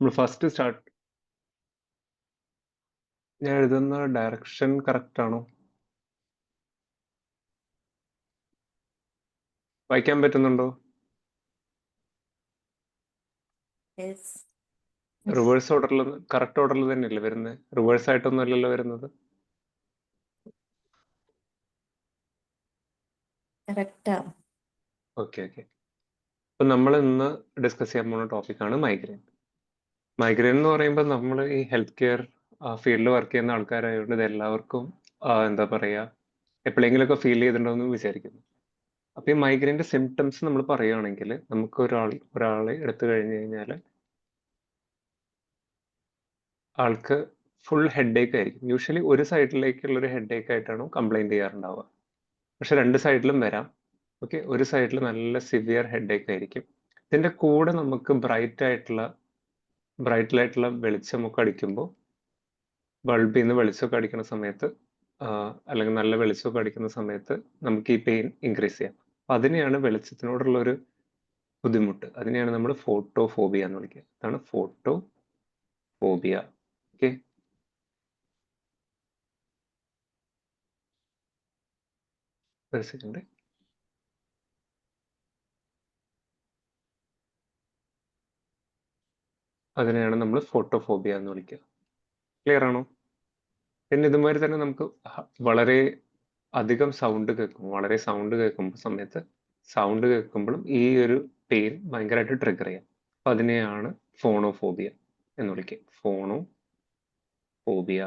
നമ്മൾ first start ഞാൻ എഴുതുന്ന ഡയറക്ഷൻ കറക്റ്റ് ആണോ? വായിക്കാൻ പറ്റുന്നുണ്ടോ? റിവേഴ്സ് ഓർഡറിൽ കറക്റ്റ് ഓർഡറിൽ തന്നെയല്ലേ വരുന്നത്? റിവേഴ്സ് ആയിട്ടൊന്നും അല്ലല്ലോ വരുന്നത്. Okay okay. അപ്പൊ നമ്മൾ ഇന്ന് ഡിസ്കസ് ചെയ്യാൻ പോകുന്ന ടോപ്പിക്കാണ് മൈഗ്രെയിൻ. മൈഗ്രെയിൻ എന്ന് പറയുമ്പോൾ നമ്മൾ ഈ ഹെൽത്ത് കെയർ ഫീൽഡിൽ വർക്ക് ചെയ്യുന്ന ആൾക്കാരായതുകൊണ്ട് ഇത് എല്ലാവർക്കും എന്താ പറയാ എപ്പോഴെങ്കിലുമൊക്കെ ഫീൽ ചെയ്തിട്ടുണ്ടോന്ന് വിചാരിക്കുന്നു. അപ്പൊ ഈ മൈഗ്രെയിന്റെ സിംറ്റംസ് നമ്മൾ പറയുകയാണെങ്കിൽ നമുക്ക് ഒരാളെ എടുത്തു കഴിഞ്ഞു കഴിഞ്ഞാൽ ആൾക്ക് ഫുൾ ഹെഡേക്ക് ആയിരിക്കും. യൂഷ്വലി ഒരു സൈഡിലേക്കുള്ള ഒരു ഹെഡേക്ക് ആയിട്ടാണ് കംപ്ലൈന്റ് ചെയ്യാറുണ്ടാവുക. പക്ഷെ രണ്ട് സൈഡിലും വരാം. ഓക്കെ, ഒരു സൈഡിൽ നല്ല സിവിയർ ഹെഡേക്ക് ആയിരിക്കും. ഇതിന്റെ കൂടെ നമുക്ക് ബ്രൈറ്റ് ആയിട്ടുള്ള വെളിച്ചമൊക്കെ അടിക്കുമ്പോൾ, ബൾബിൽ നിന്ന് വെളിച്ചമൊക്കെ അടിക്കുന്ന സമയത്ത് അല്ലെങ്കിൽ നല്ല വെളിച്ചമൊക്കെ അടിക്കുന്ന സമയത്ത് നമുക്ക് ഈ പെയിൻ ഇൻക്രീസ് ചെയ്യാം. അപ്പൊ അതിനെയാണ് വെളിച്ചത്തിനോടുള്ള ഒരു ബുദ്ധിമുട്ട്, അതിനെയാണ് നമ്മൾ ഫോട്ടോഫോബിയ എന്ന് വിളിക്കുക. അതാണ് ഫോട്ടോഫോബിയ. ഓക്കെ, ഒരു സെക്കൻഡ്. അതിനെയാണ് നമ്മൾ ഫോട്ടോഫോബിയ എന്ന് വിളിക്കുക. ക്ലിയർ ആണോ? പിന്നെ ഇതുമാതിരി തന്നെ നമുക്ക് വളരെ അധികം സൗണ്ട് കേൾക്കുമ്പോൾ സൗണ്ട് കേൾക്കുമ്പോഴും ഈ ഒരു പെയിൻ ഭയങ്കരമായിട്ട് ട്രിഗർ ചെയ്യാം. അപ്പൊ അതിനെയാണ് ഫോണോഫോബിയ എന്ന് വിളിക്കുക. ഫോണോഫോബിയ.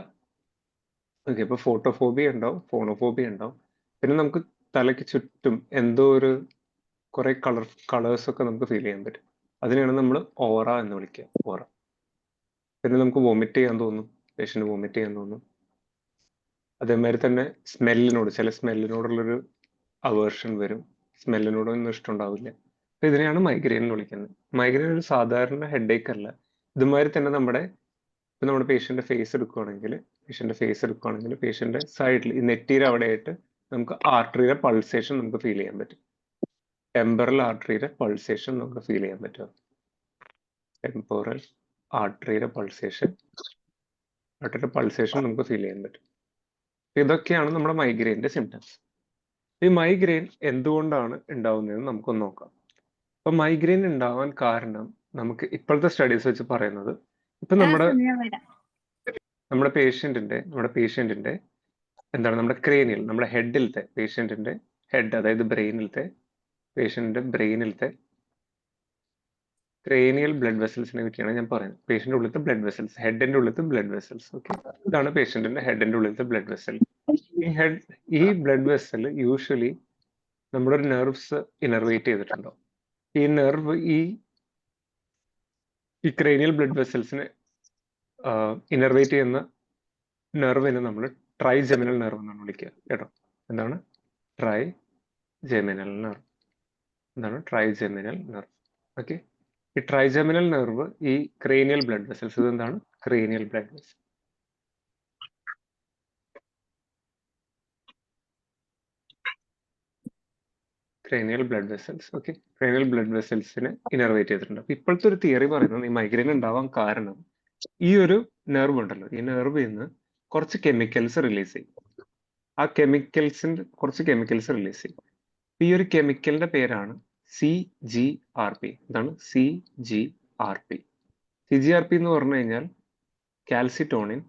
ഓക്കെ, ഇപ്പൊ ഫോട്ടോഫോബിയ ഉണ്ടാവും, ഫോണോഫോബിയ ഉണ്ടാവും. പിന്നെ നമുക്ക് തലയ്ക്ക് ചുറ്റും എന്തോ ഒരു കുറെ കളേഴ്സ് ഒക്കെ നമുക്ക് ഫീൽ ചെയ്യാൻ പറ്റും. അതിനെയാണ് നമ്മൾ ഓറ എന്ന് വിളിക്കുക. ഓറ. പിന്നെ നമുക്ക് വോമിറ്റ് ചെയ്യാൻ തോന്നും, പേഷ്യന്റ് വോമിറ്റ് ചെയ്യാൻ തോന്നും. അതേമാതിരി തന്നെ ചില സ്മെല്ലിനോടുള്ളൊരു അവേർഷൻ വരും. സ്മെല്ലിനോടൊന്നും ഇഷ്ടമുണ്ടാവില്ല. അപ്പൊ ഇതിനെയാണ് മൈഗ്രെയിൻ എന്ന് വിളിക്കുന്നത്. മൈഗ്രെയിൻ ഒരു സാധാരണ ഹെഡേക്ക് അല്ല. ഇതുമാതിരി തന്നെ നമ്മുടെ പേഷ്യന്റെ ഫേസ് എടുക്കുകയാണെങ്കിൽ പേഷ്യന്റെ സൈഡിൽ ഈ നെറ്റിയുടെ അവിടെയായിട്ട് നമുക്ക് ആർട്ടറിയുടെ പൾസേഷൻ നമുക്ക് ഫീൽ ചെയ്യാൻ പറ്റും. ടെമ്പറൽ ആർട്ടറിയുടെ പൾസേഷൻ നമുക്ക് ഫീൽ ചെയ്യാൻ പറ്റും. ടെമ്പോറൽ ആർട്ടറിയുടെ പൾസേഷൻ നമുക്ക് ഫീൽ ചെയ്യാൻ പറ്റും. ഇതൊക്കെയാണ് നമ്മുടെ മൈഗ്രെയിന്റെ സിംറ്റംസ്. ഈ മൈഗ്രെയിൻ എന്തുകൊണ്ടാണ് ഉണ്ടാവുന്നതെന്ന് നമുക്കൊന്ന് നോക്കാം. അപ്പൊ മൈഗ്രെയിൻ ഉണ്ടാവാൻ കാരണം നമുക്ക് ഇപ്പോഴത്തെ സ്റ്റഡീസ് വെച്ച് പറയുന്നത്, ഇപ്പൊ നമ്മുടെ പേഷ്യന്റിന്റെ എന്താണ് നമ്മുടെ ക്രേനിയൽ, നമ്മുടെ ഹെഡിലത്തെ പേഷ്യന്റിന്റെ ഹെഡ്, അതായത് പേഷ്യന്റിന്റെ ബ്രെയിനിലത്തെ ക്രേനിയൽ ബ്ലഡ് വെസൽസിനെ പറ്റിയാണ് ഞാൻ പറയുന്നത്. പേഷ്യന്റ് ഉള്ളിലത്തെ ബ്ലഡ് വെസൽസ്, ഹെഡിന്റെ ഉള്ളിലത്തെ ബ്ലഡ് വെസൽസ്. ഓക്കെ, ഇതാണ് പേഷ്യന്റിന്റെ ഹെഡിന്റെ ഉള്ളിലത്തെ ബ്ലഡ് വെസൽ. ഈ ബ്ലഡ് വെസൽ യൂഷ്വലി നമ്മുടെ നെർവ്സ് ഇനർവേറ്റ് ചെയ്തിട്ടുണ്ടോ. ഈ നെർവ് ഈ ക്രേനിയൽ ബ്ലഡ് വെസൽസിനെ ഇനർവേറ്റ് ചെയ്യുന്ന നെർവിനെ നമ്മൾ ട്രൈജെമിനൽ നെർവ് എന്നാണ് വിളിക്കുക. കേട്ടോ, എന്താണ് ട്രൈജെമിനൽ നെർവ്? ഓക്കെ, ഈ ട്രൈജെമിനൽ നെർവ് ഈ ക്രേനിയൽ ബ്ലഡ് വെസൽസ്, ഇതെന്താണ് cranial blood vessel. Cranial blood vessels. Okay, cranial blood വെസൽസിനെ ഇനർവേറ്റ് ചെയ്തിട്ടുണ്ട്. അപ്പൊ ഇപ്പോഴത്തെ ഒരു തിയറി പറയുന്നത് ഈ മൈഗ്രെയിൻ ഉണ്ടാവാൻ കാരണം ഈ ഒരു നെർവ് ഉണ്ടല്ലോ, ഈ നെർവിൽ നിന്ന് കുറച്ച് കെമിക്കൽസ് റിലീസ് ചെയ്യും. കുറച്ച് കെമിക്കൽസ് റിലീസ് ചെയ്യും. ഈ ഒരു കെമിക്കലിന്റെ പേരാണ് CGRP. എന്താണ് CGRP? CGRP എന്ന് പറഞ്ഞു കഴിഞ്ഞാൽ കാൽസിറ്റോണിൻ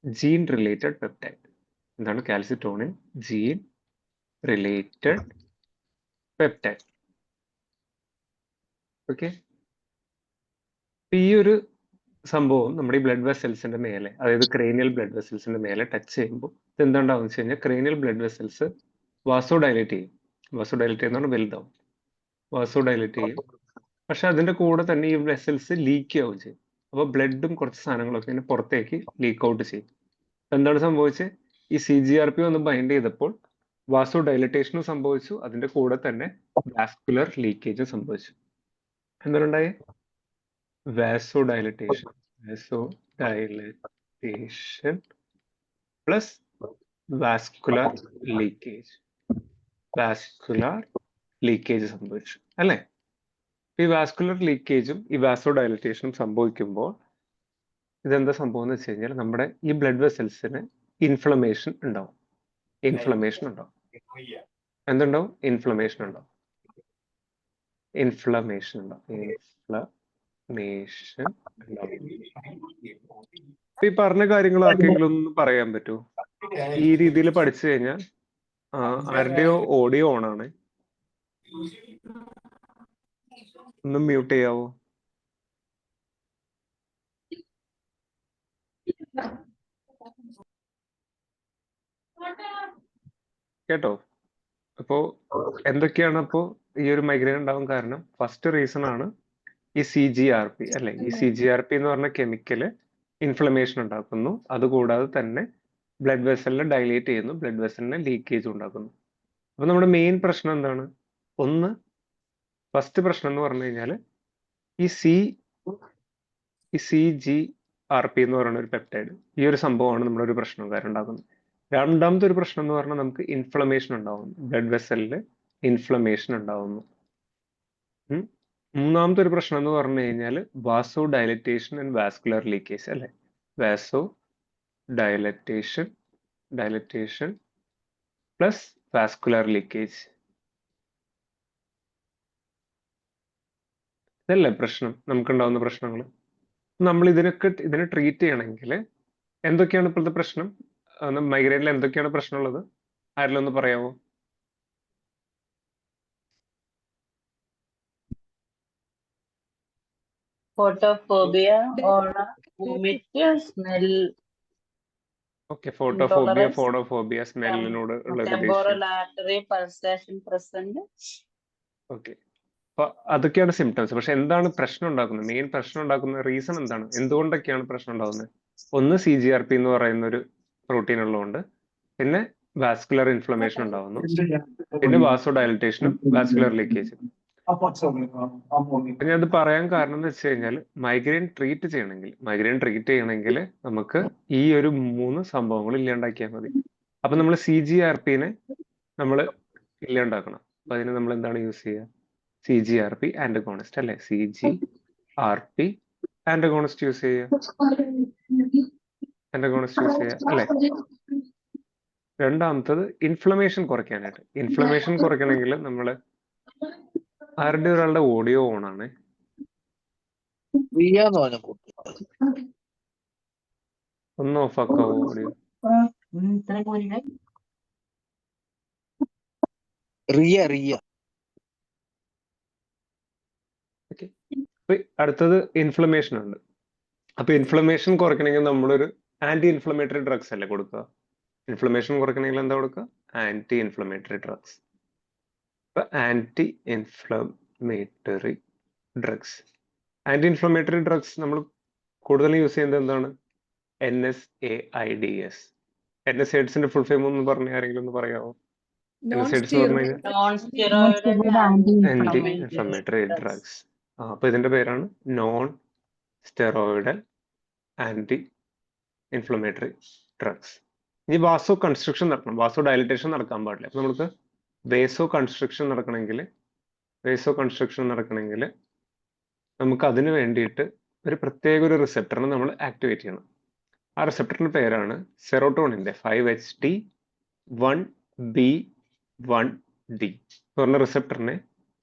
ജീൻ റിലേറ്റഡ് പെപ്റ്റൈഡ്. എന്താണ് calcitonin gene related peptide. Okay, ഈ ഒരു സംഭവം നമ്മുടെ ഈ ബ്ലഡ് വെസൽസിന്റെ മേലെ, അതായത് ക്രേനിയൽ ബ്ലഡ് വെസൽസിന്റെ മേലെ ടച്ച് ചെയ്യുമ്പോൾ എന്താണ്ടാവും വെച്ച് കഴിഞ്ഞാൽ ക്രേനിയൽ ബ്ലഡ് വെസൽസ് വാസോ ഡയലേറ്റ് ചെയ്യുന്ന വലുതാവും, വാസോഡൈലേറ്റ് ചെയ്യും. പക്ഷെ അതിന്റെ കൂടെ തന്നെ ഈ വെസൽസ് ലീക്ക് ആവുകയും ചെയ്യും. അപ്പൊ ബ്ലഡും കുറച്ച് സാധനങ്ങളൊക്കെ ഇങ്ങനെ പുറത്തേക്ക് ലീക്ക് ഔട്ട് ചെയ്യും. എന്താണ് സംഭവിച്ചത്? ഈ CGRP ഒന്ന് ബൈൻഡ് ചെയ്തപ്പോൾ വാസോ ഡയലറ്റേഷനും സംഭവിച്ചു, അതിന്റെ കൂടെ തന്നെ വാസ്കുലർ ലീക്കേജും സംഭവിച്ചു. എന്തുണ്ടായി? വാസോ ഡയലറ്റേഷൻ പ്ലസ് വാസ്കുലർ ലീക്കേജ് സംഭവിച്ചു അല്ലേ? ഈ വാസ്കുലർ ലീക്കേജും ഈ വാസോ ഡയലറ്റേഷനും സംഭവിക്കുമ്പോൾ ഇതെന്താ സംഭവം എന്ന് വെച്ച് കഴിഞ്ഞാൽ നമ്മുടെ ഈ ബ്ലഡ് വെസൽസിന് ഇൻഫ്ലമേഷൻ ഉണ്ടാവും. എന്തുണ്ടാവും? ഇൻഫ്ലമേഷൻ ഉണ്ടാവും. ഈ പറഞ്ഞ കാര്യങ്ങൾ ആർക്കെങ്കിലും ഒന്ന് പറയാൻ പറ്റുമോ? ഈ രീതിയിൽ പഠിച്ചു കഴിഞ്ഞാൽ ആരുടെയോ ഓഡിയോ ഓൺ ആണ്, ഒന്ന് മ്യൂട്ട് ചെയ്യാവോ? കേട്ടോ? അപ്പോ എന്തൊക്കെയാണ് അപ്പോ ഈ ഒരു മൈഗ്രെയിൻ ഉണ്ടാവാൻ കാരണം? ഫസ്റ്റ് റീസൺ ആണ് ഈ CGRP അല്ലെ? ഈ CGRP എന്ന് പറഞ്ഞ കെമിക്കല് ഇൻഫ്ലമേഷൻ ഉണ്ടാക്കുന്നു. അതുകൂടാതെ തന്നെ ബ്ലഡ് വെസലിനെ ഡൈലേറ്റ് ചെയ്യുന്നു, ബ്ലഡ് വെസലിനെ ലീക്കേജ് ഉണ്ടാക്കുന്നു. അപ്പൊ നമ്മുടെ മെയിൻ പ്രശ്നം എന്താണ്? ഒന്ന്, ഫസ്റ്റ് പ്രശ്നം എന്ന് പറഞ്ഞു കഴിഞ്ഞാൽ ഈ CGRP എന്ന് പറയുന്ന ഒരു പെപ്റ്റൈഡ്, ഈ ഒരു സംഭവമാണ് നമ്മുടെ ഒരു പ്രശ്നക്കാരൻ ഉണ്ടാക്കുന്നത്. രണ്ടാമത്തെ ഒരു പ്രശ്നം എന്ന് പറഞ്ഞാൽ നമുക്ക് ഇൻഫ്ലമേഷൻ ഉണ്ടാവുന്നു, ബ്ലഡ് വെസലിൽ ഇൻഫ്ലമേഷൻ ഉണ്ടാവുന്നു. മൂന്നാമത്തെ ഒരു പ്രശ്നം എന്ന് പറഞ്ഞു കഴിഞ്ഞാൽ വാസോ ഡയലറ്റേഷൻ ആൻഡ് വാസ്കുലർ ലീക്കേജ് അല്ലെ? വാസോ ഡയലറ്റേഷൻ പ്ലസ് വാസ്കുലർ ലീക്കേജ്. ഇതല്ലേ പ്രശ്നം, നമുക്കുണ്ടാവുന്ന പ്രശ്നങ്ങൾ. നമ്മൾ ഇതിനെ ട്രീറ്റ് ചെയ്യണമെങ്കിൽ എന്തൊക്കെയാണ് ഇപ്പോഴത്തെ പ്രശ്നം? മൈഗ്രെയിനിൽ എന്തൊക്കെയാണ് പ്രശ്നമുള്ളത്? ആരെങ്കിലും ഒന്ന് പറയാമോ? Photophobia or vomit, smell, okay, photophobia, intolerance, phonophobia, സ്മെല്ലിനോട് ഉള്ള ഒരു ദേഷ്യം. temporal artery pulsation present. Okay, അപ്പൊ അതൊക്കെയാണ് സിംറ്റംസ്. പക്ഷെ എന്താണ് പ്രശ്നം ഉണ്ടാക്കുന്നത്? മെയിൻ പ്രശ്നം ഉണ്ടാക്കുന്ന റീസൺ എന്താണ്? എന്തുകൊണ്ടൊക്കെയാണ് പ്രശ്നം ഉണ്ടാകുന്നത്? ഒന്ന് CGRP എന്ന് പറയുന്ന ഒരു പ്രോട്ടീൻ ഉള്ളതുകൊണ്ട്, പിന്നെ വാസ്കുലർ ഇൻഫ്ലമേഷൻ ഉണ്ടാവുന്നു, പിന്നെ വാസോ ഡയലറ്റേഷനും വാസ്കുലർ ലീക്കേജും. ഞാൻ അത് പറയാൻ കാരണം എന്ന് വെച്ച് കഴിഞ്ഞാൽ മൈഗ്രെയിൻ ട്രീറ്റ് ചെയ്യണമെങ്കിൽ നമുക്ക് ഈ ഒരു 3 സംഭവങ്ങൾ ഇല്ലാണ്ടാക്കിയാൽ മതി. അപ്പൊ നമ്മൾ CGRPനെ നമ്മൾ ഇല്ലാണ്ടാക്കണം. അപ്പൊ അതിന് നമ്മൾ എന്താണ് യൂസ് ചെയ്യുക? CGRP ആന്റഗോണിസ്റ്റ് അല്ലെ? CGRP ആന്റഗോണിസ്റ്റ് യൂസ് ചെയ്യുക അല്ലെ? രണ്ടാമത്തത് ഇൻഫ്ലമേഷൻ കുറയ്ക്കാനായിട്ട്. ഇൻഫ്ലമേഷൻ കുറയ്ക്കണമെങ്കിൽ നമ്മൾ ആരുടെ ഒരാളുടെ ഓഡിയോ ഓൺ ആണ്. ഒന്ന് ഓഫ് ആക്കാവോ ഓഡിയോ? ഓക്കെ, അടുത്തത് ഇൻഫ്ലമേഷൻ ഉണ്ട്. അപ്പൊ ഇൻഫ്ലമേഷൻ കുറയ്ക്കണമെങ്കിൽ നമ്മളൊരു ആന്റി ഇൻഫ്ലമേറ്ററി ഡ്രഗ്സ് അല്ലേ കൊടുക്കുക? ഇൻഫ്ലമേഷൻ കുറയ്ക്കണമെങ്കിൽ എന്താ കൊടുക്കുക? Anti inflammatory drugs. അപ്പൊ ആന്റി ഇൻഫ്ലമേറ്ററി നമ്മൾ കൂടുതലും യൂസ് ചെയ്യുന്നത് എന്താണ്? NSAIDs. NSAIDsന്റെ ഫുൾ ഫോം ഒന്ന് പറഞ്ഞ ആരെങ്കിലും ഒന്ന് പറയാമോ? NSAIDs എന്ന് പറഞ്ഞു കഴിഞ്ഞാൽ ആന്റി ഇൻഫ്ലമേറ്ററി ഡ്രഗ്സ്. അപ്പൊ ഇതിന്റെ പേരാണ് non steroidal anti inflammatory drugs. ഇനി വാസോ കൺസ്ട്രക്ഷൻ നടക്കണം, വാസോ ഡയലറ്റേഷൻ നടക്കാൻ പാടില്ല. അപ്പൊ നമുക്ക് വേസോ കൺസ്ട്രക്ഷൻ നടക്കണമെങ്കിൽ നമുക്ക് അതിന് വേണ്ടിയിട്ട് ഒരു പ്രത്യേക ഒരു റിസെപ്റ്ററിനെ നമ്മൾ ആക്ടിവേറ്റ് ചെയ്യണം. ആ റിസെപ്റ്ററിന്റെ പേരാണ് സെറോട്ടോണിന്റെ 5-HT1B1D പറഞ്ഞ റിസെപ്റ്ററിനെ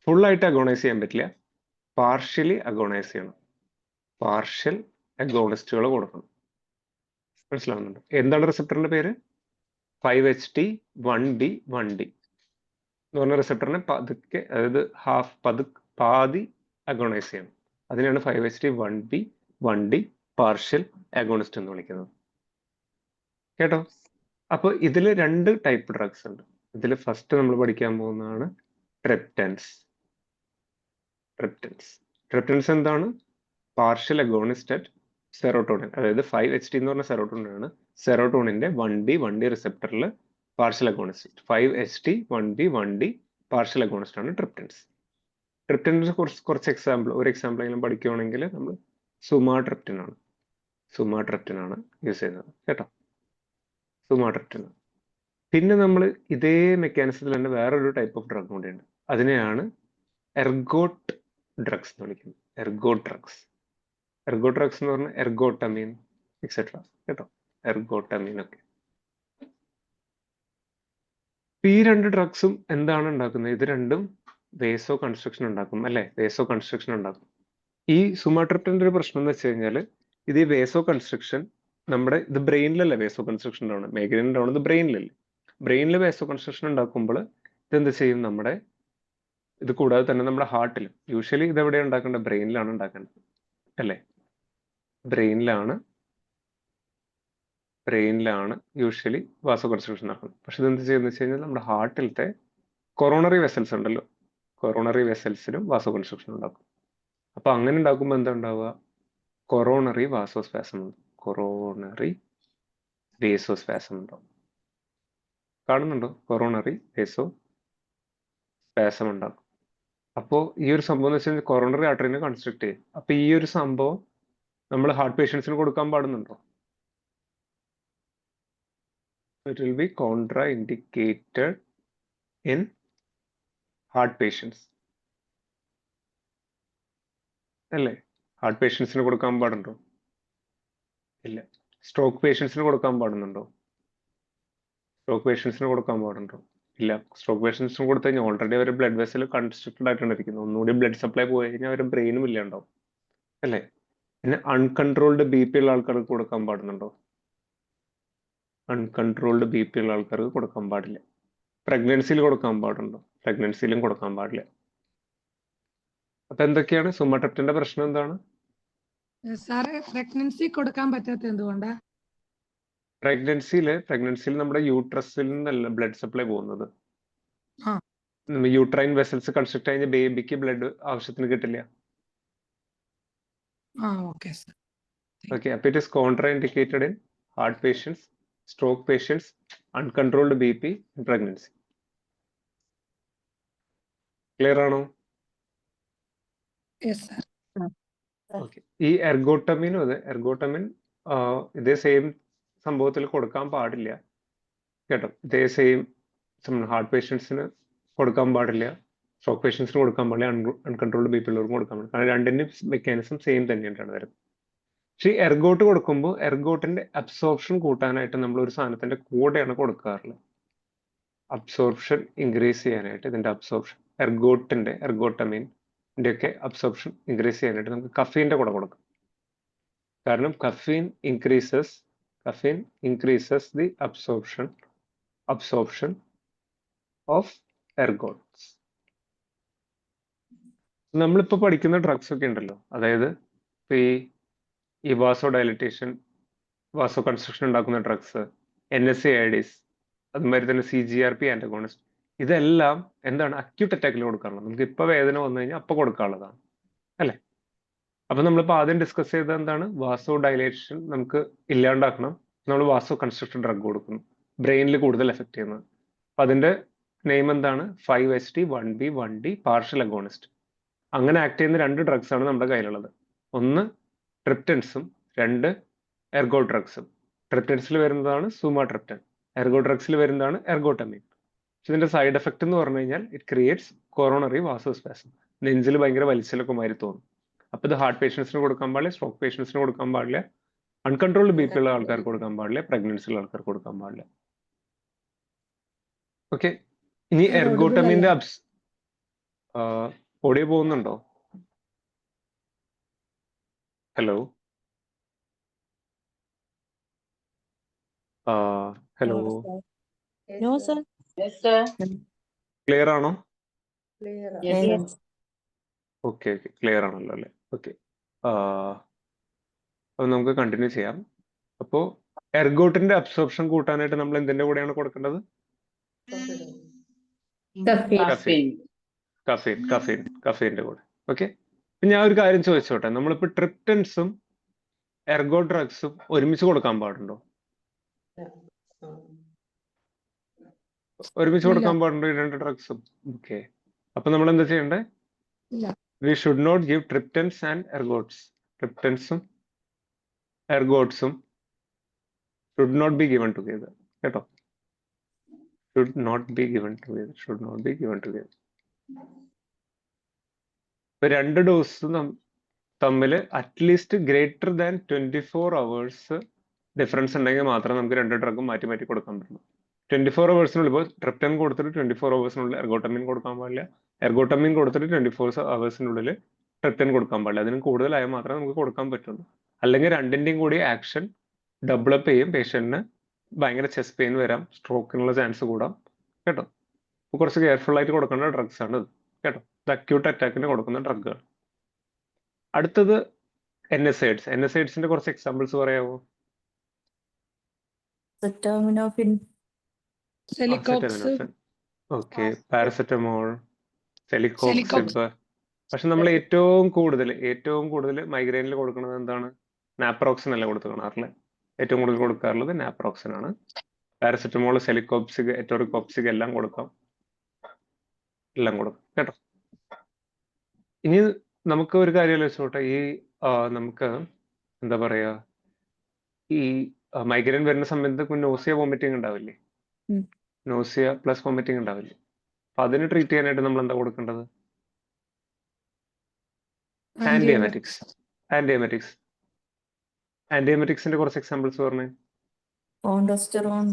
ഫുൾ ആയിട്ട് അഗോണൈസ് ചെയ്യാൻ പറ്റില്ല, പാർഷ്യലി അഗോണൈസ് ചെയ്യണം. പാർഷ്യൽ അഗോണിസ്റ്റുകൾ കൊടുക്കണം. മനസ്സിലാവുന്നുണ്ട്? എന്താണ് റിസെപ്റ്ററിന്റെ പേര്? 5-HT1B1D എന്ന് പറഞ്ഞ റിസെപ്റ്ററിനെ പതുക്കെ, അതായത് പാതി അഗോണൈസ് ചെയ്യണം. അതിനാണ് 5-HT1B1D പാർഷ്യൽ അഗോണിസ്റ്റ് എന്ന് വിളിക്കുന്നത്. കേട്ടോ? അപ്പൊ ഇതിൽ 2 ടൈപ്പ് ഡ്രഗ്സ് ഉണ്ട്. ഇതിൽ ഫസ്റ്റ് നമ്മൾ പഠിക്കാൻ പോകുന്നതാണ് ട്രിപ്റ്റൻസ്. എന്താണ്? Partial agonist at serotonin. അതായത് 5-HT എന്ന് പറഞ്ഞ സെറോട്ടോണിൻ ആണ്. സെറോട്ടോണിന്റെ 1D റിസെപ്റ്ററിൽ partial agonist. 5-HT1B1D partial agonist ആണ് ട്രിപ്റ്റൻസ്. ട്രിപ്റ്റൻസിന് കുറച്ച് ഒരു എക്സാമ്പിൾ എങ്കിലും പഠിക്കുകയാണെങ്കിൽ നമ്മൾ സുമാട്രിപ്റ്റിൻ ആണ് യൂസ് ചെയ്യുന്നത്. കേട്ടോ? സുമാട്രിപ്റ്റിൻ. പിന്നെ നമ്മൾ ഇതേ മെക്കാനിസത്തിൽ തന്നെ വേറൊരു ടൈപ്പ് ഓഫ് ഡ്രഗ് കൂടിയുണ്ട്. അതിനെയാണ് ഡ്രഗ്സ് എന്ന് വിളിക്കുന്നത്. Ergo drugs. എർഗോ ഡ്രഗ്സ് എന്ന് പറഞ്ഞാൽ എർഗോട്ടമീൻ എക്സെട്ര കേട്ടോ, എർഗോട്ടമീൻ ഒക്കെ. ഈ രണ്ട് ഡ്രഗ്സും എന്താണ് ഉണ്ടാക്കുന്നത്? ഇത് രണ്ടും വേസോ കൺസ്ട്രക്ഷൻ ഉണ്ടാക്കും അല്ലെ, വേസോ കൺസ്ട്രക്ഷൻ ഉണ്ടാക്കും. ഈ സുമാട്രിപ്റ്റന്റെ ഒരു പ്രശ്നം എന്ന് വെച്ച് കഴിഞ്ഞാൽ ഇത് ഈ വേസോ കൺസ്ട്രക്ഷൻ നമ്മുടെ ഇത് ബ്രെയിനിലല്ലേ വേസോ കൺസ്ട്രക്ഷൻ ഉണ്ടാവുന്നത്, മൈഗ്രെയിൻ ഉണ്ടാവുന്നത് ബ്രെയിനിലല്ലേ. ബ്രെയിനിൽ വേസോ കൺസ്ട്രക്ഷൻ ഉണ്ടാക്കുമ്പോൾ ഇതെന്ത് ചെയ്യും, നമ്മുടെ ഇത് കൂടാതെ തന്നെ നമ്മുടെ ഹാർട്ടിൽ, യൂഷ്വലി ഇത് എവിടെയാണ് ഉണ്ടാക്കേണ്ടത്, ബ്രെയിനിലാണ് ഉണ്ടാക്കേണ്ടത് അല്ലേ. ബ്രെയിനിലാണ് യൂഷ്വലി വാസോ കൺസ്ട്രക്ഷൻ നടക്കുന്നത്. പക്ഷെ ഇതെന്ത് ചെയ്യുന്നത് വെച്ച് കഴിഞ്ഞാൽ നമ്മുടെ ഹാർട്ടിലത്തെ കൊറോണറി വെസൽസ് ഉണ്ടല്ലോ, കൊറോണറി വെസൽസിനും വാസോ കൺസ്ട്രക്ഷൻ ഉണ്ടാക്കും. അപ്പൊ അങ്ങനെ ഉണ്ടാക്കുമ്പോൾ എന്താ ഉണ്ടാവുക, കൊറോണറി വാസോസ്പാസം ഉണ്ട്, കൊറോണറി വേസോസ്പാസം ഉണ്ടാവും. കാണുന്നുണ്ടോ? കൊറോണറി വേസോ സ്പാസം ഉണ്ടാകും. അപ്പോ ഈ ഒരു സംഭവം എന്ന് വെച്ചാൽ കൊറോണറി ആർട്ടറിനെ കൺസ്ട്രക്ട് ചെയ്യും. അപ്പൊ ഈ ഒരു സംഭവം നമ്മൾ ഹാർട്ട് പേഷ്യൻസിന് കൊടുക്കാൻ പാടുന്നുണ്ടോ? It will be contraindicated in heart patients. അല്ലേ? ഹാർട്ട് പേഷ്യൻസിന് കൊടുക്കാൻ പാടുണ്ടോ? ഇല്ല. സ്ട്രോക്ക് പേഷ്യൻസിന് കൊടുക്കാൻ പാടുന്നുണ്ടോ? സ്ട്രോക്ക് പേഷ്യൻസിന് കൊടുക്കാൻ പാടുണ്ടോ? ഇല്ല. സ്ട്രോക്ക് പേഷ്യൻസിന് കൊടുത്തു കഴിഞ്ഞാൽ ഓൾറെഡി അവർ ബ്ലഡ് വെസൽ കൺസ്ട്രക്റ്റഡ് ആയിട്ടാണ് ഇരിക്കുന്നത്. ഒന്നുകൂടി ബ്ലഡ് സപ്ലൈ പോയി കഴിഞ്ഞാൽ അവർ ബ്രെയിനും ഇല്ലാണ്ടാവും അല്ലേ. പിന്നെ അൺകൺട്രോൾഡ് ബി പി ഉള്ള ആൾക്കാർക്ക് കൊടുക്കാൻ പാടുന്നുണ്ടോ? അൺകൺട്രോൾഡ് ബി പി ഉള്ള ആൾക്കാർക്ക് കൊടുക്കാൻ പാടില്ല. പ്രഗ്നൻസിയിൽ കൊടുക്കാൻ പാടുണ്ടോ? പ്രഗ്നൻസിയിലും കൊടുക്കാൻ പാടില്ല. അപ്പൊ എന്തൊക്കെയാണ് സുമാട്രിപ്റ്റന്റെ പ്രശ്നം? എന്താണ് സാറേ പ്രഗ്നൻസി കൊടുക്കാൻ പറ്റാത്ത എന്തുകൊണ്ടാ? പ്രഗ്നൻസിയിൽ നമ്മുടെ യൂട്രസിൽ നിന്നല്ല ബ്ലഡ് സപ്ലൈ പോകുന്നത്. ആ. യൂട്രൈൻ വെസൽസ് കൺസ്ട്രക്ട് കഴിഞ്ഞ ബേബിക്ക് ബ്ലഡ് ആവശ്യത്തിന് കിട്ടില്ല. Okay sir. ഓക്കെ, അപ്പൊ it is contraindicated in heart patients, stroke patients, uncontrolled B P, pregnancy. Clear ആണോ? Yes sir. ഓക്കെ. ഈ എർഗോട്ടമിനും അതെ, എർഗോട്ടമിൻ ഇതേ സെയിം സംഭവത്തിൽ കൊടുക്കാൻ പാടില്ല കേട്ടോ. ഇതേ സെയിം ഹാർട്ട് പേഷ്യൻസിന് കൊടുക്കാൻ പാടില്ല, സ്ട്രോക്ക് പേഷ്യൻസിന് കൊടുക്കാൻ പാടില്ല, അൺകൺട്രോൾഡ് ബി പി ഉള്ളവർക്കും കൊടുക്കാൻ പാടില്ല. കാരണം രണ്ടിന്റെ മെക്കാനിസം സെയിം തന്നെയാണ് വരുന്നത്. പക്ഷെ ഈ എർഗോട്ട് കൊടുക്കുമ്പോൾ എർഗോട്ടിന്റെ അബ്സോർപ്ഷൻ കൂട്ടാനായിട്ട് നമ്മൾ ഒരു സാധനത്തിന്റെ കൂടെയാണ് കൊടുക്കാറുള്ളത്. അബ്സോർപ്ഷൻ ഇൻക്രീസ് ചെയ്യാനായിട്ട് ഇതിന്റെ അബ്സോർപ്ഷൻ, എർഗോട്ടമിൻ്റെ ഒക്കെ അബ്സോർപ്ഷൻ ഇൻക്രീസ് ചെയ്യാനായിട്ട് നമുക്ക് കഫീന്റെ കൂടെ കൊടുക്കാം. കാരണം caffeine increases the absorption of ergots. നമ്മളിപ്പോ പഠിക്കുന്ന ഡ്രഗ്സ് ഒക്കെ ഉണ്ടല്ലോ, അതായത് ഈ വാസോ ഡയലിറ്റേഷൻ, വാസോ കൺസ്ട്രക്ഷൻ ഉണ്ടാക്കുന്ന ഡ്രഗ്സ്, NSAIDs, അതുമാതിരി തന്നെ CGRP ആന്റഗോണിസ്റ്റ്, ഇതെല്ലാം എന്താണ് അക്യൂട്ട് അറ്റാക്കിൽ കൊടുക്കാറുള്ളത്. നമുക്ക് ഇപ്പൊ വേദന വന്നു കഴിഞ്ഞാൽ അപ്പൊ കൊടുക്കാനുള്ളതാണ് അല്ലെ. അപ്പൊ നമ്മളിപ്പോ ആദ്യം ഡിസ്കസ് ചെയ്തത് എന്താണ്, വാസോ ഡയലേഷൻ നമുക്ക് ഇല്ലാണ്ടാക്കണം, നമ്മൾ വാസോ കൺസ്ട്രക്ഷൻ ഡ്രഗ് കൊടുക്കുന്നു, ബ്രെയിനിൽ കൂടുതൽ എഫക്ട് ചെയ്യുന്നത്. അപ്പൊ അതിന്റെ നെയിം എന്താണ്, 5-HT1B 1D പാർഷ്യൽ അഗോണിസ്റ്റ്. അങ്ങനെ ആക്ട് ചെയ്യുന്ന രണ്ട് ഡ്രഗ്സ് ആണ് നമ്മുടെ കയ്യിലുള്ളത്. ഒന്ന് ട്രിപ്റ്റൻസും, രണ്ട് എർഗോ ഡ്രഗ്സും. ട്രിപ്റ്റൻസിൽ വരുന്നതാണ് സുമാട്രിപ്റ്റൻ, എർഗോ ഡ്രഗ്സിൽ വരുന്നതാണ് എർഗോട്ടമീൻ. ഇതിന്റെ സൈഡ് എഫക്ട് എന്ന് പറഞ്ഞു കഴിഞ്ഞാൽ ഇറ്റ് ക്രിയേറ്റ്സ് കൊറോണറി വാസോസ്പാസം, നെഞ്ചിൽ ഭയങ്കര വലിച്ചിലൊക്കെ മാതിരി തോന്നും. അപ്പൊ ഇത് ഹാർട്ട് പേഷ്യൻസിന് കൊടുക്കാൻ പാടില്ല, സ്ട്രോക്ക് പേഷ്യൻസിന് കൊടുക്കാൻ പാടില്ല, അൺകൺട്രോൾഡ് ബി പി ഉള്ള ആൾക്കാർക്ക് കൊടുക്കാൻ പാടില്ല, പ്രഗ്നൻസി ഉള്ള ആൾക്കാർക്ക് കൊടുക്കാൻ പാടില്ല. ഓക്കെ. ഇനി എർഗോട്ടമിന്റെ ഓഡിയോ പോകുന്നുണ്ടോ? Hello hello, No, sir. Yes, sir. Clear ആണോ? Yes, sir. Okay okay, clear ആണല്ലോ അല്ലേ. ഓക്കെ, അപ്പൊ നമുക്ക് കണ്ടിന്യൂ ചെയ്യാം. അപ്പോ എർഗോട്ടിന്റെ അബ്സോർപ്ഷൻ കൂട്ടാനായിട്ട് നമ്മൾ എന്തിന്റെ കൂടെയാണ് കൊടുക്കേണ്ടത്? കഫീന്റെ കൂടെ. ഓക്കെ, ഞാൻ ഒരു കാര്യം ചോദിച്ചോട്ടെ, നമ്മളിപ്പോ ട്രിപ്റ്റൻസും എർഗോ ഡ്രഗ്സും ഒരുമിച്ച് കൊടുക്കാൻ പാടുണ്ടോ? ഒരുമിച്ച് കൊടുക്കാൻ പാടുണ്ടോ ഈ രണ്ട് ഡ്രഗ്സും? ഓക്കെ, അപ്പൊ നമ്മൾ എന്താ ചെയ്യണ്ടേ? We should not give triptans and ergots. ട്രിപ്റ്റൻസും എർഗോട്സും should not be given together കേട്ടോ. Should not be given together. ഇപ്പൊ 2 ഡോസ് തമ്മിൽ at least greater than 24 hours difference ഉണ്ടെങ്കിൽ മാത്രമേ നമുക്ക് 2 ഡ്രഗും മാറ്റി മാറ്റി കൊടുക്കാൻ പറ്റുള്ളൂ. 24 അവേഴ്സിനുള്ളിൽ ഇപ്പോൾ ട്രിപ്റ്റൻ കൊടുത്തിട്ട് 24 അവേഴ്സിനുള്ളിൽ എർഗോട്ടമിൻ കൊടുക്കാൻ പാടില്ല. എർഗോട്ടമിൻ കൊടുത്തിട്ട് 24 അവേഴ്സിനുള്ളിൽ ട്രിപ്റ്റൻ കൊടുക്കാൻ പാടില്ല. അതിന് കൂടുതലായാൽ മാത്രമേ നമുക്ക് കൊടുക്കാൻ പറ്റുള്ളൂ. അല്ലെങ്കിൽ രണ്ടിന്റെയും കൂടി ആക്ഷൻ ഡെവലപ്പ് ചെയ്യും, പേഷ്യന്റിന് ഭയങ്കര ചെസ്റ്റ് പെയിൻ വരാം, സ്ട്രോക്കിനുള്ള ചാൻസ് കൂടാം കേട്ടോ. അപ്പൊ കുറച്ച് കെയർഫുൾ ആയിട്ട് കൊടുക്കേണ്ട ഡ്രഗ്സ് ആണ് ഇത് കേട്ടോ. ഇത് അക്യൂട്ട് അറ്റാക്കിന് കൊടുക്കുന്ന ഡ്രഗുകൾ. അടുത്തത് NSAIDs. NSAIDsന്റെ കുറച്ച് എക്സാമ്പിൾസ് പറയാമോ? Acetaminophen. Celecox, okay, paracetamol, celecox, celecoxib. പക്ഷെ നമ്മൾ ഏറ്റവും കൂടുതൽ മൈഗ്രെയിനിൽ കൊടുക്കുന്നത് എന്താണ്? നാപ്രോക്സിൻ അല്ല കൊടുത്തു കാണാറില്ല. ഏറ്റവും കൂടുതൽ കൊടുക്കാറുള്ളത് നാപ്രോക്സിൻ ആണ്. പാരസെറ്റമോൾ, സെലിക്കോപ്സിക്, എറ്റോറിക്കോപ്സിക് എല്ലാം കൊടുക്കാം കേട്ടോ. ഇനി നമുക്ക് ഒരു കാര്യം ആലോചിച്ചോട്ടെ. ഈ നമുക്ക് എന്താ പറയാ, ഈ മൈഗ്രെയിൻ വരുന്ന സമയത്ത് നോസിയ വോമിറ്റിംഗ് ഉണ്ടാവില്ലേ? ഉം. നോസിയ പ്ലസ് വോമിറ്റിംഗ് ഉണ്ടാവില്ലേ? അപ്പൊ അതിന് ട്രീറ്റ് ചെയ്യാനായിട്ട് നമ്മൾ എന്താ കൊടുക്കേണ്ടത്? ആന്റിഎമറ്റിക്സിന്റെ കുറച്ച് എക്സാമ്പിൾസ് പറഞ്ഞേ. Ondansetron.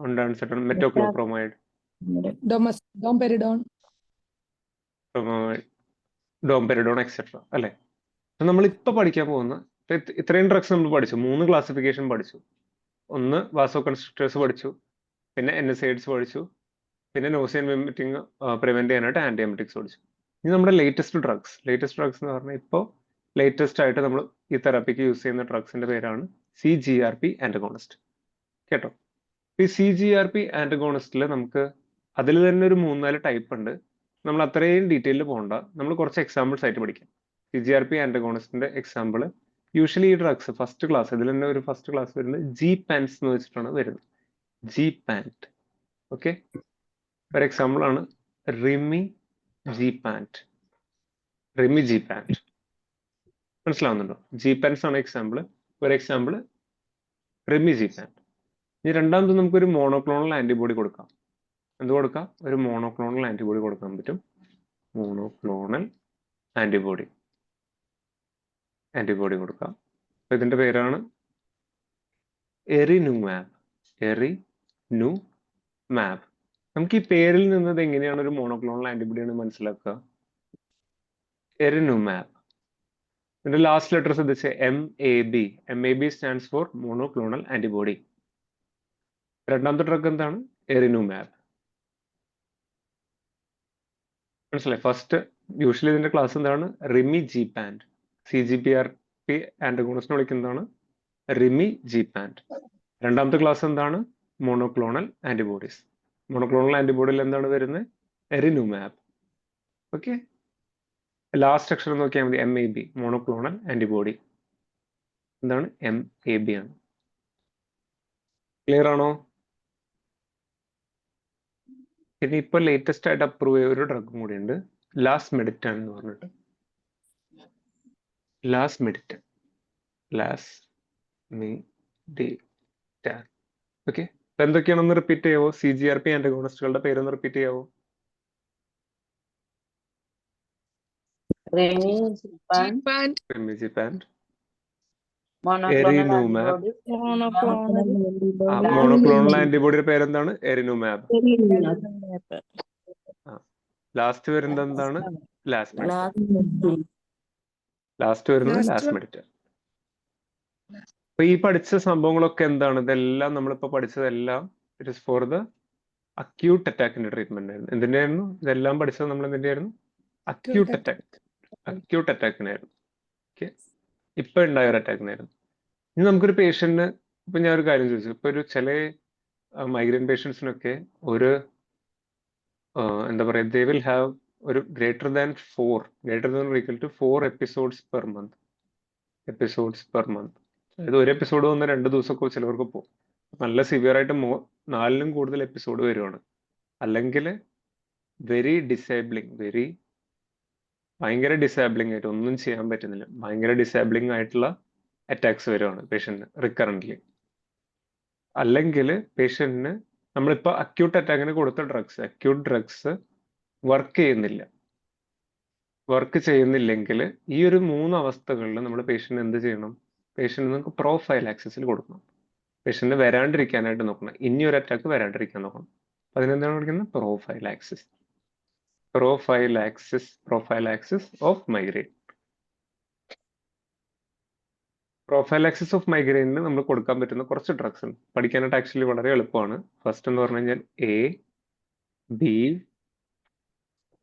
ഒണ്ടാൻസെട്രോൺ, മെറ്റോക്ലോപ്രോമൈഡ്, ഡോംപെരിഡോൺ. ഡോംപെരിഡോൺ എക്സെട്ര അല്ലെ. നമ്മൾ ഇപ്പൊ പഠിക്കാൻ പോകുന്ന ഇത്രയും ഡ്രഗ്സ് നമ്മൾ പഠിച്ചു. 3 ക്ലാസിഫിക്കേഷൻ പഠിച്ചു. ഒന്ന് വാസോ കൺസ്ട്രക്ടേഴ്സ് പഠിച്ചു, പിന്നെ NSAIDs പഠിച്ചു, പിന്നെ നോസിയ വോമിറ്റിംഗ് പ്രിവെന്റ് ചെയ്യാനായിട്ട് ആന്റിഎമറ്റിക്സ് പഠിച്ചു. ഇനി നമ്മുടെ ലേറ്റസ്റ്റ് ഡ്രഗ്സ് എന്ന് പറഞ്ഞാൽ ഇപ്പോൾ ലേറ്റസ്റ്റ് ആയിട്ട് നമ്മൾ ഈ തെറാപ്പിക്ക് യൂസ് ചെയ്യുന്ന ഡ്രഗ്സിന്റെ പേരാണ് CGRP ആന്റഗോണിസ്റ്റ് കേട്ടോ. ഈ CGRP ആന്റഗോണിസ്റ്റിൽ നമുക്ക് അതിൽ തന്നെ ഒരു 3-4 ടൈപ്പ് ഉണ്ട്. നമ്മൾ അത്രയും ഡീറ്റെയിലിൽ പോകണ്ട, നമ്മൾ കുറച്ച് എക്സാമ്പിൾസ് ആയിട്ട് പഠിക്കാം. CGRP ആന്റഗോണിസ്റ്റിന്റെ എക്സാമ്പിൾ യൂഷ്വലി ഈ ഡ്രഗ്സ് ഫസ്റ്റ് ക്ലാസ്, ഇതിൽ തന്നെ ഒരു ഫസ്റ്റ് ക്ലാസ് വരുന്നത് Gepants എന്ന് വെച്ചിട്ടാണ് വരുന്നത്. Gepant. ഓക്കെ, ഒരു എക്സാമ്പിൾ ആണ് Rimegepant. മനസ്സിലാവുന്നുണ്ടോ? Gepants ആണ് എക്സാമ്പിൾ. ഒരു എക്സാമ്പിൾ Rimegepant. ഇനി രണ്ടാമത് നമുക്കൊരു മോണോക്ലോണൽ ആന്റിബോഡി കൊടുക്കാം. എന്ത് കൊടുക്കാം? ഒരു മോണോക്ലോണൽ ആന്റിബോഡി കൊടുക്കാൻ പറ്റും. മോണോക്ലോണൽ ആന്റിബോഡി കൊടുക്കാം. അപ്പൊ ഇതിന്റെ പേരാണ് എറിനുമാബ്. നമുക്ക് ഈ പേരിൽ നിന്നത് എങ്ങനെയാണ് ഒരു മോണോക്ലോണൽ ആന്റിബോഡി ആണ് മനസ്സിലാക്കുക? എറിനുമാബ്. ഇതിന്റെ ലാസ്റ്റ് ലെറ്റർ ശ്രദ്ധിച്ച് MAB stands for monoclonal antibody. രണ്ടാമത്തെ ഡ്രഗ് എന്താണ്? എറിനുമാബ്. മനസ്സിലായി? ഫസ്റ്റ് യൂഷ്വലി ഇതിന്റെ ക്ലാസ് എന്താണ്? Rimegepant. CGRP ആന്റഗോണിസ്റ്റിനെ വിളിക്കുന്നതാണ് Rimegepant. രണ്ടാമത്തെ ക്ലാസ് എന്താണ്? Monoclonal antibodies. മോണോക്ലോണൽ ആന്റിബോഡിയിൽ എന്താണ് വരുന്നത്? എറിനുമാബ്. ഓക്കെ, ലാസ്റ്റ് അക്ഷരം നോക്കിയാൽ മതി, MAB, മോണോക്ലോണൽ ആന്റിബോഡി. എന്താണ്? MAB ആണ്. ക്ലിയർ ആണോ? ഇനി ഇപ്പൊ ലേറ്റസ്റ്റ് ആയിട്ട് അപ്രൂവ് ചെയ്ത ഒരു ഡ്രഗും കൂടി ഉണ്ട്, ലാസ്മെഡിറ്റാൻ എന്ന് പറഞ്ഞിട്ട്. ലാസ്മെഡിറ്റാൻ. ഓക്കെ, എന്തൊക്കെയാണെന്ന് റിപ്പീറ്റ് ചെയ്യാവോ? CGRP ആന്റഗോണിസ്റ്റുകളുടെ പേരൊന്ന് റിപ്പീറ്റ് ചെയ്യാവോ? Rimegepant, എറിനുമാബ്. മോണോക്ലോണൽ ആന്റിബോഡിയുടെ പേരെന്താണ്? എറിനുമാബ്. ലാസ്റ്റ് വരുന്നത് എന്താണ്? ലാസ്മെഡിറ്റാൻ. അപ്പൊ ഈ പഠിച്ച സംഭവങ്ങളൊക്കെ എന്താണ്? ഇതെല്ലാം നമ്മളിപ്പോ പഠിച്ചതെല്ലാം it is for the acute അറ്റാക്കിന്റെ ട്രീറ്റ്മെന്റ് ആയിരുന്നു. എന്തിന്റെ ആയിരുന്നു ഇതെല്ലാം പഠിച്ചത്? നമ്മൾ എന്തിന്റെ ആയിരുന്നു? അക്യൂട്ട് അറ്റാക്കിനായിരുന്നു. ഓക്കെ, ഇപ്പൊ ഉണ്ടായ ഒരു അറ്റാക്കിനായിരുന്നു. ഇനി നമുക്കൊരു പേഷ്യന്റിന്, ഇപ്പൊ ഞാൻ ഒരു കാര്യം ചോദിച്ചു, ഇപ്പൊ ഒരു ചില മൈഗ്രെയിൻ പേഷ്യൻസിനൊക്കെ ഒരു എന്താ പറയാ, ദേ വിൽ ഹാവ് ഒരു greater than equal to 4 episodes per month. അതായത് ഒരു എപ്പിസോഡ് വന്ന് 2 ദിവസമൊക്കെ ചിലവർക്ക് പോകും. നല്ല സിവിയർ ആയിട്ട് 4-ലും കൂടുതൽ എപ്പിസോഡ് വരുവാണ്. അല്ലെങ്കിൽ ഭയങ്കര ഡിസേബിളിംഗ് ആയിട്ട് ഒന്നും ചെയ്യാൻ പറ്റുന്നില്ല, ഭയങ്കര ഡിസേബിളിംഗ് ആയിട്ടുള്ള അറ്റാക്സ് വരുവാണ് പേഷ്യന്റിന് റിക്കറന്റ്ലി. അല്ലെങ്കിൽ പേഷ്യന്റിന് നമ്മളിപ്പോൾ അക്യൂട്ട് അറ്റാക്കിന് കൊടുത്ത അക്യൂട്ട് ഡ്രഗ്സ് വർക്ക് ചെയ്യുന്നില്ലെങ്കിൽ ഈ ഒരു 3 അവസ്ഥകളിൽ നമ്മൾ പേഷ്യന്റ് എന്ത് ചെയ്യണം? പേഷ്യന്റ് നമുക്ക് പ്രോഫൈലാക്സിസിൽ കൊടുക്കണം. പേഷ്യന്റ് വരാണ്ടിരിക്കാനായിട്ട് നോക്കണം. ഇനി ഒരു അറ്റാക്ക് വരാണ്ടിരിക്കാൻ നോക്കണം. അതിനെന്താണ് വിളിക്കുന്നത്? പ്രോഫൈലാക്സിസ് ഓഫ് മൈഗ്രെയിൻ. പ്രോഫൈലാക്സിസ് ഓഫ് മൈഗ്രെയിനിന് നമ്മൾ കൊടുക്കാൻ പറ്റുന്ന കുറച്ച് ഡ്രഗ്സ് ഉണ്ട്. പഠിക്കാനായിട്ട് ആക്ച്വലി വളരെ എളുപ്പമാണ്. ഫസ്റ്റ് എന്ന് പറഞ്ഞു കഴിഞ്ഞാൽ A, B,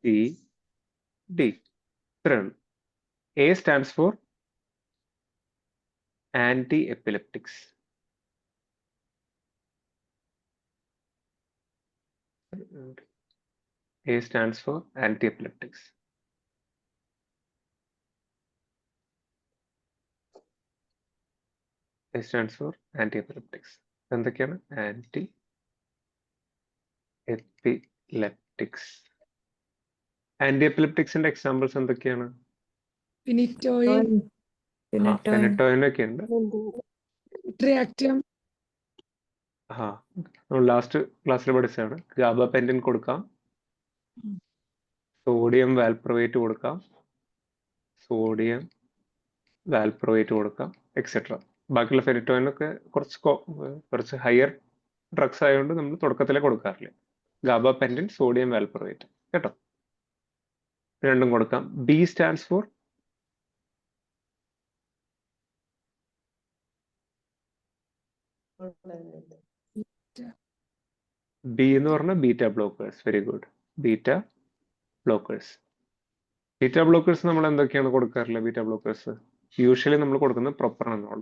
C, D. ഇത്രയാണ്. A stands for anti-epileptics. A stands for anti-epileptics. A stands for anti-epileptics. എന്തൊക്കെയാണ്? Anti-epileptics. Anti-epilepticsന്റെ എക്സാമ്പിൾസ് എന്തൊക്കെയാണ്? ഫിനിറ്റോയിൻ, ഫെനറ്റോയിൻ ഒക്കെ ഉണ്ട്. ട്രിയാക്റ്റം, നമ്മൾ ലാസ്റ്റ് ക്ലാസ്സിൽ പഠിച്ചതാണ്. ഗാബാപെന്റിൻ കൊടുക്കാം, സോഡിയം വാൽപ്രവേറ്റ് കൊടുക്കാം, എക്സെട്ര. ബാക്കിയുള്ള ഫെനറ്റോയിനൊക്കെ കുറച്ച് ഹയർ ഡ്രഗ്സ് ആയതുകൊണ്ട് നമ്മൾ തുടക്കത്തിലേ കൊടുക്കാറില്ല. ഗാബാപെന്റിൻ, സോഡിയം വാൽപ്രവേറ്റ്, കേട്ടോ, രണ്ടും കൊടുക്കാം. B stands for B എന്ന് പറഞ്ഞാൽ beta blockers. Very good. Beta blockers നമ്മൾ എന്തൊക്കെയാണ് കൊടുക്കാറില്ല? ബീറ്റ ബ്ലോക്കേഴ്സ് യൂഷ്വലി നമ്മൾ കൊടുക്കുന്നത് പ്രൊപ്രാനോൾ.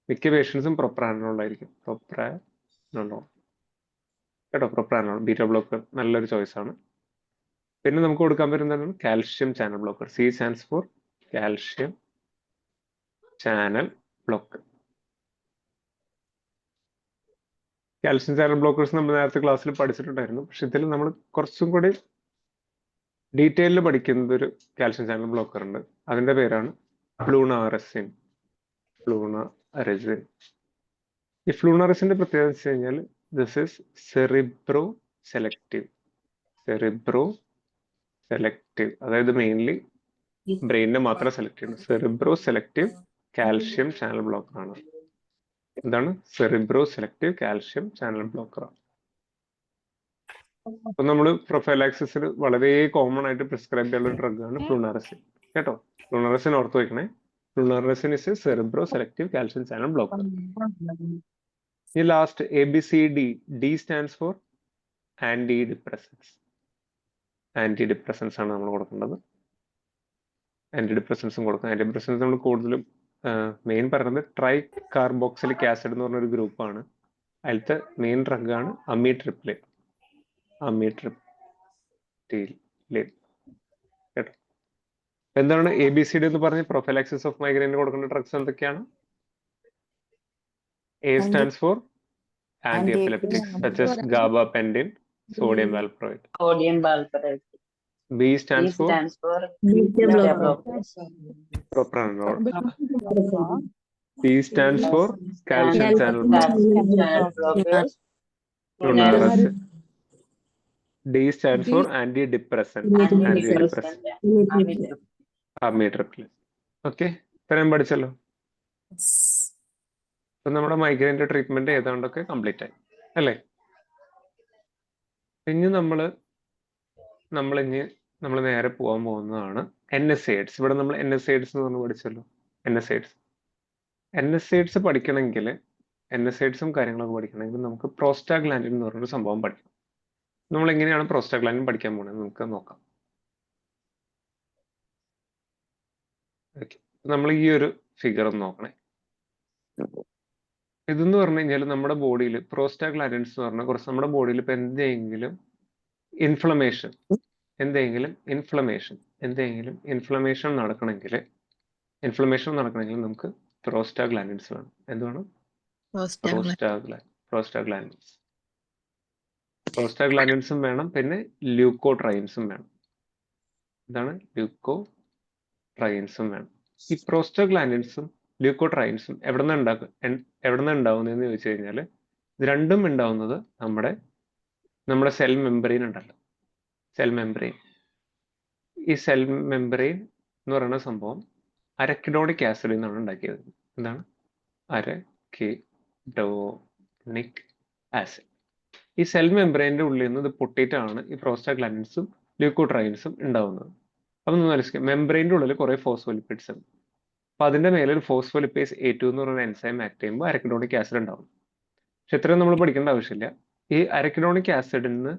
മിക്ക പേഷ്യൻസും പ്രൊപ്രാനോൾ ആയിരിക്കും. കേട്ടോ, പ്രൊപ്രാനോൾ ബീറ്റ ബ്ലോക്കർ നല്ലൊരു ചോയ്സ് ആണ്. പിന്നെ നമുക്ക് കൊടുക്കാൻ പറ്റുന്നതാണ് calcium channel blocker. C stands for calcium channel blocker. Calcium channel blockers നമ്മൾ നേരത്തെ ക്ലാസ്സിൽ പഠിച്ചിട്ടുണ്ടായിരുന്നു. പക്ഷെ ഇതിൽ നമ്മൾ കുറച്ചും കൂടി ഡീറ്റെയിലിൽ പഠിക്കുന്നത് ഒരു കാൽഷ്യം ചാനൽ ബ്ലോക്കർ ഉണ്ട്. അതിന്റെ പേരാണ് ഫ്ലൂണാറസിൻ. ഈ ഫ്ലൂണാറസിന്റെ പ്രത്യേകത വെച്ച് കഴിഞ്ഞാൽ ദിസ് ഈസ് സെറിബ്രോ സെലക്റ്റീവ്. അതായത് മെയിൻലി ബ്രെയിനിനെ മാത്രം സെലക്ട് ചെയ്യുന്നത്. Cerebro selective calcium channel blocker ആണ്. എന്താണ്? Cerebro selective calcium channel blocker. അപ്പൊ നമ്മൾ പ്രൊഫൈലാക്സിസിൽ വളരെ കോമൺ ആയിട്ട് പ്രിസ്ക്രൈബ് ചെയ്യുന്ന ഡ്രഗ് ആണ് ഫ്ലൂണാറസിൻ. കേട്ടോ, ഫ്ലൂണാറസിൻ ഓർത്ത് വെക്കണേ. Flunarizine is a cerebro selective calcium channel blocker. ഈ last ABCD. D stands for anti depressants ആണ് നമ്മൾ കൊടുക്കേണ്ടത്. ആന്റിഡിപ്രസൻസും കൊടുക്കാം. ആന്റിഡിപ്രസൻസ് നമ്മൾ കൂടുതലും മെയിൻ പറയുന്നത് ട്രൈ കാർബോക്സിലിക് ആസിഡ് എന്ന് പറഞ്ഞൊരു ഗ്രൂപ്പാണ്. അതിലത്തെ മെയിൻ ഡ്രഗാണ് അമിട്രിപ്റ്റിലിൻ. കേട്ടോ, എന്താണ് ABCD എന്ന് പറഞ്ഞ് പ്രൊഫൈലാക്സിസ് ഓഫ് മൈഗ്രെയിൻ കൊടുക്കുന്ന ഡ്രഗ്സ് എന്തൊക്കെയാണ്? A stands for anti-epileptics such as gabapentin, sodium valproate. B stands for beta blockers. propranolol. C stands for calcium channel blockers. Flunaricin. D stands for antidepressant. Amitriptyline. Okay, ഇത്രയും പഠിച്ചല്ലോ. അപ്പൊ നമ്മുടെ മൈഗ്രെയിൻ്റെ treatment ഏതാണ്ടൊക്കെ complete ആയി അല്ലേ? ഇനി നമ്മൾ നേരെ പോകാൻ പോകുന്നതാണ് NSAIDs. ഇവിടെ നമ്മൾ NSAIDs എന്ന് പറഞ്ഞ് പഠിച്ചല്ലോ. NSAIDs പഠിക്കണമെങ്കിൽ NSAIDസും കാര്യങ്ങളൊക്കെ പഠിക്കണമെങ്കിൽ നമുക്ക് പ്രോസ്റ്റാഗ്ലാൻഡിൻ എന്ന് പറഞ്ഞൊരു സംഭവം പഠിക്കണം. നമ്മൾ എങ്ങനെയാണ് പ്രോസ്റ്റാഗ്ലാൻഡിൻ പഠിക്കാൻ പോകുന്നത് നമുക്ക് നോക്കാം. നമ്മൾ ഈ ഒരു ഫിഗർ ഒന്ന് നോക്കണേ. ഇതെന്ന് പറഞ്ഞു കഴിഞ്ഞാൽ നമ്മുടെ ബോഡിയിൽ പ്രോസ്റ്റാഗ്ലാൻഡിൻസ് എന്ന് പറഞ്ഞാൽ കുറച്ച് നമ്മുടെ ബോഡിയിൽ ഇപ്പൊ എന്തെങ്കിലും ഇൻഫ്ലമേഷൻ നടക്കണമെങ്കിൽ നമുക്ക് പ്രോസ്റ്റാഗ്ലാൻഡിൻസ് വേണം. എന്ത് വേണം? പ്രോസ്റ്റാഗ്ലാൻഡിൻസും വേണം, പിന്നെ ല്യൂക്കോട്രൈൻസും വേണം. എന്താണ്? ല്യൂക്കോട്രൈൻസും വേണം. ഈ പ്രോസ്റ്റാഗ്ലാൻഡിൻസും ല്യൂക്കോട്രൈൻസും എവിടെ നിന്ന് ഉണ്ടാവുന്നതെന്ന് ചോദിച്ചു കഴിഞ്ഞാൽ ഇത് രണ്ടും ഉണ്ടാവുന്നത് നമ്മുടെ നമ്മുടെ സെൽ മെമ്പറൈൻ ഉണ്ടല്ലോ, സെൽ മെമ്പറൈൻ. ഈ സെൽ മെമ്പറൈൻ എന്ന് പറയുന്ന സംഭവം അരക്കിഡോണിക് ആസിഡിൽ നിന്നാണ് ഉണ്ടാക്കിയത്. എന്താണ്? Arachidonic acid. ഈ സെൽ മെമ്പറൈൻ്റെ ഉള്ളിൽ നിന്ന് ഇത് പൊട്ടിയിട്ടാണ് ഈ പ്രോസ്റ്റാഗ്ലാൻഡിൻസും ല്യൂക്കോട്രൈൻസും ഉണ്ടാവുന്നത്. അപ്പം ഒന്ന് ആലോചിക്കുക, മെമ്പറൈൻ്റെ ഉള്ളിൽ കുറേ ഫോസ്ഫോലിപ്പിഡ്സ് ഉണ്ട്. അപ്പൊ അതിന്റെ മേലെ ഒരു ഫോസ്ഫോലിപ്പേസ് A2 എന്ന് പറയുന്ന എൻസൈം ആക്ട് ചെയ്യുമ്പോൾ അരക്കിഡോണിക് ആസിഡ് ഉണ്ടാവും. പക്ഷെ ഇത്രയും നമ്മൾ പഠിക്കേണ്ട ആവശ്യമില്ല. ഈ അരക്കിഡോണിക് ആസിഡിൽ നിന്ന്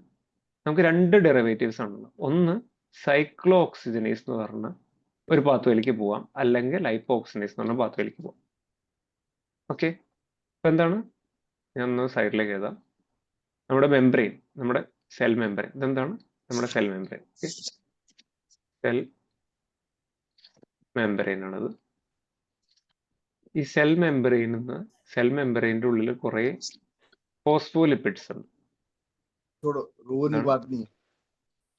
നമുക്ക് 2 ഡെറിവേറ്റീവ്സ് ആണുള്ളത്. ഒന്ന് സൈക്ലോ ഓക്സിജനേസ് എന്ന് പറഞ്ഞ ഒരു പാത്വേയിലേക്ക് പോവാം, അല്ലെങ്കിൽ ലൈപ്പോ ഓക്സിജനേസ് എന്ന് പറഞ്ഞ പാത്വേയിലേക്ക് പോവാം. ഓക്കെ, അപ്പൊ എന്താണ്? ഞാൻ ഒന്ന് സൈഡിലേക്ക് എഴുതാം. നമ്മുടെ മെംബ്രെയിൻ, നമ്മുടെ സെൽ മെംബ്രെയിൻ, ഇതെന്താണ്? നമ്മുടെ സെൽ മെംബ്രെയിൻ. സെൽ മെംബ്രെയിൻ ആണത്. ഈ സെൽ മെംബ്രെയിനിൽ നിന്ന്, സെൽ മെംബ്രെയിൻ്റെ ഉള്ളിൽ കുറെ ഫോസ്ഫോലിപ്പിഡ്സ് ഉണ്ട്. रोनी बात नहीं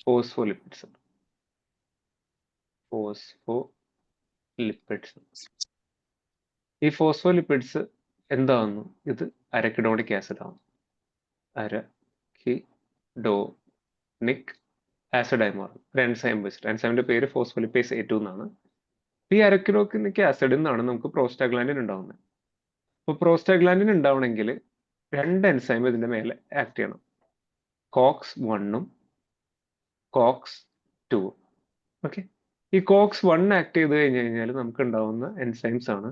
ഫോസ്ഫോലിപ്പിഡ്സ് ഉണ്ട്. ഫോസ്ഫോലിപ്പിഡ്സ്. ഈ ഫോസ്ഫോലിപ്പിഡ്സ് എന്താകുന്നു? ഇത് അരക്കിഡോണിക് ആസിഡ് ആണ്. അരക്കിഡോണിക് ആസിഡായി മാറും. ഒരു എൻസൈം വെച്ചിട്ട്. എൻസൈമിന്റെ പേര് ഫോസ്ഫോലിപ്പേസ് A2 എന്നാണ്. ഈ അരക്കിഡോണിക് ആസിഡിൽ നിന്നാണ് നമുക്ക് പ്രോസ്റ്റാഗ്ലാൻഡിൻ ഉണ്ടാവുന്നത്. അപ്പോൾ പ്രോസ്റ്റാഗ്ലാൻഡിൻ ഉണ്ടാവണമെങ്കിൽ 2 എൻസൈം ഇതിന്റെ മേലെ ആക്ട് ചെയ്യണം. COX-1 ഉം COX-2. ഓക്കെ, ഈ COX-1 ആക്ട് ചെയ്ത് കഴിഞ്ഞ് കഴിഞ്ഞാൽ നമുക്ക് ഉണ്ടാവുന്ന എൻസൈംസ് ആണ്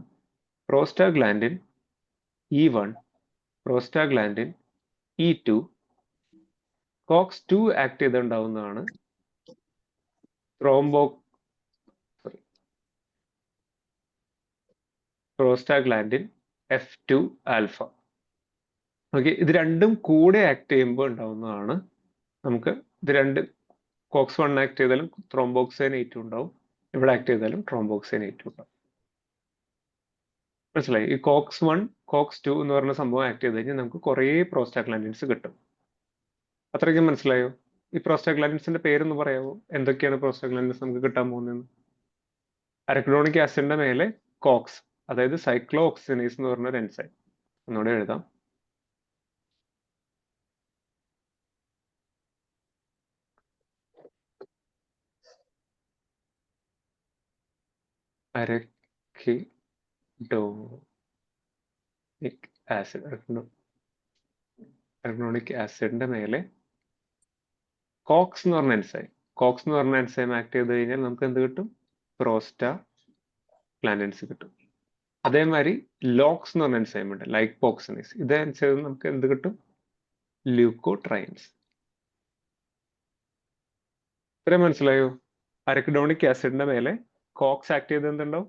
prostaglandin E1, prostaglandin E2. COX-2 act ചെയ്തുണ്ടാവുന്നതാണ് പ്രോസ്റ്റാഗ്ലാൻഡിൻ F2 ആൽഫ. ഓക്കെ, ഇത് രണ്ടും കൂടെ ആക്ട് ചെയ്യുമ്പോൾ ഉണ്ടാവുന്നതാണ് നമുക്ക് ഇത് രണ്ട്. COX-1 ആക്ട് ചെയ്താലും ത്രോംബോക്സൈൻ A2 ഉണ്ടാവും, ഇവിടെ ആക്ട് ചെയ്താലും ത്രോംബോക്സൈൻ A2 ഉണ്ടാവും. മനസ്സിലായി? ഈ COX-1 COX-2 എന്ന് പറയുന്ന സംഭവം ആക്ട് ചെയ്ത് കഴിഞ്ഞാൽ നമുക്ക് കുറേ പ്രോസ്റ്റാഗ്ലാൻഡിൻസ് കിട്ടും. അത്രയ്ക്കും മനസ്സിലായോ? ഈ പ്രോസ്റ്റാഗ്ലാൻഡിൻസിന്റെ പേരൊന്ന് പറയാമോ? എന്തൊക്കെയാണ് പ്രോസ്റ്റാഗ്ലാൻഡിൻസ് നമുക്ക് കിട്ടാൻ പോകുന്നത്? അരക്കിഡോണിക് ആസിഡിന്റെ മേലെ കോക്സ്, അതായത് സൈക്ലോ ഓക്സിജനേസ് എന്ന് പറഞ്ഞ ഒരു എൻസൈം. ഒന്നുകൂടെ എഴുതാം. അരക്കിഡോണിക് ആസിഡ്, അരക്കിഡോണിക് ആസിഡിന്റെ മേലെ കോക്സ് എന്ന് പറഞ്ഞ എൻസൈം. കോക്സ് എന്ന് പറഞ്ഞ എൻസൈം ആക്ട് ചെയ്ത് കഴിഞ്ഞാൽ നമുക്ക് എന്ത് കിട്ടും? പ്രോസ്റ്റാഗ്ലാൻഡിൻസ് കിട്ടും. അതേമാതിരി ലോക്സ് എന്ന് പറഞ്ഞ എൻസൈം ഉണ്ട്, ലൈപ്പോക്സിനേസ്. ഇതേ എൻസൈം നമുക്ക് എന്ത് കിട്ടും? ല്യൂക്കോട്രൈൻസ്. ഇത്രയും മനസ്സിലായോ? അരക്കിഡോണിക് ആസിഡിന്റെ മേലെ കോക്സ് ആക്ട് ചെയ്ത് എന്തുണ്ടാവും?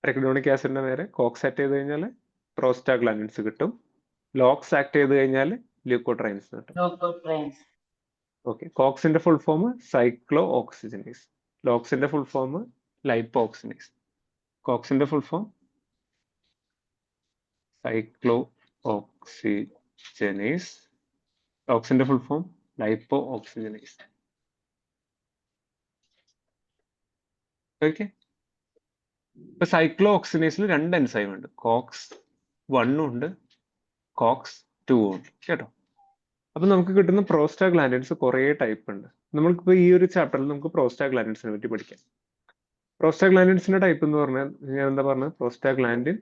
അരക്കിഡോണിക് ആസിഡിന്റെ മേലെ കോക്സ് ആക്ട് ചെയ്ത് കഴിഞ്ഞാൽ പ്രോസ്റ്റാഗ്ലാൻഡിൻസ് കിട്ടും. ലോക്സ് ആക്ട് ചെയ്ത് കഴിഞ്ഞാൽ ല്യൂക്കോട്രൈൻസ് കിട്ടും. ഓക്കെ, കോക്സിന്റെ ഫുൾ ഫോം സൈക്ലോ ഓക്സിജനേസ്, ലോക്സിന്റെ ഫുൾ ഫോം ലൈപ്പോക്സിനേസ്. കോക്സിന്റെ ഫുൾ ഫോം സൈക്ലോ ഓക്സിജനേസ്, ലോക്സിന്റെ full form lipo oxygenase. Okay, ഇപ്പൊ സൈക്ലോ ഓക്സിജനേസിൽ 2 എൻസൈം ഉണ്ട്, COX-1 ഉണ്ട്, COX-2 ഉണ്ട്. കേട്ടോ? അപ്പൊ നമുക്ക് കിട്ടുന്ന പ്രോസ്റ്റാഗ്ലാൻഡിൻസ് കുറേ ടൈപ്പ് ഉണ്ട്. നമ്മൾക്കിപ്പോ ഈ ഒരു ചാപ്റ്ററിൽ നമുക്ക് പ്രോസ്റ്റാഗ്ലാൻഡിൻസിനെ പറ്റി പഠിക്കാം. പ്രോസ്റ്റാഗ്ലാൻഡിൻസിന്റെ ടൈപ്പ് എന്ന് പറഞ്ഞാൽ ഞാൻ എന്താ പറഞ്ഞത്? പ്രോസ്റ്റാഗ്ലാൻഡിൻ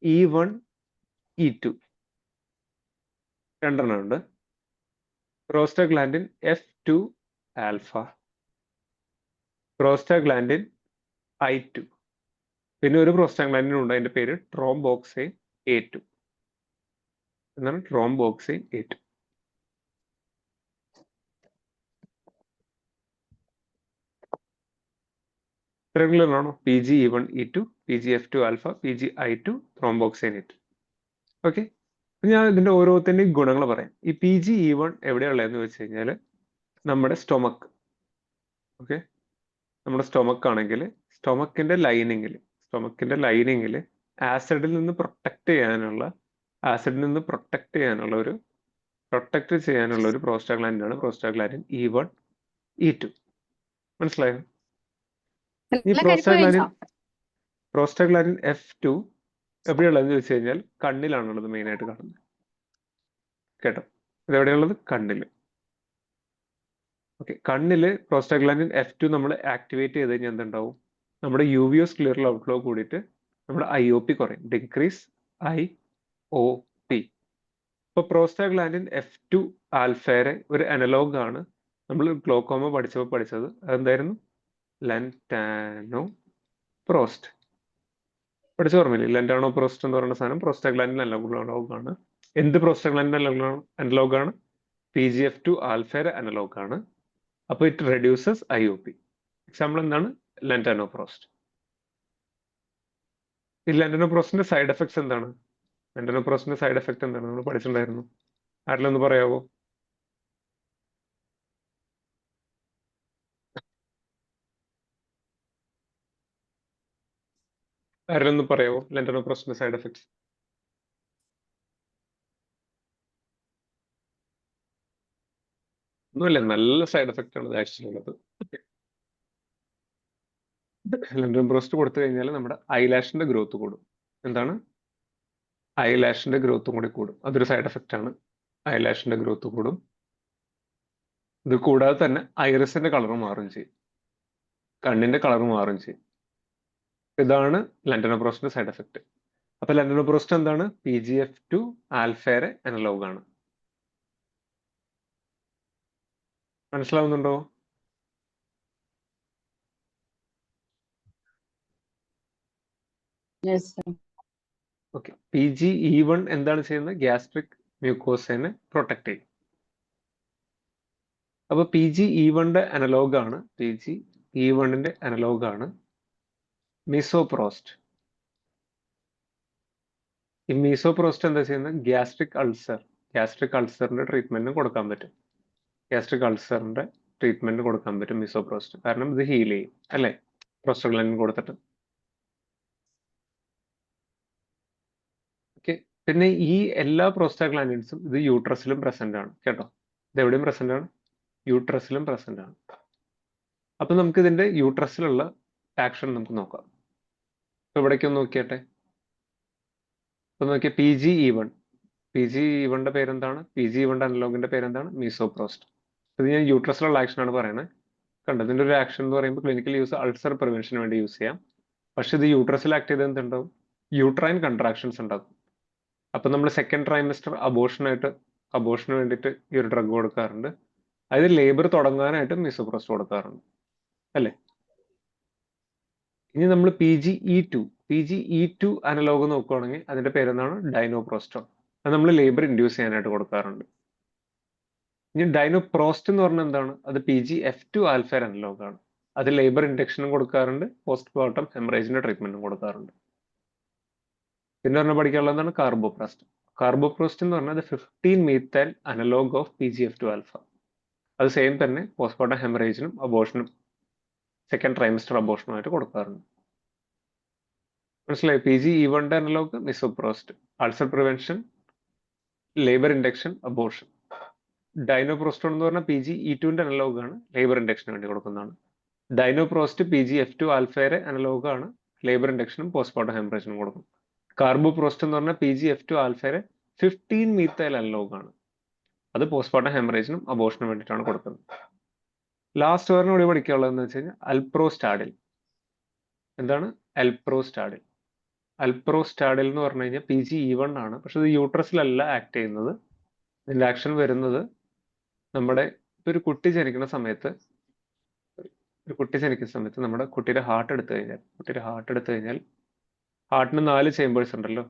E1 E2 രണ്ടെണ്ണം ഉണ്ട്. Prostaglandin F2 alpha, prostaglandin I2. പിന്നെ ഒരു പ്രോസ്റ്റാഗ്ലാൻഡിൻ ഉണ്ട്, അതിന്റെ പേര് ട്രോംബോക്സൈൻ A2 എന്നാണ്. ട്രോംബോക്സൈൻ A2. റെഗുലർ ആണോ? PGE1 E2, PGF2 alpha, PGI2, ട്രോംബോക്സൈൻ A2. Okay, ഞാൻ ഇതിന്റെ ഓരോത്തിന്റെയും ഗുണങ്ങൾ പറയാം. ഈ PGE1 എവിടെയുള്ളതെന്ന് വെച്ച് കഴിഞ്ഞാൽ നമ്മുടെ സ്റ്റൊമക്ക്. ഓക്കെ, നമ്മുടെ സ്റ്റൊമക്ക് ആണെങ്കിൽ സ്റ്റൊമക്കിന്റെ ലൈനിങ്ങിൽ ആസിഡിൽ നിന്ന് പ്രൊട്ടക്ട് ചെയ്യാനുള്ള ഒരു പ്രോസ്റ്റാഗ്ലാൻഡിനാണ് പ്രോസ്റ്റാഗ്ലാൻഡിൻ E1 E2. മനസ്സിലായോ? ഈ പ്രോസ്റ്റാഗ്ലാൻഡിൻ F2 എവിടെയുള്ളതെന്ന് ചോദിച്ചു കഴിഞ്ഞാൽ കണ്ണിലാണുള്ളത് മെയിൻ ആയിട്ട് കാണുന്നത്. കേട്ടോ. ഇതെവിടെയുള്ളത്? കണ്ണില്. ഓക്കെ, കണ്ണില് പ്രോസ്റ്റാഗ്ലാൻഡിൻ F2 നമ്മൾ ആക്ടിവേറ്റ് ചെയ്ത് കഴിഞ്ഞാൽ എന്തുണ്ടാവും? നമ്മുടെ യുവിയോസ് ക്ലിയർ ഔട്ട്ഫ്ലോ കൂടിയിട്ട് നമ്മുടെ IOP കുറയും. Decrease IOP. ഇപ്പൊ പ്രോസ്റ്റാഗ്ലാൻഡിൻ F2 ആൽഫയുടെ ഒരു അനലോഗ് ആണ് നമ്മൾ ഗ്ലോക്കോമ പഠിച്ചത്. അതെന്തായിരുന്നു? ലെൻറ്റാനോ പ്രോസ്റ്റ്. പഠിച്ച ഓർമ്മയില്ലേ? ലെൻറ്റാനോ പ്രോസ്റ്റ് എന്ന് പറയുന്ന സാധനം പ്രോസ്റ്റാഗ്ലാൻഡിൻ അനലോഗ് ആണ്. എന്ത് പ്രോസ്റ്റാഗ്ലാൻഡിൻ അനലോഗ് ആണ്? PGF2 ആൽഫയുടെ അനലോഗ് ആണ്. അപ്പോൾ ഇറ്റ് റെഡ്യൂസസ് IOP. എക്സാമ്പിൾ എന്താണ്? ലെൻറ്റാനോ പ്രോസ്റ്റ്. ഈ ലെൻറ്റാനോ പ്രോസ്റ്റിന്റെ സൈഡ് എഫക്ട്സ് എന്താണ്? ലെൻറ്റാനോ പ്രോസ്റ്റിന്റെ സൈഡ് എഫക്ട് എന്താണ്? നമ്മൾ പഠിച്ചിട്ടുണ്ടായിരുന്നു. ആരെങ്കിലും ഒന്ന് പറയാവോ? ആരെങ്കിലും ഒന്ന് പറയാവോ ലെൻറ്റാനോ പ്രോസ്റ്റിന്റെ സൈഡ് എഫക്ട്സ്? ഒന്നുമില്ല, നല്ല സൈഡ് എഫക്റ്റ് ആണ് ആക്ച്വലി ഉള്ളത്. ലെൻറ്റാനോ പ്രോസ്റ്റ് കൊടുത്തു കഴിഞ്ഞാൽ നമ്മുടെ ഐലാഷിന്റെ ഗ്രോത്ത് കൂടും. എന്താണ്? ഐലാഷിന്റെ ഗ്രോത്തും കൂടി കൂടും. അതൊരു സൈഡ് എഫക്റ്റ് ആണ്. ഐലാഷിന്റെ ഗ്രോത്ത് കൂടും. ഇത് കൂടാതെ തന്നെ ഐറിസിന്റെ കളർ മാറും ചെയ്യും. കണ്ണിന്റെ കളർ മാറും ചെയ്യും. ഇതാണ് ലെൻറ്റാനോ പ്രോസ്റ്റിന്റെ സൈഡ് എഫക്റ്റ്. അപ്പൊ ലെൻറ്റാനോ പ്രോസ്റ്റ് എന്താണ്? PGF2 ആൽഫയുടെ അനലോഗ് ആണ്. മനസ്സിലാവുന്നുണ്ടോ? Yes, sir. ഓക്കെ. PGE1 എന്താണ് ചെയ്യുന്നത്? ഗ്യാസ്ട്രിക് മ്യൂക്കോസിനെ പ്രൊട്ടക്ട് ചെയ്യും. അപ്പൊ PGE1ന്റെ അനലോഗ് ആണ്, PGE1ന്റെ അനലോഗ് ആണ് മീസോപ്രോസ്റ്റ്. ഈ മീസോപ്രോസ്റ്റ് എന്താ ചെയ്യുന്നത്? ഗ്യാസ്ട്രിക് അൾസറിന്റെ ട്രീറ്റ്മെന്റിന് കൊടുക്കാൻ പറ്റും. ഗ്യാസ്ട്രിക് അൾസറിന്റെ ട്രീറ്റ്മെന്റ് കൊടുക്കാൻ പറ്റും മീസോപ്രോസ്റ്റ്. കാരണം ഇത് ഹീൽ ചെയ്യും, അല്ലെ? പ്രോസ്റ്റാഗ്ലാൻഡിൻ കൊടുത്തിട്ട്. ഓക്കെ. പിന്നെ ഈ എല്ലാ പ്രോസ്റ്റാഗ്ലാൻഡിൻസും ഇത് യൂട്രസിലും പ്രസന്റ് ആണ് കേട്ടോ. ഇത് എവിടെയും പ്രസന്റ് ആണ്? യൂട്രസിലും പ്രസന്റ് ആണ്. അപ്പൊ നമുക്ക് ഇതിന്റെ യൂട്രസിലുള്ള ആക്ഷൻ നമുക്ക് നോക്കാം. ഇപ്പൊ ഇവിടേക്കൊന്ന് നോക്കിയാട്ടെ. ഇപ്പൊ നോക്കിയാൽ PGE1ന്റെ പേരെന്താണ്? PGE1ന്റെ അനലോഗിന്റെ പേരെന്താണ്? മീസോപ്രോസ്റ്റ്. ഇത് ഞാൻ യൂട്രസിലുള്ള ആക്ഷൻ ആണ് പറയുന്നത്. കണ്ടോ, ഇതിന്റെ ഒരു ആക്ഷൻ എന്ന് പറയുമ്പോൾ ക്ലിനിക്കൽ യൂസ് അൾസർ പ്രിവെൻഷന് വേണ്ടി യൂസ് ചെയ്യാം. പക്ഷെ ഇത് യൂട്രസിൽ ആക്ട് ചെയ്ത് എന്തുണ്ടാവും? യൂട്രൈൻ കൺട്രാക്ഷൻസ് ഉണ്ടാക്കും. അപ്പൊ നമ്മൾ സെക്കൻഡ് ട്രൈമസ്റ്റർ അബോർഷന് വേണ്ടിയിട്ട് ഈ ഒരു ഡ്രഗ് കൊടുക്കാറുണ്ട്. അതായത് ലേബർ തുടങ്ങാനായിട്ട് മീസോപ്രോസ്റ്റ് കൊടുക്കാറുണ്ട്, അല്ലേ? ഇനി നമ്മൾ PGE2 അനലോഗ് നോക്കുകയാണെങ്കിൽ അതിന്റെ പേരെന്താണ്? ഡൈനോപ്രോസ്റ്റോൺ. അത് നമ്മൾ ലേബർ ഇൻഡ്യൂസ് ചെയ്യാനായിട്ട് കൊടുക്കാറുണ്ട്. ഇനി ഡൈനോപ്രോസ്റ്റ് എന്ന് പറഞ്ഞാൽ എന്താണ്? അത് PGF2 ആൽഫയുടെ അനലോഗ് ആണ്. അത് ലേബർ ഇൻഡക്ഷനും കൊടുക്കാറുണ്ട്, പോസ്റ്റ് മോർട്ടം ഹെമറേജിന്റെ ട്രീറ്റ്മെന്റും കൊടുക്കാറുണ്ട്. പിന്നെ പറഞ്ഞാൽ പഠിക്കാനുള്ളത് എന്താണ്? കാർബോപ്രോസ്റ്റ് എന്ന് പറഞ്ഞാൽ 15 methyl analogue of PGF2 alpha. അത് സെയിം തന്നെ പോസ്റ്റ്മോർട്ടം ഹെമറേജിനും അബോർഷനും സെക്കൻഡ് ട്രൈമസ്റ്റർ അബോർഷനുമായിട്ട് കൊടുക്കാറുണ്ട്. മനസ്സിലായി? PGE1ന്റെ analogue misoprost, ulcer prevention, labour induction, abortion. Dinoprostone എന്ന് പറഞ്ഞാൽ PGE2ന്റെ അനലോഗ് ആണ്, ലേബർ ഇൻഡക്ഷന് വേണ്ടി കൊടുക്കുന്നതാണ്. ഡൈനോപ്രോസ്റ്റ് PGF2 ആൽഫയുടെ അനലോഗ് ആണ്, ലേബർ ഇൻഡക്ഷനും പോസ്റ്റ്മോർട്ടം ഹെമറേജിനും കൊടുക്കും. കാർബോപ്രോസ്റ്റ് എന്ന് പറഞ്ഞാൽ PGF2 ആൽഫയുടെ 15 മീത്തൈൽ അനലോഗ് ആണ്. അത് പോസ്റ്റ്മോർട്ടം ഹെമറേജിനും അബോർഷനും വേണ്ടിയിട്ടാണ് കൊടുക്കുന്നത്. ലാസ്റ്റ് പറഞ്ഞ കൂടി പഠിക്കാനുള്ളതെന്ന് വെച്ച് കഴിഞ്ഞാൽ അൽപ്രോസ്റ്റാഡിൽ. എന്താണ്? അൽപ്രോസ്റ്റാഡിൽ എന്ന് പറഞ്ഞു കഴിഞ്ഞാൽ PGE1 ആണ്. പക്ഷെ ഇത് യൂട്രസിലല്ല ആക്ട് ചെയ്യുന്നത്. ഇതിന്റെ ആക്ഷൻ വരുന്നത് നമ്മുടെ ഒരു കുട്ടി ജനിക്കുന്ന സമയത്ത് നമ്മുടെ കുട്ടിയുടെ ഹാർട്ട് എടുത്തു കഴിഞ്ഞാൽ ഹാർട്ടിന് 4 ചേമ്പേഴ്സ് ഉണ്ടല്ലോ.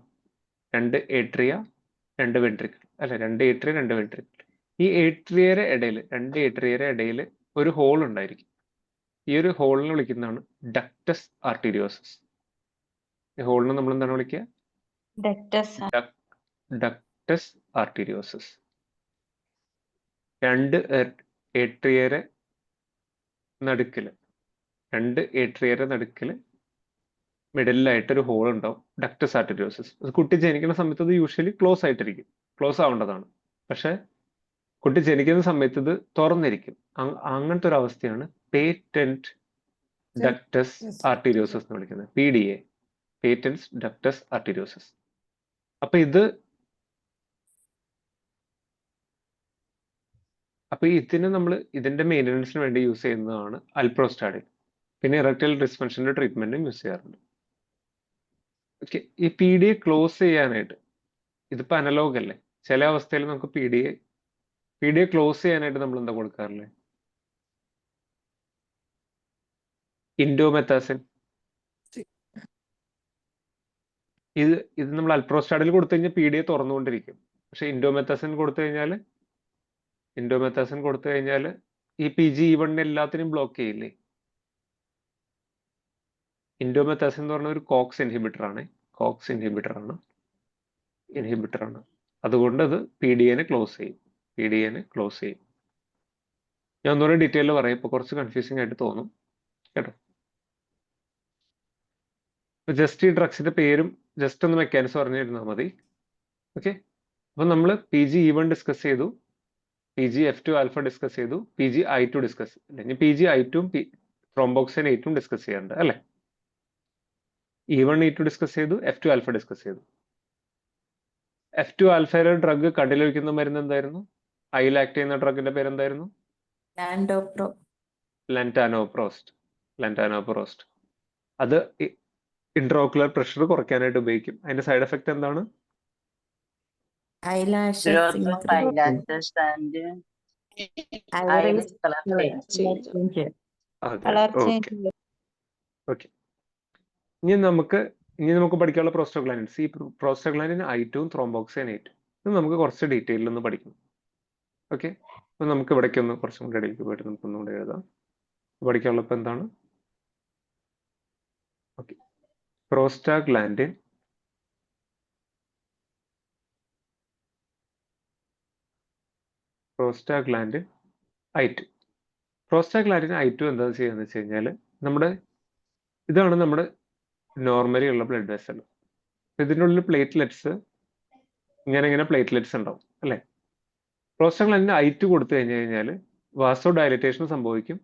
2 ഏട്രിയ 2 വെൻട്രിക്കിൾ, അല്ലെ? 2 ഏട്രിയ 2 വെൻട്രിക്കിൾ. ഈ രണ്ട് ഏട്രിയയുടെ ഇടയിൽ ഒരു ഹോൾ ഉണ്ടായിരിക്കും. ഈ ഒരു ഹോളിനെ വിളിക്കുന്നതാണ് ഡക്ടസ് ആർട്ടീരിയോസസ്. ഈ ഹോളിനെ നമ്മൾ എന്താണ് വിളിക്കുക? Ductus arteriosus. 2 ഏട്രിയയുടെ നടുക്കില് മിഡിലായിട്ട് ഒരു ഹോൾ ഉണ്ടാവും, ഡക്ടസ് ആർട്ടീരിയോസസ്. അത് കുട്ടി ജനിക്കുന്ന സമയത്ത് അത് യൂഷ്വലി ക്ലോസ് ആവേണ്ടതാണ്. പക്ഷെ കുട്ടി ജനിക്കുന്ന സമയത്ത് ഇത് തുറന്നിരിക്കും. അങ്ങനത്തെ ഒരു അവസ്ഥയാണ് പേറ്റന്റ് ഡക്ടസ് ആർട്ടീരിയോസസ് എന്ന് വിളിക്കുന്നത്. PDA, patent ductus arteriosus. അപ്പൊ ഇത് അപ്പൊ ഇതിന് നമ്മൾ ഇതിന്റെ മെയിൻ്റനൻസിന് വേണ്ടി യൂസ് ചെയ്യുന്നതാണ് അൽപ്രോസ്റ്റാഡിൻ. പിന്നെ ഇറക്ടൈൽ ഡിസ്ഫങ്ഷന്റെ ട്രീറ്റ്മെന്റും യൂസ് ചെയ്യാറുണ്ട്. ഓക്കെ, ഈ പി ഡി എ ക്ലോസ് ചെയ്യാനായിട്ട് ഇതിപ്പോ അനലോഗ് അല്ലേ, ചില അവസ്ഥയിൽ നമുക്ക് പി ഡി എ ക്ലോസ് ചെയ്യാനായിട്ട് നമ്മൾ എന്താ കൊടുക്കാറില്ലേ? ഇൻഡോമെത്താസിൻ. ഇത് നമ്മൾ അൽപ്രോസ്റ്റാഡിൽ കൊടുത്തു കഴിഞ്ഞാൽ പി ഡി എ തുറന്നുകൊണ്ടിരിക്കും. പക്ഷെ ഇൻഡോമെത്താസിൻ കൊടുത്തു കഴിഞ്ഞാൽ ഈ PGE1 എല്ലാത്തിനും ബ്ലോക്ക് ചെയ്യില്ലേ? ഇൻഡോമെത്താസിൻ എന്ന് പറഞ്ഞ ഒരു കോക്സ് ഇൻഹിബിറ്റർ ആണ്. അതുകൊണ്ട് അത് PDA-നെ ക്ലോസ് ചെയ്യും. ഞാൻ ഒന്നുകൂടെ ഡീറ്റെയിൽ പറയാം, ഇപ്പൊ കുറച്ച് കൺഫ്യൂസിംഗ് ആയിട്ട് തോന്നും കേട്ടോ. ജസ്റ്റ് ഈ ഡ്രഗ്സിന്റെ പേരും ജസ്റ്റ് ഒന്ന് മെക്കാനിസം പറഞ്ഞിരുന്നാൽ മതി. ഓക്കെ, അപ്പൊ നമ്മൾ PGE1 ഡിസ്കസ് ചെയ്തു, PGF2 ആൽഫ ഡിസ്കസ് ചെയ്തു, PGI2 ഡിസ്കസ്, അല്ലെങ്കിൽ PGI2 ത്രോംബോക്സിൻ 8 ഡിസ്കസ് ചെയ്യാറുണ്ട് അല്ലെ? E1 E2 ഡിസ്കസ് ചെയ്തു, F2 ആൽഫ ഡിസ്കസ് ചെയ്തു. F2 ആൽഫയുടെ ഡ്രഗ് കണ്ണിലൊഴിക്കുന്ന മരുന്ന് എന്തായിരുന്നു? ഐൽ ആക്ട് ചെയ്യുന്ന ഡ്രഗിന്റെ പേരെന്തായിരുന്നു? ലാൻറ്റാനോപ്രോസ്റ്റ്. അത് ഇൻട്രോക്കുലർ പ്രഷർ കുറയ്ക്കാനായിട്ട് ഉപയോഗിക്കും. അതിന്റെ സൈഡ് എഫക്ട് എന്താണ്? Growth of eyelashes and iris color change. Okay. ഇനി നമുക്ക് പഠിക്കാനുള്ള പ്രോസ്റ്റോഗ്ലാൻഡിൻസ്. ഈ പ്രോസ്റ്റോഗ്ലാൻഡിൻ I2 ത്രോംബോക്സിൻ 8 ഇത് നമുക്ക് കുറച്ച് ഡീറ്റെയിലിൽ ഒന്ന് പഠിക്കണം. ഓക്കെ, അപ്പൊ നമുക്ക് ഇവിടേക്കൊന്ന് കുറച്ചും കൂടി ഇടയിലേക്ക് പോയിട്ട് നമുക്കൊന്നുകൂടെ എഴുതാം. പഠിക്കാനുള്ള ഇപ്പൊ എന്താണ്? Okay, prostaglandin I2. Prostaglandin I2 എന്താ ചെയ്യുന്നത് വെച്ച് കഴിഞ്ഞാൽ ഇതാണ് നമ്മുടെ നോർമലി ഉള്ള ബ്ലഡ് വെസൽ. ഇതിൻ്റെ ഉള്ളിൽ പ്ലേറ്റ്ലെറ്റ്സ് ഇങ്ങനെ പ്ലേറ്റ്ലെറ്റ്സ് ഉണ്ടാവും അല്ലെ? പ്രോസ്റ്റാഗ്ലാൻഡിന് I2 കൊടുത്തു കഴിഞ്ഞാൽ വാസോ ഡയലറ്റേഷൻ സംഭവിക്കും.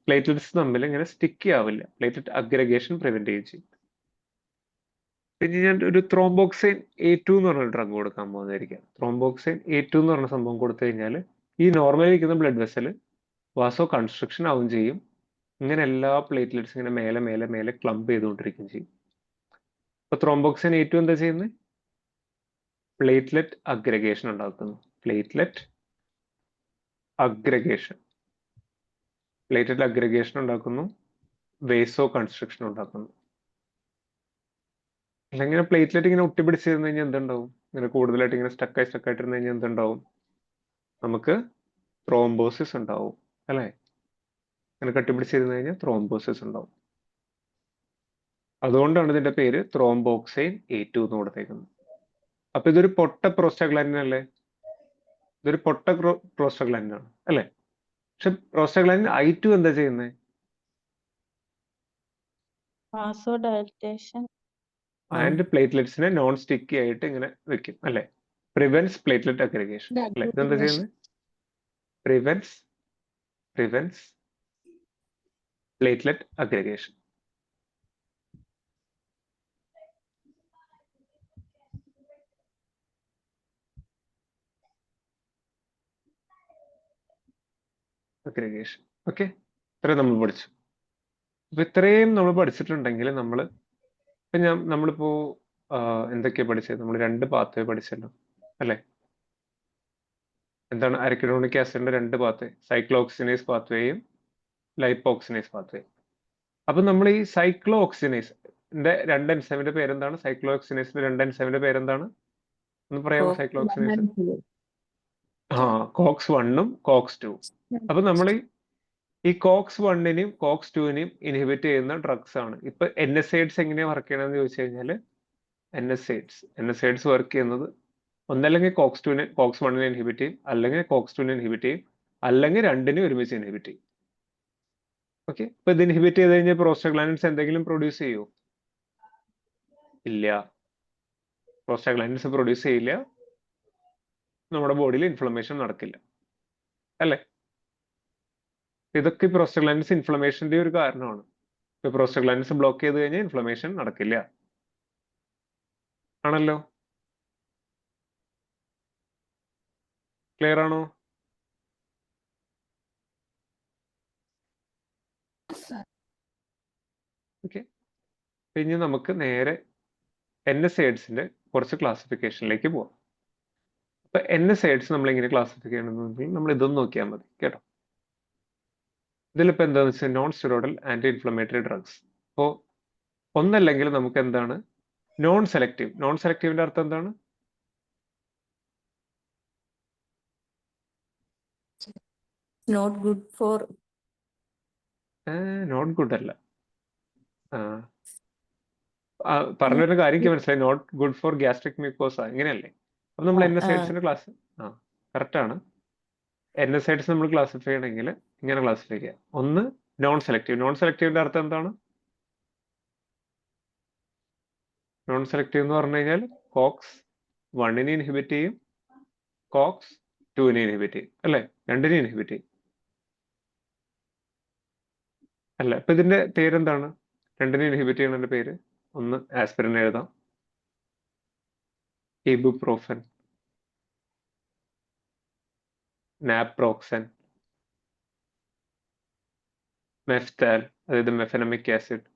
പ്ലേറ്റ്ലെറ്റ്സ് തമ്മിൽ ഇങ്ങനെ സ്റ്റിക്കി ആവില്ല. പ്ലേറ്റ്ലെറ്റ് അഗ്രഗേഷൻ പ്രിവെന്റ് ചെയ്യും. പിന്നെ ഞാൻ ഒരു ത്രോംബോക്സിൻ A2 എന്ന് പറഞ്ഞ ഡ്രഗ് കൊടുക്കാൻ പോകുന്നതായിരിക്കാം. ത്രോംബോക്സിൻ A2 എന്ന് പറഞ്ഞ സംഭവം കൊടുത്തു കഴിഞ്ഞാൽ ഈ നോർമലി ഇരിക്കുന്ന ബ്ലഡ് വെസൽ വാസോ കൺസ്ട്രക്ഷൻ ആവും ചെയ്യും. ഇങ്ങനെ എല്ലാ പ്ലേറ്റ്ലെറ്റ്സ് ഇങ്ങനെ മേലെ ക്ലംപ് ചെയ്തുകൊണ്ടിരിക്കുകയും ചെയ്യും. അപ്പൊ ത്രോംബോക്സിൻ A2 എന്താ ചെയ്യുന്നത്? പ്ലേറ്റ്ലെറ്റ് അഗ്രഗേഷൻ ഉണ്ടാക്കുന്നു. പ്ലേറ്റ്ലെറ്റ് അഗ്രഗേഷൻ ഉണ്ടാക്കുന്നു, വേസോ കൺസ്ട്രക്ഷൻ ഉണ്ടാക്കുന്നു. അല്ലെങ്കിൽ പ്ലേറ്റ്ലെറ്റ് ഇങ്ങനെ ഒട്ടിപ്പിടിച്ചിരുന്നു കഴിഞ്ഞാൽ എന്തുണ്ടാവും? ഇങ്ങനെ കൂടുതലായിട്ട് ഇങ്ങനെ സ്റ്റക്കായിട്ടിരുന്നു കഴിഞ്ഞാൽ എന്തുണ്ടാവും? നമുക്ക് ത്രോംബോസിസ് ഉണ്ടാവും അല്ലെ? ഇങ്ങനെ കട്ടിപ്പിടിച്ചിരുന്നു കഴിഞ്ഞാൽ ത്രോംബോസിസ് ഉണ്ടാവും. അതുകൊണ്ടാണ് ഇതിന്റെ പേര് ത്രോംബോക്സൈൻ A2 എന്ന് കൊടുത്തേക്കുന്നത്. അപ്പൊ ഇതൊരു പൊട്ട പ്രോസ്റ്റാഗ്ലാൻഡിൻ അല്ലേ? ഇതൊരു പൊട്ട പ്രോസ്റ്റാഗ്ലാൻഡിൻ ആണ് അല്ലെ? പക്ഷെ പ്രോസ്റ്റാഗ്ലാൻഡിൻ I2 എന്താ ചെയ്യുന്നത്? Vasodilation. ആൻഡ് പ്ലേറ്റ്ലെറ്റ്സിനെ നോൺ സ്റ്റിക്കി ആയിട്ട് ഇങ്ങനെ വെക്കും അല്ലെ? പ്രിവെന്റ്സ് പ്ലേറ്റ്ലെറ്റ് അഗ്രഗേഷൻ അല്ലെ? ഇതെന്താ ചെയ്യുന്നത്? Prevents platelet aggregation. ഓക്കെ, ഇത്രയും നമ്മൾ പഠിച്ചു. അപ്പൊ ഇത്രയും നമ്മൾ പഠിച്ചിട്ടുണ്ടെങ്കിൽ നമ്മളിപ്പോ എന്തൊക്കെയാ പഠിച്ചത്? നമ്മൾ 2 പാത്വേ പഠിച്ചല്ലോ അല്ലെ? എന്താണ് അരക്കിഡോണിക് ആസിഡിന്റെ 2 പാത്വേ, സൈക്ലോഓക്സിനേസ് പാത്വേയും ലൈപ്പോക്സിനേസ് പാത്വേയും. അപ്പൊ നമ്മൾ ഈ സൈക്ലോഓക്സിനേസിന്റെ 2 എൻസൈമിന്റെ പേരെന്താണ്? സൈക്ലോഓക്സിനേസിന്റെ 2 എൻസൈമിന്റെ പേരെന്താണ്? ഒന്ന് പറയാമോ? സൈക്ലോഓക്സിനേസ് COX 1ഉം COX 2. അപ്പൊ നമ്മൾ ഈ COX 1നെയും COX 2നെയും ഇൻഹിബിറ്റ് ചെയ്യുന്ന ഡ്രഗ്സ് ആണ്. ഇപ്പൊ NSAIDs എങ്ങനെയാ വർക്ക് ചെയ്യണമെന്ന് ചോദിച്ചു കഴിഞ്ഞാൽ NSAIDs വർക്ക് ചെയ്യുന്നത് ഒന്നല്ലെങ്കിൽ COX 1നെ ഇൻഹിബിറ്റ് ചെയ്യും, അല്ലെങ്കിൽ COX 2നെ ഇൻഹിബിറ്റ് ചെയ്യും, അല്ലെങ്കിൽ രണ്ടിനെയും ഒരുമിച്ച് ഇൻഹിബിറ്റ് ചെയ്യും. ഓക്കെ, ഇപ്പൊ ഇത് ഇൻഹിബിറ്റ് ചെയ്ത് കഴിഞ്ഞാൽ പ്രോസ്റ്റാഗ്ലാൻഡിൻസ് എന്തെങ്കിലും പ്രൊഡ്യൂസ് ചെയ്യുമോ? ഇല്ല, പ്രോസ്റ്റാഗ്ലാൻഡിൻസ് പ്രൊഡ്യൂസ് ചെയ്യില്ല. നമ്മുടെ ബോഡിയിൽ ഇൻഫ്ലമേഷൻ നടക്കില്ല അല്ലെ? ഇതൊക്കെ പ്രോസ്റ്റാഗ്ലാൻഡിൻസ് ഇൻഫ്ലമേഷന്റെ ഒരു കാരണമാണ്. ഇപ്പൊ പ്രോസ്റ്റാഗ്ലാൻഡിൻസ് ബ്ലോക്ക് ചെയ്ത് കഴിഞ്ഞാൽ ഇൻഫ്ലമേഷൻ നടക്കില്ല ആണല്ലോ? ക്ലിയർ ആണോ? ഓക്കെ, പിന്നെ നമുക്ക് നേരെ NSAIDSന്റെ കുറച്ച് ക്ലാസിഫിക്കേഷനിലേക്ക് പോവാം. അപ്പൊ NSAIDS നമ്മൾ എങ്ങനെ ക്ലാസിഫൈ ചെയ്യണമെന്നുണ്ടെങ്കിൽ നമ്മൾ ഇതൊന്നും നോക്കിയാൽ മതി കേട്ടോ. ഇതിലിപ്പോ എന്താന്ന് വെച്ചാൽ non steroidal anti inflammatory drugs. അപ്പോൾ ഒന്നല്ലെങ്കിൽ നമുക്ക് എന്താണ് നോൺ സെലക്റ്റീവ്. നോൺ സെലക്റ്റീവിന്റെ അർത്ഥം എന്താണ്? Not good for not good അല്ല. പറഞ്ഞൊരു കാര്യം എനിക്ക് മനസ്സിലായി, not good for gastric mucosa, ഇങ്ങനെയല്ലേ? അപ്പൊ നമ്മൾ NSAIDSന്റെ ക്ലാസ് കറക്റ്റ് ആണ്. NSAIDS നമ്മൾ ക്ലാസിഫൈ ചെയ്യണമെങ്കിൽ ഇങ്ങനെ ക്ലാസിഫൈ ചെയ്യാം. ഒന്ന് നോൺ സെലക്റ്റീവ്. നോൺ സെലക്റ്റീവിന്റെ അർത്ഥം എന്താണ്? നോൺ സെലക്റ്റീവ് എന്ന് പറഞ്ഞു കഴിഞ്ഞാൽ COX 1 ഇൻഹിബിറ്റ് ചെയ്യും, COX 2 ഇൻഹിബിറ്റ് ചെയ്യും, അല്ലെ? രണ്ടിനെ ഇൻഹിബിറ്റ് ചെയ്യും അല്ല. ഇപ്പൊ ഇതിന്റെ പേരെന്താണ്? രണ്ടിനെ ഇൻഹിബിറ്റ് ചെയ്യുന്നതിന്റെ പേര് ഒന്ന് ആസ്പിരിൻ എഴുതാം, ഇബുപ്രോഫൻ, നാപ്രോക്സൻ, മെഫ്താൽ, അതായത് മെഫെനമിക് ആസിഡ്,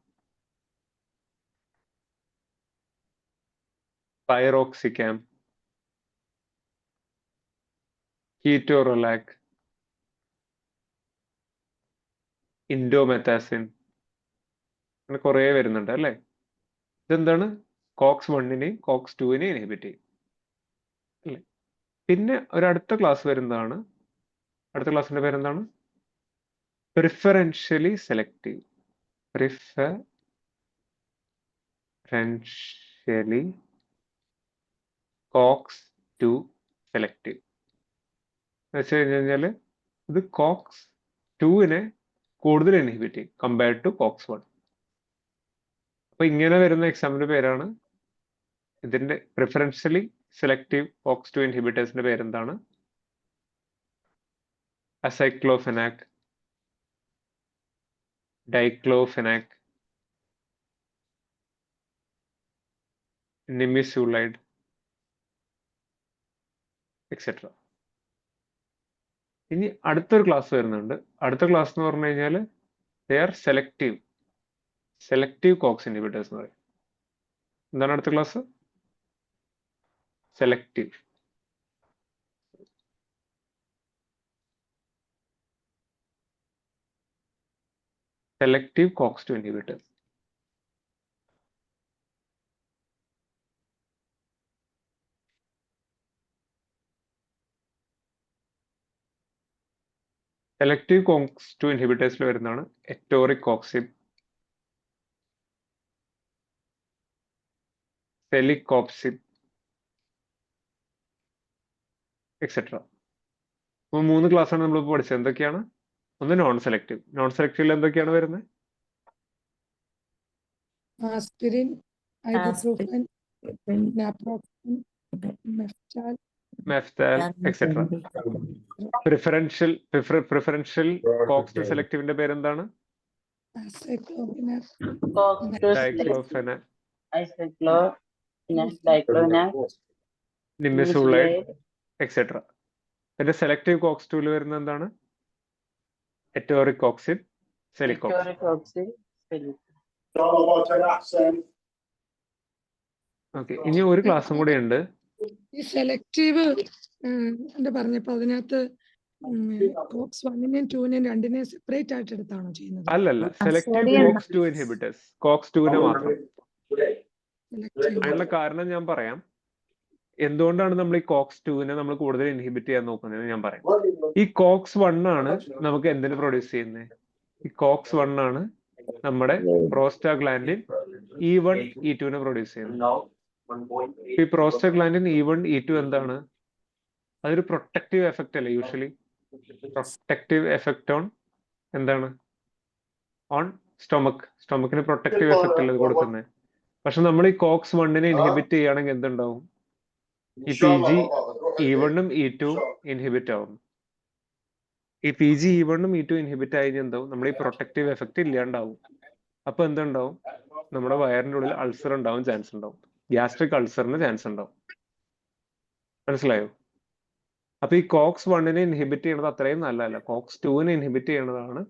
പൈറോക്സിക്കാം, കീറ്റോറോലാക്, ഇൻഡോമെത്താസിൻ, അങ്ങനെ കുറേ വരുന്നുണ്ട് അല്ലേ? ഇതെന്താണ്? COX 1 COX 2 ഇൻഹിബിറ്റ് ചെയ്യും അല്ലേ? പിന്നെ ഒരടുത്ത ക്ലാസ് വരുന്നതാണ്, അടുത്ത ക്ലാസ്സിന്റെ പേരെന്താണ്? പ്രിഫറൻഷ്യലി സെലക്റ്റീവ്. പ്രിഫറൻഷ്യലി COX 2 സെലക്റ്റീവ് എന്ന് വെച്ച് കഴിഞ്ഞാല് ഇത് COX 2 കൂടുതൽ ഇൻഹിബിറ്റ് ചെയ്യും കമ്പയർഡ് ടു COX 1. അപ്പൊ ഇങ്ങനെ വരുന്ന എക്സാമിന്റെ പേരാണ്, ഇതിന്റെ പ്രിഫറൻഷ്യലി സെലക്റ്റീവ് COX 2 ഇൻഹിബിറ്റേഴ്സിന്റെ പേരെന്താണ്? അസൈക്ലോഫെനാക്, ഡൈക്ലോഫെനാക്, നിമിസൂലൈഡ് എക്സെട്ര. ഇനി അടുത്തൊരു ക്ലാസ് വരുന്നുണ്ട്. അടുത്ത ക്ലാസ് എന്ന് പറഞ്ഞു കഴിഞ്ഞാൽ they are selective COX inhibitors എന്ന് പറയും. എന്താണ് അടുത്ത class? Selective. COX 2 inhibitors. Selective COX 2 ഇൻഹിബിറ്റേഴ്സിൽ വരുന്നതാണ് എറ്റോറികോക്സിബ്, സെലികോപ്സിബ് എക്സെട്ര. അപ്പോൾ 3 ക്ലാസ്സാണ് നമ്മളിപ്പോൾ പഠിച്ചത്. എന്തൊക്കെയാണ്? ഒന്ന് നോൺ സെലക്റ്റീവ്. നോൺ സെലക്റ്റീവിൽ എന്തൊക്കെയാണ് വരുന്നത്? Aspirin, ibuprofen, naproxen, Meftal etcetera. Preferential COX 2 സെലക്റ്റീവിന്റെ പേരെന്താണ്? Diclofenac, nimesulide etcetera. പിന്നെ സെലക്റ്റീവ് COX 2 വരുന്ന എന്താണ്? എറ്റോറികോക്സിബ്, സെലികോപ്സിബ്. ഓക്കെ, ഇനി ഒരു ക്ലാസ്സും കൂടെ ഉണ്ട്. ഈ സെലക്റ്റീവ് എന്താ പറഞ്ഞപ്പോ അതിനകത്ത് COX 1 2 രണ്ടിനെ സെപ്പറേറ്റ് ആയിട്ട് എടുത്താണോ ചെയ്യുന്നത്? അല്ലല്ല, സെലക്റ്റീവ് COX 2 ഇൻഹിബിറ്റേഴ്സ്, COX 2 മാത്രം. അതിനുള്ള കാരണം ഞാൻ പറയാം. എന്തുകൊണ്ടാണ് നമ്മൾ ഈ COX 2 നമ്മൾ കൂടുതൽ ഇൻഹിബിറ്റ് ചെയ്യാൻ നോക്കുന്നത് ഞാൻ പറയാം. ഈ COX 1 ആണ് നമുക്ക് എന്തിനു പ്രൊഡ്യൂസ് ചെയ്യുന്നത്? ഈ COX 1 ആണ് നമ്മുടെ പ്രോസ്റ്റാഗ്ലാൻഡിൻ E1 E2 പ്രൊഡ്യൂസ് ചെയ്യുന്നത്. ഈ പ്രോസ്റ്റാഗ്ലാൻഡിൻ E1 E2 എന്താണ്? അതൊരു പ്രൊട്ടക്റ്റീവ് എഫക്റ്റ് അല്ലേ? യൂഷ്വലി പ്രൊട്ടക്റ്റീവ് എഫക്റ്റ് ഓൺ എന്താണ്? ഓൺ സ്റ്റൊമക്കിന് പ്രൊട്ടക്റ്റീവ് എഫക്റ്റ് അല്ലേ കൊടുക്കുന്നത്. പക്ഷെ നമ്മൾ ഈ COX 1 ഇൻഹിബിറ്റ് ചെയ്യുകയാണെങ്കിൽ എന്തുണ്ടാവും? ഈ PG E1 E2 ഇൻഹിബിറ്റ് ആവും. ഈ PG E1 E2 ഇൻഹിബിറ്റ് ആയി എന്താവും? നമ്മുടെ ഈ പ്രൊട്ടക്റ്റീവ് എഫക്റ്റ് ഇല്ലാണ്ടാവും. അപ്പൊ എന്തുണ്ടാവും? നമ്മുടെ വയറിന്റെ ഉള്ളിൽ അൾസർ ഉണ്ടാവും ചാൻസ് ഉണ്ടാവും. ഗ്യാസ്ട്രിക് അൾസറിന് ചാൻസ് ഉണ്ടാവും. മനസ്സിലായോ? അപ്പൊ ഈ COX 1 ഇൻഹിബിറ്റ് ചെയ്യുന്നത് അത്രയും നല്ലതല്ല. COX 2 ഇൻഹിബിറ്റ് ചെയ്യുന്നതാണ്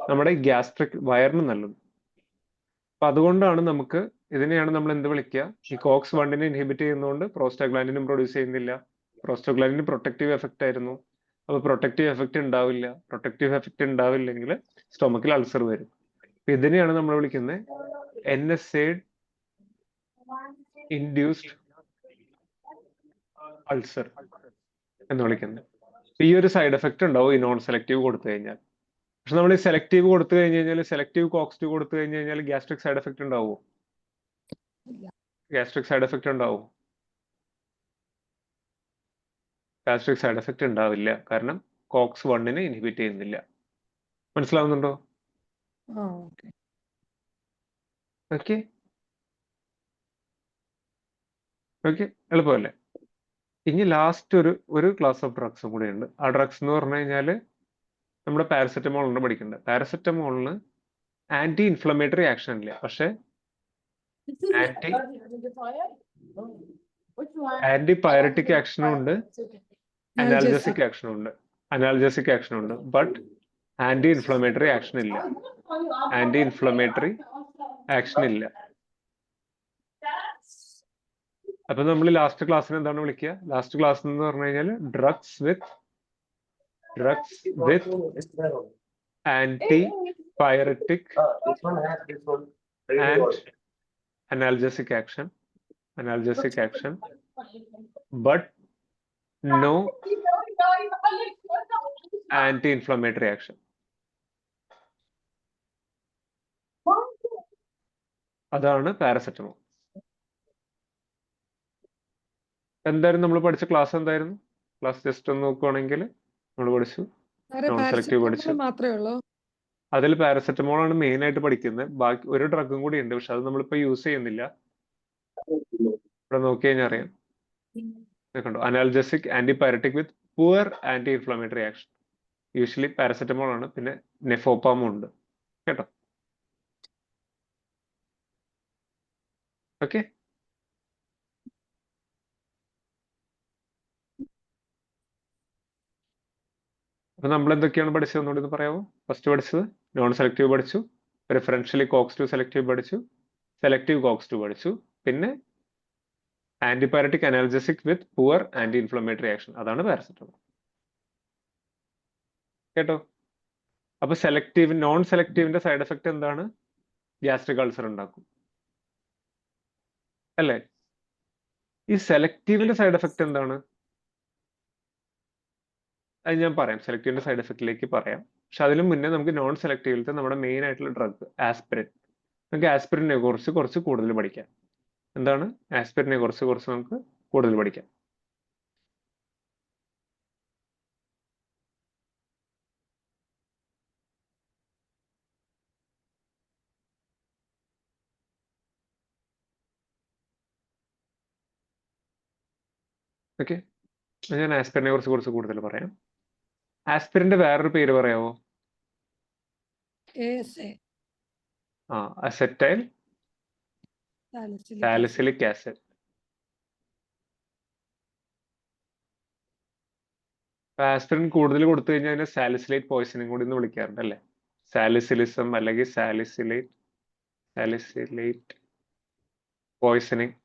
നമ്മുടെ ഗ്യാസ്ട്രിക് വയറിന് നല്ലത്. അപ്പൊ അതുകൊണ്ടാണ് നമുക്ക് ഇതിനെയാണ് നമ്മൾ എന്ത് വിളിക്കുക, ഈ കോക്സ് 1നെ ഇൻഹിബിറ്റ് ചെയ്യുന്നതുകൊണ്ട് പ്രോസ്റ്റാഗ്ലാൻഡിനും പ്രൊഡ്യൂസ് ചെയ്യുന്നില്ല. പ്രോസ്റ്റാഗ്ലാൻഡിന് പ്രൊട്ടക്റ്റീവ് എഫക്റ്റ് ആയിരുന്നു. അപ്പൊ പ്രൊട്ടക്റ്റീവ് എഫക്റ്റ് ഉണ്ടാവില്ല. പ്രൊട്ടക്റ്റീവ് എഫക്റ്റ് ഉണ്ടാവില്ലെങ്കിൽ സ്റ്റൊമക്കിൽ അൾസർ വരും. അപ്പൊ ഇതിനെയാണ് നമ്മൾ വിളിക്കുന്നത് NSAID ഇൻഡ്യൂസ്ഡ് അൾസർ എന്ന് വിളിക്കുന്നത്. ഈ ഒരു സൈഡ് എഫക്റ്റ് ഉണ്ടാവും ഈ നോൺ സെലക്റ്റീവ് കൊടുത്തു കഴിഞ്ഞാൽ. പക്ഷെ നമ്മൾ ഈ സെലക്റ്റീവ് കൊടുത്തു കഴിഞ്ഞ് കഴിഞ്ഞാൽ, സെലക്റ്റീവ് കോക്സ്2 കൊടുത്തു കഴിഞ്ഞ് കഴിഞ്ഞാൽ ഗ്യാസ്ട്രിക് സൈഡ് എഫക്റ്റ് ഉണ്ടാവുമോ? ഗ്യാസ്ട്രിക് സൈഡ് എഫക്റ്റ് ഉണ്ടാവും? ഗ്യാസ്ട്രിക് സൈഡ് എഫക്റ്റ് ഉണ്ടാവില്ല. കാരണം കോക്സ് 1നെ ഇൻഹിബിറ്റ് ചെയ്യുന്നില്ല. മനസ്സിലാവുന്നുണ്ടോ? ഓക്കെ. ഓക്കെ ഓക്കെ, എളുപ്പമല്ലേ? ഇനി ലാസ്റ്റ് ഒരു ക്ലാസ് ഓഫ് ഡ്രഗ്സും കൂടി ഉണ്ട്. ആ ഡ്രഗ്സ് എന്ന് പറഞ്ഞു കഴിഞ്ഞാൽ നമ്മുടെ പാരസെറ്റമോളിന് പഠിക്കേണ്ടത്. പാരസെറ്റമോളിന് ആന്റി ഇൻഫ്ലമേറ്ററി ആക്ഷൻ ഇല്ല, പക്ഷെ ആന്റി പൈററ്റിക് ആക്ഷനും ഉണ്ട്, അനാൽജസിക് ആക്ഷനും ഉണ്ട്. അനാൽജസിക് ആക്ഷൻ ഉണ്ട്, ബട്ട് ആന്റി ഇൻഫ്ലമേറ്ററി ആക്ഷൻ ഇല്ല. ആന്റി ഇൻഫ്ലമേറ്ററി ആക്ഷൻ ഇല്ല. അപ്പൊ നമ്മൾ ലാസ്റ്റ് ക്ലാസ്സിന് എന്താണ് വിളിക്കുക? ലാസ്റ്റ് ക്ലാസ് എന്ന് പറഞ്ഞു കഴിഞ്ഞാൽ drugs with antipyretic and analgesic action, but no anti-inflammatory action. അതാണ് പാരസെറ്റമോൾ. എന്തായിരുന്നു നമ്മൾ പഠിച്ച ക്ലാസ്? എന്തായിരുന്നു ക്ലാസ്? ജസ്റ്റ് ഒന്ന് നോക്കുവാണെങ്കിൽ നമ്മൾ പഠിച്ചു നോൺ സെലക്റ്റീവ് പഠിച്ചു. മാത്രമേ ഉള്ളൂ. അതിൽ പാരസെറ്റമോൾ ആണ് മെയിൻ ആയിട്ട് പഠിക്കുന്നത്. ബാക്കി ഒരു ഡ്രഗും കൂടി ഉണ്ട്, പക്ഷെ അത് നമ്മളിപ്പോ യൂസ് ചെയ്യുന്നില്ല. ഇവിടെ നോക്കി കഴിഞ്ഞാൽ അറിയാം. കണ്ടോ? Analgesic, antipyretic with poor anti inflammatory action. Usually paracetamol ആണ്. പിന്നെ നെഫോപ്പാമും ഉണ്ട് കേട്ടോ. ഓക്കെ, അപ്പൊ നമ്മൾ എന്തൊക്കെയാണ് പഠിച്ചത് ഒന്നുകൂടി ഒന്ന് പറയാമോ? ഫസ്റ്റ് പഠിച്ചത് നോൺ സെലക്റ്റീവ് പഠിച്ചു, പ്രിഫറൻഷ്യലി കോക്സ് 2 സെലക്റ്റീവ് പഠിച്ചു, സെലക്റ്റീവ് കോക്സ് 2 പഠിച്ചു, പിന്നെ antipyretic analgesic with poor anti inflammatory action, അതാണ് പാരസെറ്റമോൾ കേട്ടോ. അപ്പൊ സെലക്റ്റീവ്, നോൺ സെലക്റ്റീവിന്റെ സൈഡ് എഫക്ട് എന്താണ്? ഗ്യാസ്ട്രിക് അൾസർ ഉണ്ടാക്കും അല്ലേ? ഈ സെലക്റ്റീവിന്റെ സൈഡ് എഫക്ട് എന്താണ്? അത് ഞാൻ പറയാം, സെലക്റ്റീവിന്റെ സൈഡ് എഫക്റ്റിലേക്ക് പറയാം. പക്ഷെ അതിനു മുന്നേ നമുക്ക് നോൺ സെലക്റ്റീവിലത്തെ നമ്മുടെ മെയിൻ ആയിട്ടുള്ള ഡ്രഗ് ആസ്പിരിൻ, നമുക്ക് ആസ്പിരിനെ കുറിച്ച് കുറച്ച് കൂടുതൽ പഠിക്കാം. എന്താണ് ആസ്പിരിനെ കുറിച്ച് നമുക്ക് കൂടുതൽ പഠിക്കാം. ഓക്കെ, ഞാൻ ആസ്പിരിനെ കുറിച്ച് കുറച്ച് കൂടുതൽ പറയാം. ആസ്പിരിന്റെ വേറൊരു പേര് പറയാമോ? Acetyl salicylic acid. ആസ്പിരിൻ കൂടുതൽ കൊടുത്തു കഴിഞ്ഞാൽ അതിനെ സാലിസിലേറ്റ് പോയിസണിങ് കൂടി എന്ന് വിളിക്കാറുണ്ട് അല്ലേ? സാലിസിലിസം അല്ലെങ്കിൽ സാലിസിലേറ്റ് പോയിസണിങ്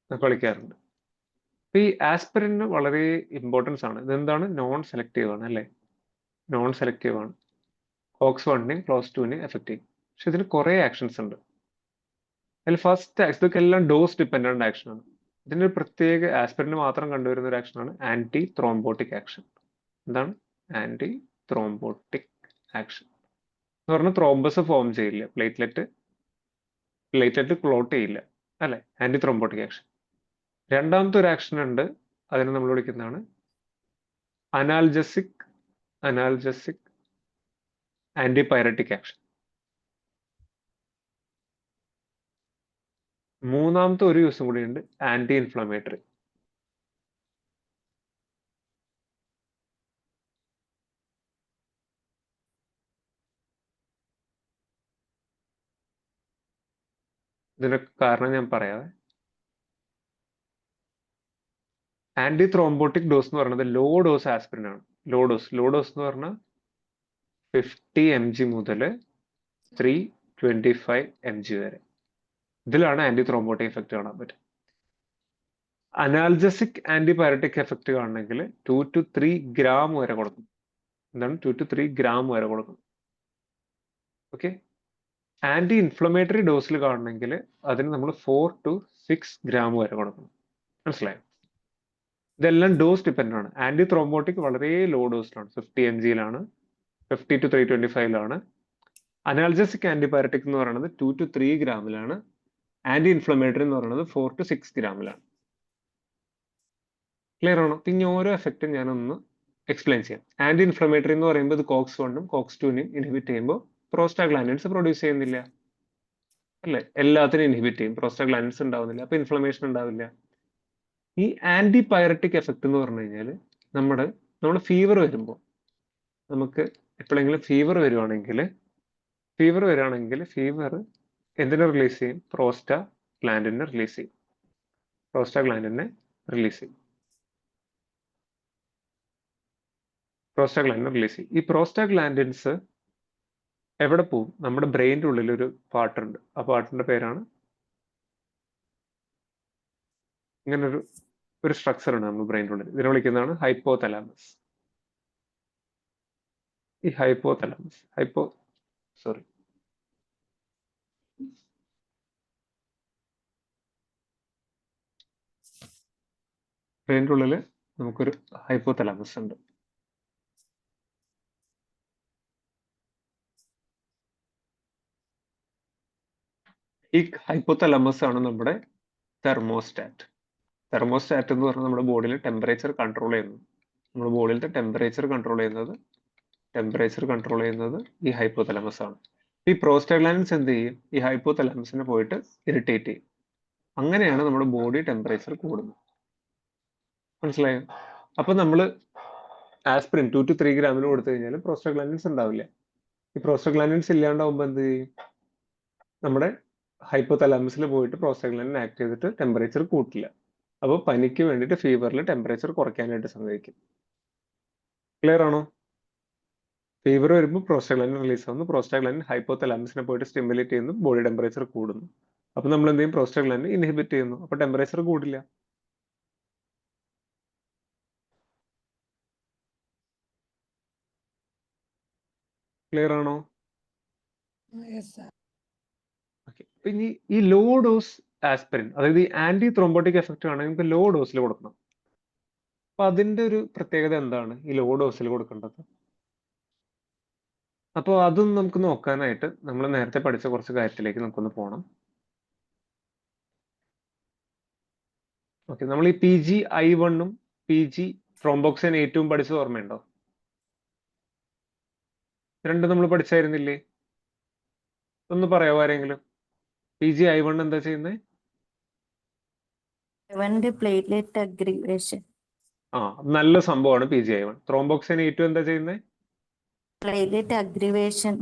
എന്നൊക്കെ വിളിക്കാറുണ്ട്. അപ്പൊ ഈ ആസ്പിരിന് വളരെ ഇമ്പോർട്ടൻസ് ആണ്. ഇതെന്താണ്? നോൺ സെലക്റ്റീവ് ആണ് അല്ലേ? നോൺ സെലക്റ്റീവ് ആണ്. കോക്സ് 1നെയും ക്ലോസ് 2നെയും എഫക്ട് ചെയ്യും. പക്ഷെ ഇതിന് കുറെ ആക്ഷൻസ് ഉണ്ട്. അതിൽ ഫസ്റ്റ് ഇതൊക്കെ എല്ലാം ഡോസ് ഡിപ്പെൻഡന്റ് ആക്ഷൻ ആണ്. ഇതിന്റെ ഒരു പ്രത്യേക ആസ്പിരിന് മാത്രം കണ്ടുവരുന്ന ഒരു ആക്ഷനാണ് ആന്റി ത്രോംബോട്ടിക് ആക്ഷൻ. എന്താണ് ആന്റി ത്രോംബോട്ടിക് ആക്ഷൻ എന്ന് പറഞ്ഞാൽ ത്രോംബസ് ഫോം ചെയ്യില്ല, പ്ലേറ്റ്ലെറ്റ് ക്ലോട്ട് ചെയ്യില്ല അല്ലെ? Antithrombotic action. രണ്ടാമത്തെ ഒരു ആക്ഷൻ ഉണ്ട്, അതിനെ നമ്മൾ വിളിക്കുന്നതാണ് അനാൽജസിക് ആന്റിപൈററ്റിക് ആക്ഷൻ. മൂന്നാമത്തെ ഒരു യൂസും കൂടി ഉണ്ട്, ആന്റി ഇൻഫ്ലമേറ്ററി. ഇതിനൊക്കെ കാരണം ഞാൻ പറയാവേ. ആന്റി ത്രോംബോട്ടിക് ഡോസ് എന്ന് പറയുന്നത് ലോ ഡോസ് ആസ്പിരിൻ ആണ്. ലോ ഡോസ് എന്ന് പറഞ്ഞാൽ 50 mg മുതൽ 3 25 mg വരെ. ഇതിലാണ് ആന്റി ത്രോംബോട്ടിക് എഫക്റ്റ് കാണാൻ പറ്റും. അനാൽജസിക് ആന്റിപയററ്റിക് എഫക്റ്റ് കാണണമെങ്കിൽ 2 to 3 gram വരെ കൊടുക്കും. എന്താണ് 2 to 3 gram വരെ കൊടുക്കും. ഓക്കെ. ആന്റി ഇൻഫ്ലമേറ്ററി ഡോസിൽ കാണണമെങ്കിൽ അതിന് നമ്മൾ 4 to 6 gram വരെ കൊടുക്കണം. മനസ്സിലായോ? ഇതെല്ലാം ഡോസ് ഡിപ്പെൻഡ് ആണ്. ആന്റി ത്രോംബോട്ടിക് വളരെ ലോ ഡോസിലാണ്, 50 mg ലാണ്, 50 to 325 അനാൽജസിക് ആന്റിബയോട്ടിക് എന്ന് പറയുന്നത് 2 to 3 ഗ്രാമിലാണ്. ആന്റി ഇൻഫ്ലമേറ്ററി എന്ന് പറയുന്നത് 4 to 6 ഗ്രാമിലാണ്. ക്ലിയർ ആണോ? പിന്നെ ഓരോ എഫക്റ്റും ഞാനൊന്ന് എക്സ്പ്ലെയിൻ ചെയ്യാം. ആന്റി ഇൻഫ്ലമേറ്ററി എന്ന് പറയുമ്പോൾ ഇത് COX-1 COX-2 ഇൻഹിബിറ്റ് ചെയ്യുമ്പോൾ പ്രോസ്റ്റാഗ്ലാൻഡിൻസ് പ്രൊഡ്യൂസ് ചെയ്യുന്നില്ല, അല്ലെ? എല്ലാത്തിനും ഇൻഹിബിറ്റ് ചെയ്യും, പ്രോസ്റ്റാഗ്ലാൻഡിൻസ് ഉണ്ടാവുന്നില്ല, അപ്പൊ ഇൻഫ്ലമേഷൻ ഉണ്ടാവില്ല. ഈ ആന്റിപയററ്റിക് എഫക്റ്റ് എന്ന് പറഞ്ഞു കഴിഞ്ഞാൽ നമ്മൾ ഫീവർ വരുമ്പോൾ, നമുക്ക് എപ്പോഴെങ്കിലും ഫീവർ വരുവാണെങ്കിൽ ഫീവർ എന്തിനെ റിലീസ് ചെയ്യും? പ്രോസ്റ്റാഗ്ലാൻഡിനെ റിലീസ് ചെയ്യും. ഈ പ്രോസ്റ്റാഗ്ലാൻഡിൻസ് എവിടെ പോവും? നമ്മുടെ ബ്രെയിനിന്റെ ഉള്ളിൽ ഒരു പാർട്ടുണ്ട്. ആ പാർട്ടിന്റെ പേരാണ്, ഇങ്ങനെ ഒരു സ്ട്രക്ചർ ഉണ്ട് നമ്മുടെ ബ്രെയിനിന്റെ ഉള്ളിൽ. ഇതിനെ വിളിക്കുന്നതാണ് ഹൈപ്പോതലാമസ്. ഈ ബ്രെയിനിന്റെ ഉള്ളിൽ നമുക്കൊരു ഹൈപ്പോതലാമസ് ഉണ്ട്. ഈ ഹൈപ്പോതലാമസ് ആണ് നമ്മുടെ തെർമോസ്റ്റാറ്റ്. തെർമോസ്റ്റാറ്റ് എന്ന് പറഞ്ഞാൽ നമ്മുടെ ബോഡിയിൽ ടെമ്പറേച്ചർ കൺട്രോൾ ചെയ്യുന്നത്. നമ്മുടെ ബോഡിയിലത്തെ ടെമ്പറേച്ചർ കൺട്രോൾ ചെയ്യുന്നത് ഈ ഹൈപ്പോതലാമസ് ആണ്. ഈ പ്രോസ്റ്റാഗ്ലാൻഡിൻസ് എന്ത് ചെയ്യും? ഈ ഹൈപ്പോതലാമസിനെ പോയിട്ട് ഇറിറ്റേറ്റ് ചെയ്യും. അങ്ങനെയാണ് നമ്മുടെ ബോഡി ടെമ്പറേച്ചർ കൂടുന്നത്. മനസ്സിലായോ? അപ്പൊ നമ്മൾ ആസ്പിരിൻ 2 to 3 ഗ്രാമിന് കൊടുത്തു കഴിഞ്ഞാൽ പ്രോസ്റ്റാഗ്ലാൻഡിൻസ് ഉണ്ടാവില്ല. ഈ പ്രോസ്റ്റാഗ്ലാൻഡിൻസ് ഇല്ലാണ്ടാവുമ്പോൾ എന്ത് ചെയ്യും? നമ്മുടെ ഹൈപ്പോതലാമസിൽ പോയിട്ട് പ്രോസ്റ്റാഗ്ലാൻഡിൻ ആക്ട് ചെയ്തിട്ട് ടെമ്പറേച്ചർ കൂട്ടില്ല. അപ്പോൾ പനിക്ക് വേണ്ടിയിട്ട് ഫീവറിൽ ടെമ്പറേച്ചർ കുറയ്ക്കാനായിട്ട് സഹായിക്കും. ക്ലിയർ ആണോ? ഫീവർ വരുമ്പോൾ പ്രോസ്റ്റാഗ്ലാൻഡിൻ റിലീസ് ആവുന്നു. പ്രോസ്റ്റാഗ്ലാൻഡിൻ ഹൈപ്പോതലാമസിനെ പോയിട്ട് സ്റ്റിമുലേറ്റ് ചെയ്യുന്നു, ബോഡി ടെമ്പറേച്ചർ കൂടുന്നു. അപ്പൊ നമ്മൾ എന്ത് ചെയ്യും? പ്രോസ്റ്റാഗ്ലാൻഡിൻ ഇൻഹിബിറ്റ് ചെയ്യുന്നു, അപ്പൊ ടെമ്പറേച്ചർ കൂടില്ല. ക്ലിയർ ആണോ? പിന്നെ ഈ ലോ ഡോസ് ആസ്പിരിൻ, അതായത് ഈ ആന്റി ത്രോംബോട്ടിക് എഫക്റ്റ് ആണെങ്കിൽ നമുക്ക് ലോ ഡോസിൽ കൊടുക്കണം. അപ്പൊ അതിന്റെ ഒരു പ്രത്യേകത എന്താണ് ഈ ലോ ഡോസിൽ കൊടുക്കേണ്ടത്? അപ്പോൾ അതും നമുക്ക് നോക്കാനായിട്ട് നമ്മൾ നേരത്തെ പഠിച്ച കുറച്ച് കാര്യത്തിലേക്ക് നമുക്കൊന്ന് പോകണം. ഓക്കെ, നമ്മൾ ഈ PGI1 PG ത്രോംബോക്സിൻ A2 പഠിച്ചത് ഓർമ്മയുണ്ടോ? രണ്ടും നമ്മൾ പഠിച്ചായിരുന്നില്ലേ? ഒന്ന് പറയാമോ ആരെങ്കിലും? PGI1 എന്താ ചെയ്യുന്നത്? Platelet aggregation. നല്ല സംഭവമാണ് PGI1. ത്രോംബോക്സിൻ A2 എന്താ ചെയ്യുന്നത്? പ്ലേറ്റ്ലെറ്റ് അഗ്രിഗേഷൻ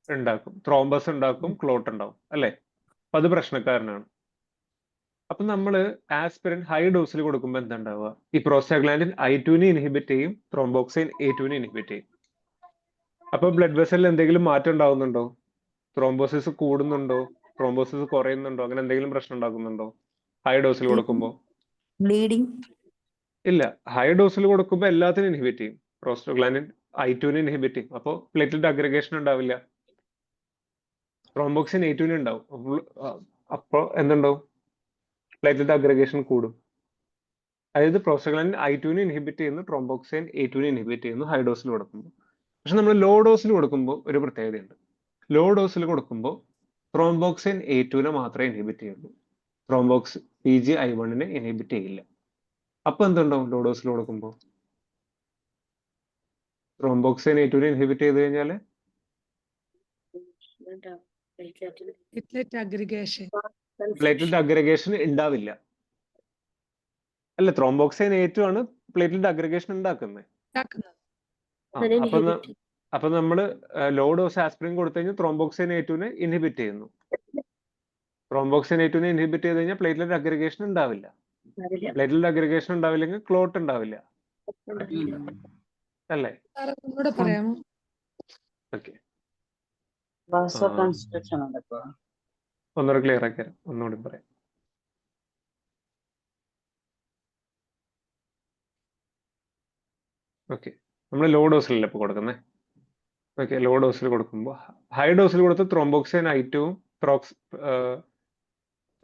ഉണ്ടാക്കും, ത്രോംബസ് ഉണ്ടാക്കും, ക്ലോട്ട് ഉണ്ടാവും, അല്ലെ? അപ്പൊ അത് പ്രശ്നക്കാരനാണ്. അപ്പൊ നമ്മൾ ആസ്പിരിൻ ഹൈ ഡോസിൽ കൊടുക്കുമ്പോൾ എന്താ ഉണ്ടാവുക? ഈ പ്രോസ്റ്റാഗ്ലാൻഡിൻ I2 ഇൻഹിബിറ്റ് ചെയ്യും, ത്രോംബോക്സിൻ A2 ഇൻഹിബിറ്റ് ചെയ്യും. അപ്പൊ ബ്ലഡ് വെസലിൽ എന്തെങ്കിലും മാറ്റം ഉണ്ടാവുന്നുണ്ടോ? ത്രോംബോസിസ് കൂടുന്നുണ്ടോ? ത്രോംബോസിസ് കുറയുന്നുണ്ടോ? അങ്ങനെ എന്തെങ്കിലും പ്രശ്നം ഉണ്ടാക്കുന്നുണ്ടോ ഹൈ ഡോസിൽ കൊടുക്കുമ്പോൾ? ബ്ലീഡിംഗ് ഇല്ല. ഹൈ ഡോസിൽ കൊടുക്കുമ്പോൾ എല്ലാത്തിനും ഇൻഹിബിറ്റ് ചെയ്യും. പ്രോസ്റ്റാഗ്ലാൻഡിൻ I2 ഇൻഹിബിറ്റ് ചെയ്യും, അപ്പോൾ പ്ലേറ്റ്ലെറ്റ് അഗ്രിഗേഷൻ ഉണ്ടാവില്ല. ത്രോംബോക്സിൻ A2 ഉണ്ടാവും, അപ്പോൾ എന്തുണ്ടാവും? പ്ലേറ്റ്ലെറ്റ് അഗ്രിഗേഷൻ കൂടും. അതായത് പ്രോസ്റ്റാഗ്ലാൻഡിൻ I2 ഇൻഹിബിറ്റ് ചെയ്യുന്നു, ത്രോംബോക്സിൻ A2 ഇൻഹിബിറ്റ് ചെയ്യുന്നു ഹൈ ഡോസിൽ കൊടുക്കുമ്പോൾ. പക്ഷെ നമ്മൾ ലോ ഡോസിൽ കൊടുക്കുമ്പോൾ ഒരു പ്രത്യേകതയുണ്ട്. ലോ ഡോസിൽ കൊടുക്കുമ്പോൾ ത്രോംബോക്സിൻ A2 മാത്രമേ ഇൻഹിബിറ്റ് ചെയ്യുള്ളൂ, PGI1 ഇൻഹിബിറ്റ് ചെയ്യില്ല. അപ്പൊ എന്തുണ്ടാവും ലോ ഡോസിൽ കൊടുക്കുമ്പോൾ? ത്രോംബോക്സിൻ A2 ഇൻഹിബിറ്റ് ചെയ്ത് കഴിഞ്ഞാൽ പ്ലേറ്റ്ലെറ്റ് അഗ്രിഗേഷൻ ഉണ്ടാവില്ല, അല്ല? ത്രോംബോക്സിൻ A2 ആണ് പ്ലേറ്റ്ലെറ്റ് അഗ്രിഗേഷൻ ഉണ്ടാക്കുന്നത്. അപ്പൊ നമ്മൾ ലോ ഡോസ് ആസ്പിരിൻ കൊടുത്തു കഴിഞ്ഞാൽ ത്രോംബോക്സിൻ A2 ഇൻഹിബിറ്റ് ചെയ്യുന്നു. ത്രോംബോക്സിൻ A2 ഇൻഹിബിറ്റ് ചെയ്ത് കഴിഞ്ഞാൽ പ്ലേറ്റ്ലെറ്റ് അഗ്രിഗേഷൻ ഉണ്ടാവില്ല. പ്ലേറ്റ്ലെറ്റ് അഗ്രിഗേഷൻ ഉണ്ടാവില്ലെങ്കിൽ ക്ലോട്ട് ഉണ്ടാവില്ല, അല്ലേ? പറയാമോ? ഓക്കെ. വാസോ കൺസ്ട്രക്ഷൻ നടക്കുക. ഒന്നുകൂടെ ക്ലിയർ ആക്കി തരാം, ഒന്നുകൂടി പറയാം. ഓക്കെ, നമ്മൾ ലോ ഡോസിലല്ലേ ഇപ്പോൾ കൊടുക്കുന്നത്. ഓക്കെ, ലോ ഡോസിൽ കൊടുക്കുമ്പോൾ ഹൈ ഡോസിൽ കൊടുത്ത് ത്രോംബോക്സിൻ ഐറ്റവും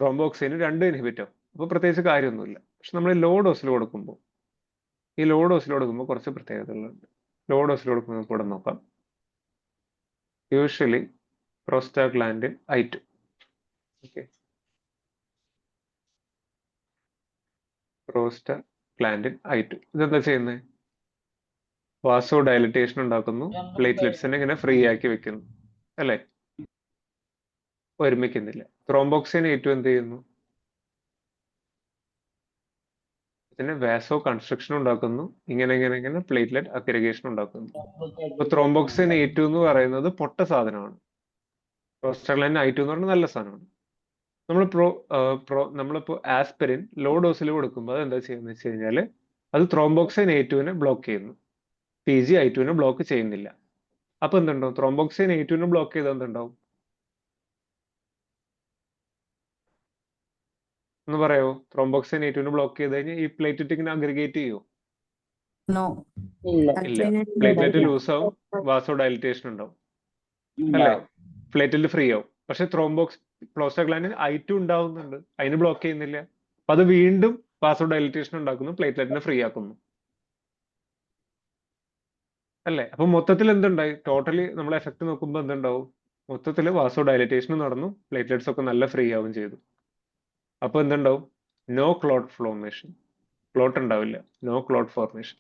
ത്രോംബോക്സിന് 2 ഇൻഹിബിറ്റോ, അപ്പോൾ പ്രത്യേകിച്ച് കാര്യമൊന്നുമില്ല. പക്ഷെ നമ്മൾ ലോ ഡോസിൽ കൊടുക്കുമ്പോൾ കുറച്ച് പ്രത്യേകതകളുണ്ട്. ലോ ഡോസിൽ കൊടുക്കുമ്പോൾ നമുക്ക് ഇവിടെ നോക്കാം. Usually prostaglandin I2. Okay, prostaglandin I2 ഇതെന്താ ചെയ്യുന്നത്? വാസോ ഡയലിറ്റേഷൻ ഉണ്ടാക്കുന്നു, പ്ലേറ്റ്ലെറ്റ്സിനെ ഇങ്ങനെ ഫ്രീ ആക്കി വെക്കുന്നു, അല്ലേ? ഒരുമിക്കുന്നില്ല. ത്രോംബോക്സിൻ A2 എന്ത് ചെയ്യുന്നു? ഇതിന് വാസോ കൺസ്ട്രക്ഷൻ ഉണ്ടാക്കുന്നു, ഇങ്ങനെ പ്ലേറ്റ്ലെറ്റ് അഗ്രിഗേഷൻ ഉണ്ടാക്കുന്നു. അപ്പൊ ത്രോംബോക്സിൻ A2 എന്ന് പറയുന്നത് പൊട്ട സാധനമാണ്. പ്രോസ്റ്റാഗ്ലാൻഡിൻ I2 എന്ന് പറയുന്നത് നല്ല സാധനമാണ്. നമ്മളിപ്പോ ആസ്പിരിൻ ലോ ഡോസിൽ കൊടുക്കുമ്പോൾ അത് എന്താ ചെയ്യുന്നത് വെച്ച് കഴിഞ്ഞാൽ അത് ത്രോംബോക്സിൻ A2 ബ്ലോക്ക് ചെയ്യുന്നു, PGI2 ബ്ലോക്ക് ചെയ്യുന്നില്ല. അപ്പൊ എന്തുണ്ടാവും? ത്രോംബോക്സിൻ A2 ബ്ലോക്ക് ചെയ്താൽ എന്തുണ്ടാവും ഒന്ന് പറയോ? ത്രോംബോക്സിൻ A2 ബ്ലോക്ക് ചെയ്ത് കഴിഞ്ഞാൽ ഈ പ്ലേറ്റ്ലെറ്റിങ്ങിനെ അഗ്രിഗേറ്റ് ചെയ്യോ? നോ. ഇല്ല. പ്ലേറ്റ്ലെറ്റ് ലൂസ് ആവും, വാസോ ഡയലിറ്റേഷൻ ഉണ്ടാവും, അല്ലേ? പ്ലേറ്റ്ലെറ്റ് ഫ്രീ ആവും. പക്ഷെ പ്രോസ്റ്റാഗ്ലാൻഡിൻ I2 ഉണ്ടാവുന്നുണ്ട്, അതിന് ബ്ലോക്ക് ചെയ്യുന്നില്ല. അപ്പൊ അത് വീണ്ടും വാസോ ഡയലിറ്റേഷൻ ഉണ്ടാക്കുന്നു, പ്ലേറ്റ്ലെറ്റിനെ ഫ്രീ ആക്കുന്നു, അല്ലേ? അപ്പൊ മൊത്തത്തിൽ എന്തുണ്ടായി? ടോട്ടലി നമ്മൾ എഫക്ട് നോക്കുമ്പോൾ എന്തുണ്ടാവും? മൊത്തത്തിൽ വാസോ ഡയലിറ്റേഷൻ നടന്നു, പ്ലേറ്റ്ലെറ്റ്സ് ഒക്കെ നല്ല ഫ്രീ ആവുകയും ചെയ്തു. അപ്പൊ എന്തുണ്ടാവും? നോ ക്ലോട്ട് ഫോർമേഷൻ, ക്ലോട്ട് ഉണ്ടാവില്ല, നോ ക്ലോട്ട് ഫോർമേഷൻ.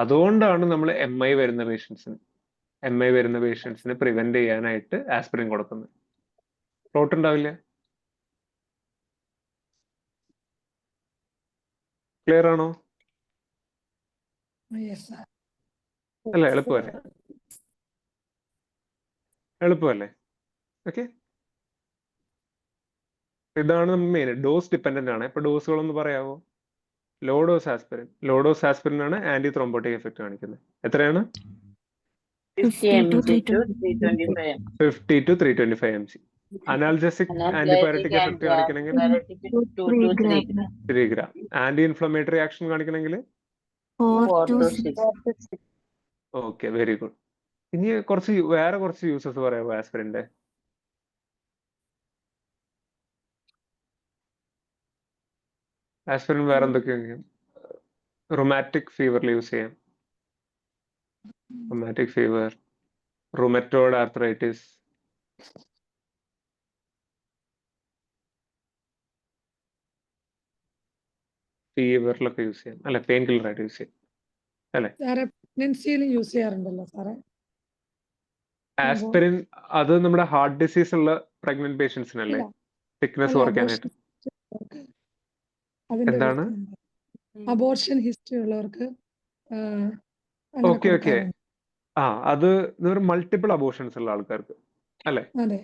അതുകൊണ്ടാണ് നമ്മൾ MI വരുന്ന പേഷ്യൻസിന് പ്രിവെന്റ് ചെയ്യാനായിട്ട് ആസ്പിരിൻ കൊടുക്കുന്നത്. ക്ലോട്ട് ഉണ്ടാവില്ല. ക്ലിയർ ആണോ? Yes sir. അല്ല, എളുപ്പമല്ലേ? ഓക്കെ, ഇതാണ് മെയിൻ. ഡോസ് ഡിപ്പെൻഡന്റ് ആണ്. ഇപ്പൊ ഡോസുകളൊന്ന് പറയാവോ? ലോ ഡോസ് ആസ്പിരിൻ ആണ് ആന്റി ത്രോംബോട്ടിക് എഫക്ട് കാണിക്കുന്നത്. എത്രയാണ്? 50 mg to 325 mg. 50 to 325 mg. Analgesic antibiotic effect കാണിക്കണമെങ്കിൽ 2 to 3 gram. 3 gram. Anti inflammatory action കാണിക്കണമെങ്കിൽ 4 to 6. Okay, very good. ഇനി വേറെ കുറച്ച് യൂസസ് പറയാമോ ആസ്പിരിന്റെ? ആസ്പിരിൻ വേറെ എന്തൊക്കെയാണ്? റൊമാറ്റിക് ഫീവറിൽ യൂസ് ചെയ്യാം. റൊമാറ്റിക് ഫീവർ, റുമറ്റോയ്ഡ് ആർത്രൈറ്റിസ്, ഫീവറിലൊക്കെ യൂസ് ചെയ്യാം, അല്ലെ? പെയിൻ കില്ലർ ആയിട്ട് യൂസ് ചെയ്യാം, അല്ലെ? സാറെ പ്രഗ്നൻസിയിൽ യൂസ് ചെയ്യാറുണ്ടല്ലോ സാറേ ആസ്പിരിൻ അത് നമ്മുടെ ഹാർട്ട് ഡിസീസ് ഉള്ള പ്രഗ്നന്റ് പേഷ്യൻസിനല്ലേ? തിക്നെസ് കുറയ്ക്കാനായിട്ട്. എന്താണ്? അബോർഷൻ ഹിസ്റ്ററി ഉള്ളവർക്ക് ഓക്കെ. അത് മൾട്ടിപ്പിൾ അബോർഷൻസ് ഉള്ള ആൾക്കാർക്ക്, അല്ലെ? അതെ.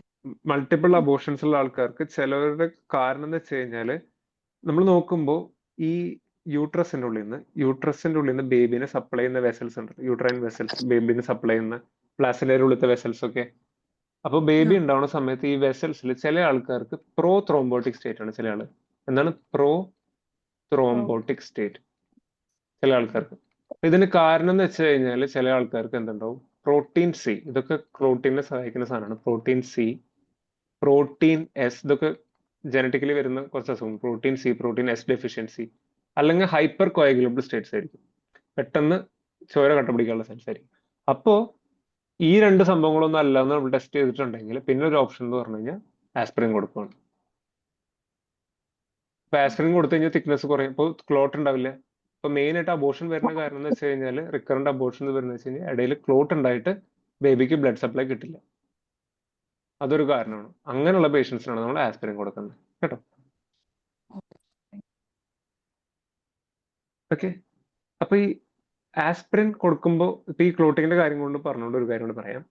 മൾട്ടിപ്പിൾ അബോർഷൻസ് ഉള്ള ആൾക്കാർക്ക് ചിലവരുടെ കാരണം എന്ന് വെച്ച് കഴിഞ്ഞാല് നമ്മൾ നോക്കുമ്പോൾ ഈ യൂട്രസിന്റെ ഉള്ളിൽ നിന്ന് ബേബിനെ സപ്ലൈ ചെയ്യുന്ന വെസൽസ് ഉണ്ട്, യൂട്രൈൻ വെസൽസ്, ബേബിനെ സപ്ലൈ ചെയ്യുന്ന പ്ലാസിലയുടെ ഉള്ളിലത്തെ വെസൽസ് ഒക്കെ. അപ്പൊ ബേബി ഉണ്ടാവുന്ന സമയത്ത് ഈ വെസൽസിൽ ചില ആൾക്കാർക്ക് പ്രോ ത്രോംബോട്ടിക് സ്റ്റേറ്റ് ആണ്. ചില ആള് എന്താണ് പ്രോ ത്രോംബോട്ടിക് സ്റ്റേറ്റ് ചില ആൾക്കാർക്ക്. ഇതിന് കാരണം എന്ന് വെച്ച് കഴിഞ്ഞാൽ ചില ആൾക്കാർക്ക് എന്തുണ്ടാവും? പ്രോട്ടീൻ C, ഇതൊക്കെ പ്രോട്ടീനെ സഹായിക്കുന്ന സാധനമാണ്. പ്രോട്ടീൻ C, പ്രോട്ടീൻ S, ഇതൊക്കെ ജനറ്റിക്കലി വരുന്ന കുറച്ച് അസുഖം. Protein C, protein S deficiency, അല്ലെങ്കിൽ ഹൈപ്പർ കോയഗുലബിൾ സ്റ്റേറ്റ്സ് ആയിരിക്കും, പെട്ടെന്ന് ചോര കട്ടപിടിക്കാനുള്ള സെൻസ് ആയിരിക്കും. അപ്പോ ഈ 2 സംഭവങ്ങളൊന്നും അല്ലാന്ന് നമ്മൾ ടെസ്റ്റ് ചെയ്തിട്ടുണ്ടെങ്കിൽ പിന്നെ ഒരു ഓപ്ഷൻ എന്ന് പറഞ്ഞു കഴിഞ്ഞാൽ ആസ്പിരിൻ കൊടുക്കുകയാണ്. അപ്പൊ ആസ്പിരിൻ കൊടുത്തു കഴിഞ്ഞാൽ തിക്നെസ് കുറയും, ഇപ്പോൾ ക്ലോട്ട് ഉണ്ടാവില്ല. ഇപ്പൊ മെയിൻ ആയിട്ട് അബോർഷൻ വരുന്ന കാരണം എന്ന് വെച്ച് കഴിഞ്ഞാൽ റിക്കറന്റ് അബോർഷൻ വരുന്ന വെച്ച് കഴിഞ്ഞാൽ ഇടയിൽ ക്ലോട്ട് ഉണ്ടായിട്ട് ബേബിക്ക് ബ്ലഡ് സപ്ലൈ കിട്ടില്ല. അതൊരു കാരണമാണ്. അങ്ങനെയുള്ള പേഷ്യൻസിനാണ് നമ്മൾ ആസ്പിരിൻ കൊടുക്കുന്നത്, കേട്ടോ? ഓക്കെ, അപ്പൊ ഈ ആസ്പിരിൻ കൊടുക്കുമ്പോൾ ഇപ്പൊ ഈ ക്ലോട്ടിങ്ങിന്റെ കാര്യം കൊണ്ട് പറഞ്ഞുകൊണ്ട് ഒരു കാര്യം കൊണ്ട് പറയാം.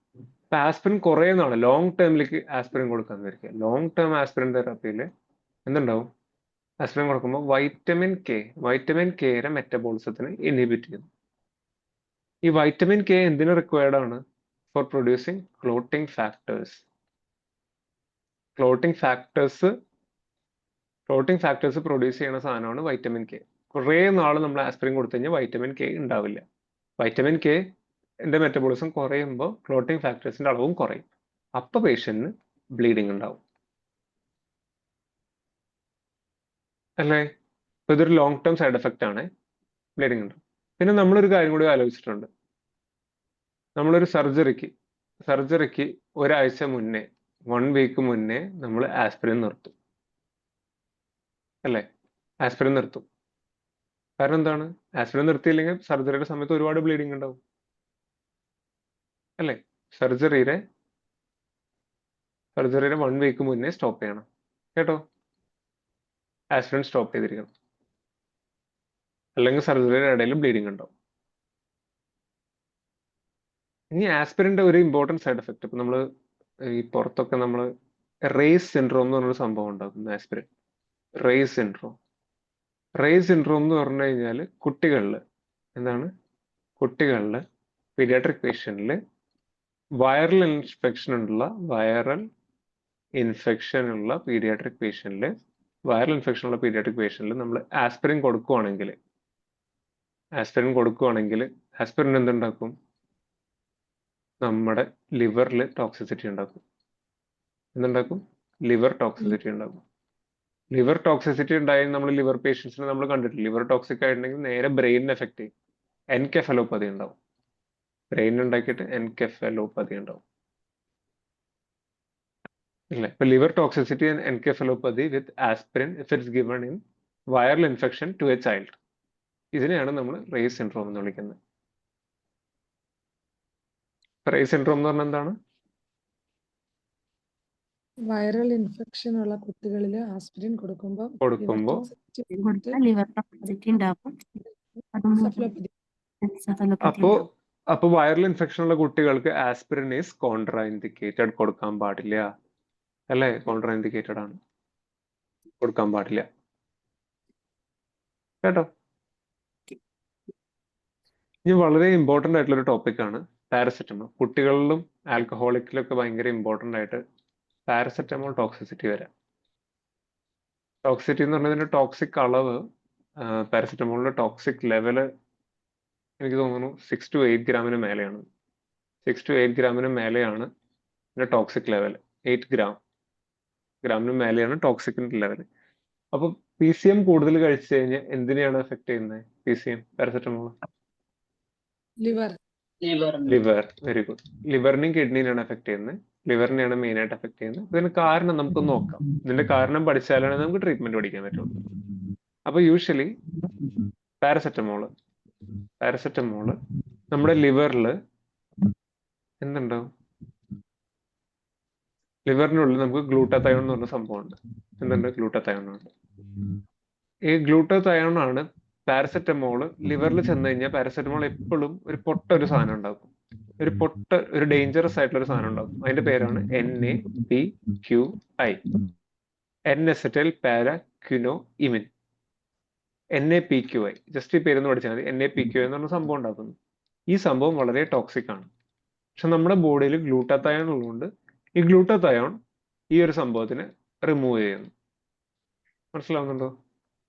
ഇപ്പൊ ആസ്പിരിൻ കുറേ നാള് ലോങ് ടേമിലേക്ക് ആസ്പിരിൻ കൊടുക്കാന്ന് വിചാരിക്കുക. ലോങ് ടേം ആസ്പിരിൻ തെറാപ്പിയിൽ എന്തുണ്ടാവും? ആസ്പിരിൻ കൊടുക്കുമ്പോൾ വൈറ്റമിൻ കെയുടെ മെറ്റബോളിസത്തിനെ ഇൻഹിബിറ്റ് ചെയ്യുന്നു. ഈ വൈറ്റമിൻ കെ എന്തിനു റിക്വയർഡ് ആണ്? Four producing clotting factors. Clotting factors produce ചെയ്യുന്ന സാധനമാണ് വൈറ്റമിൻ കെ. കുറേ നാൾ നമ്മൾ ആസ്പിരിൻ കൊടുത്തു കഴിഞ്ഞാൽ വൈറ്റമിൻ കെ ഉണ്ടാവില്ല. വൈറ്റമിൻ കെ മെറ്റബോളിസം കുറയുമ്പോൾ ക്ലോട്ടിംഗ് ഫാക്ടേഴ്സിന്റെ അളവും കുറയും. അപ്പൊ പേഷ്യന്റിന് ബ്ലീഡിങ് ഉണ്ടാവും അല്ലേ? അപ്പൊ ഇതൊരു ലോങ് ടേം സൈഡ് എഫക്റ്റ് ആണ്, ബ്ലീഡിങ് ഉണ്ടാവും. പിന്നെ നമ്മളൊരു കാര്യം കൂടി ആലോചിച്ചിട്ടുണ്ട്. നമ്മളൊരു സർജറിക്ക് ഒരാഴ്ച മുന്നേ, 1 വീക്ക് മുന്നേ നമ്മൾ ആസ്പിരിൻ നിർത്തും അല്ലേ? ആസ്പിരിൻ നിർത്തും. കാരണം എന്താണ്? ആസ്പിരിൻ നിർത്തിയില്ലെങ്കിൽ സർജറിയുടെ സമയത്ത് ഒരുപാട് ബ്ലീഡിങ് ഉണ്ടാവും അല്ലേ? സർജറിയുടെ 1 വീക്ക് മുന്നേ സ്റ്റോപ്പ് ചെയ്യണം കേട്ടോ. ആസ്പിരിൻ സ്റ്റോപ്പ് ചെയ്തിരിക്കണം, അല്ലെങ്കിൽ സർജറിയുടെ ഇടയിൽ ബ്ലീഡിങ് ഉണ്ടാവും. ഇനി ആസ്പിരിന്റെ ഒരു ഇമ്പോർട്ടൻറ്റ് സൈഡ് എഫക്റ്റ്, ഇപ്പൊ നമ്മൾ ഈ പുറത്തൊക്കെ നമ്മൾ റേസ് സിൻഡ്രോം എന്ന് പറഞ്ഞൊരു സംഭവം ഉണ്ടാക്കും. ആസ്പിരിൻ റേസ് സിൻഡ്രോം എന്ന് പറഞ്ഞു കഴിഞ്ഞാൽ കുട്ടികളിൽ പീഡിയാട്രിക് പേഷ്യന്റിൽ വൈറൽ ഇൻഫെക്ഷൻ ഉള്ള പീഡിയാട്രിക് പേഷ്യന്റിൽ നമ്മൾ ആസ്പിരിൻ കൊടുക്കുകയാണെങ്കിൽ ആസ്പിരിൻ എന്തുണ്ടാക്കും? നമ്മുടെ ലിവറിൽ ടോക്സിസിറ്റി ഉണ്ടാക്കും. ലിവർ ടോക്സിസിറ്റി ഉണ്ടാക്കും. ലിവർ ടോക്സിസിറ്റി ഉണ്ടായി നമ്മൾ ലിവർ പേഷ്യൻസിനെ നമ്മൾ കണ്ടിട്ടില്ല. ലിവർ ടോക്സിക് ആയിട്ടുണ്ടെങ്കിൽ നേരെ ബ്രെയിനിനെ എഫക്ട് ചെയ്യും. എൻകെഫലോപ്പതി ഉണ്ടാവും. ബ്രെയിൻ ഉണ്ടാക്കിയിട്ട് എൻകെഫലോപ്പതി ഉണ്ടാവും ഇല്ലേ? ഇപ്പൊ liver toxicity and encephalopathy with aspirin if it's given in viral infection to a child, ഇതിനെയാണ് നമ്മൾ റേസ് സിൻഡ്രോം എന്ന് വിളിക്കുന്നത്. റേസ് സിൻഡ്രോം എന്ന് പറഞ്ഞാൽ എന്താണ്? വൈറൽ ഇൻഫെക്ഷൻ ഉള്ള കുട്ടികളിൽ ആസ്പിരിൻ കൊടുക്കുമ്പോൾ ലിവർ ടോക്സിസിറ്റി ഉണ്ടാകും. അപ്പൊ വൈറൽ ഇൻഫെക്ഷൻ ഉള്ള കുട്ടികൾക്ക് ആസ്പിരിൻ ഈസ് കോൺട്രാ ഇൻഡിക്കേറ്റഡ്, കൊടുക്കാൻ പാടില്ല അല്ലേ? കോൺട്രാ ഇൻഡിക്കേറ്റഡ് ആണ്, കൊടുക്കാൻ പാടില്ല കേട്ടോ. ഇനി വളരെ ഇമ്പോർട്ടന്റ് ആയിട്ടുള്ള ഒരു ടോപ്പിക്കാണ് പാരസെറ്റമോൾ. കുട്ടികളിലും ആൽക്കഹോളിക്കിലും ഒക്കെ ഭയങ്കര ഇമ്പോർട്ടന്റ് ആയിട്ട് പാരസെറ്റമോൾ ടോക്സിസിറ്റി വരാം. ടോക്സിസിറ്റി എന്ന് പറഞ്ഞതിന്റെ ടോക്സിക് അളവ്, പാരസെറ്റമോളിന്റെ ടോക്സിക് ലെവല് എനിക്ക് തോന്നുന്നു 6 to 8 ഗ്രാമിന് മേലെയാണ്. 6 to 8 ഗ്രാമിന് മേലെയാണ് ഇതിന്റെ ടോക്സിക് ലെവൽ. 8 ഗ്രാമിന് മേലെയാണ് ടോക്സിക്കിന്റെ ലെവൽ. അപ്പൊ PCM കൂടുതൽ കഴിച്ചു കഴിഞ്ഞാൽ എന്തിനെയാണ് എഫക്ട് ചെയ്യുന്നത്? PCM paracetamol liver. Very good. ലിവറിനെയും കിഡ്നിനെയാണ് എഫക്ട് ചെയ്യുന്നത്. ലിവറിനെയാണ് മെയിൻ ആയിട്ട് എഫക്ട് ചെയ്യുന്നത്. ഇതിന് കാരണം നമുക്ക് നോക്കാം. ഇതിന്റെ കാരണം പഠിച്ചാലാണ് നമുക്ക് ട്രീറ്റ്മെന്റ് പഠിക്കാൻ പറ്റുള്ളൂ. അപ്പൊ യൂഷ്വലി പാരസെറ്റമോള് നമ്മുടെ ലിവറിൽ എന്തുണ്ടാവും? ലിവറിനുള്ളിൽ നമുക്ക് ഗ്ലൂട്ടാത്തയോൺ എന്ന് പറഞ്ഞ സംഭവമുണ്ട്. ഗ്ലൂട്ടാത്തയോൺ ഉണ്ട്. ഈ ഗ്ലൂട്ടാത്തയോൺ ആണ് പാരസെറ്റമോള് ലിവറിൽ ചെന്ന് കഴിഞ്ഞാൽ പാരസെറ്റമോൾ എപ്പോഴും ഒരു സാധനം ഉണ്ടാക്കും. ഒരു ഡേഞ്ചറസ് ആയിട്ടുള്ള ഒരു സാധനം ഉണ്ടാക്കും. അതിന്റെ പേരാണ് NAPQI, N-അസറ്റൈൽ പാരാക്വിനോഇമിൻ. NAPQI, ജസ്റ്റ് ഈ പേരൊന്ന് പഠിച്ചാൽ മതി. NAPQI എന്ന് പറഞ്ഞ സംഭവം ഉണ്ടാക്കുന്നു. ഈ സംഭവം വളരെ ടോക്സിക് ആണ്. പക്ഷെ നമ്മുടെ ബോഡിയിൽ ഗ്ലൂട്ടാത്തയോൺ ഉള്ളതുകൊണ്ട് ഈ ഗ്ലൂട്ടാത്തയോൺ ഈ ഒരു സംഭവത്തിന് റിമൂവ് ചെയ്യുന്നു. മനസ്സിലാവുന്നുണ്ടോ?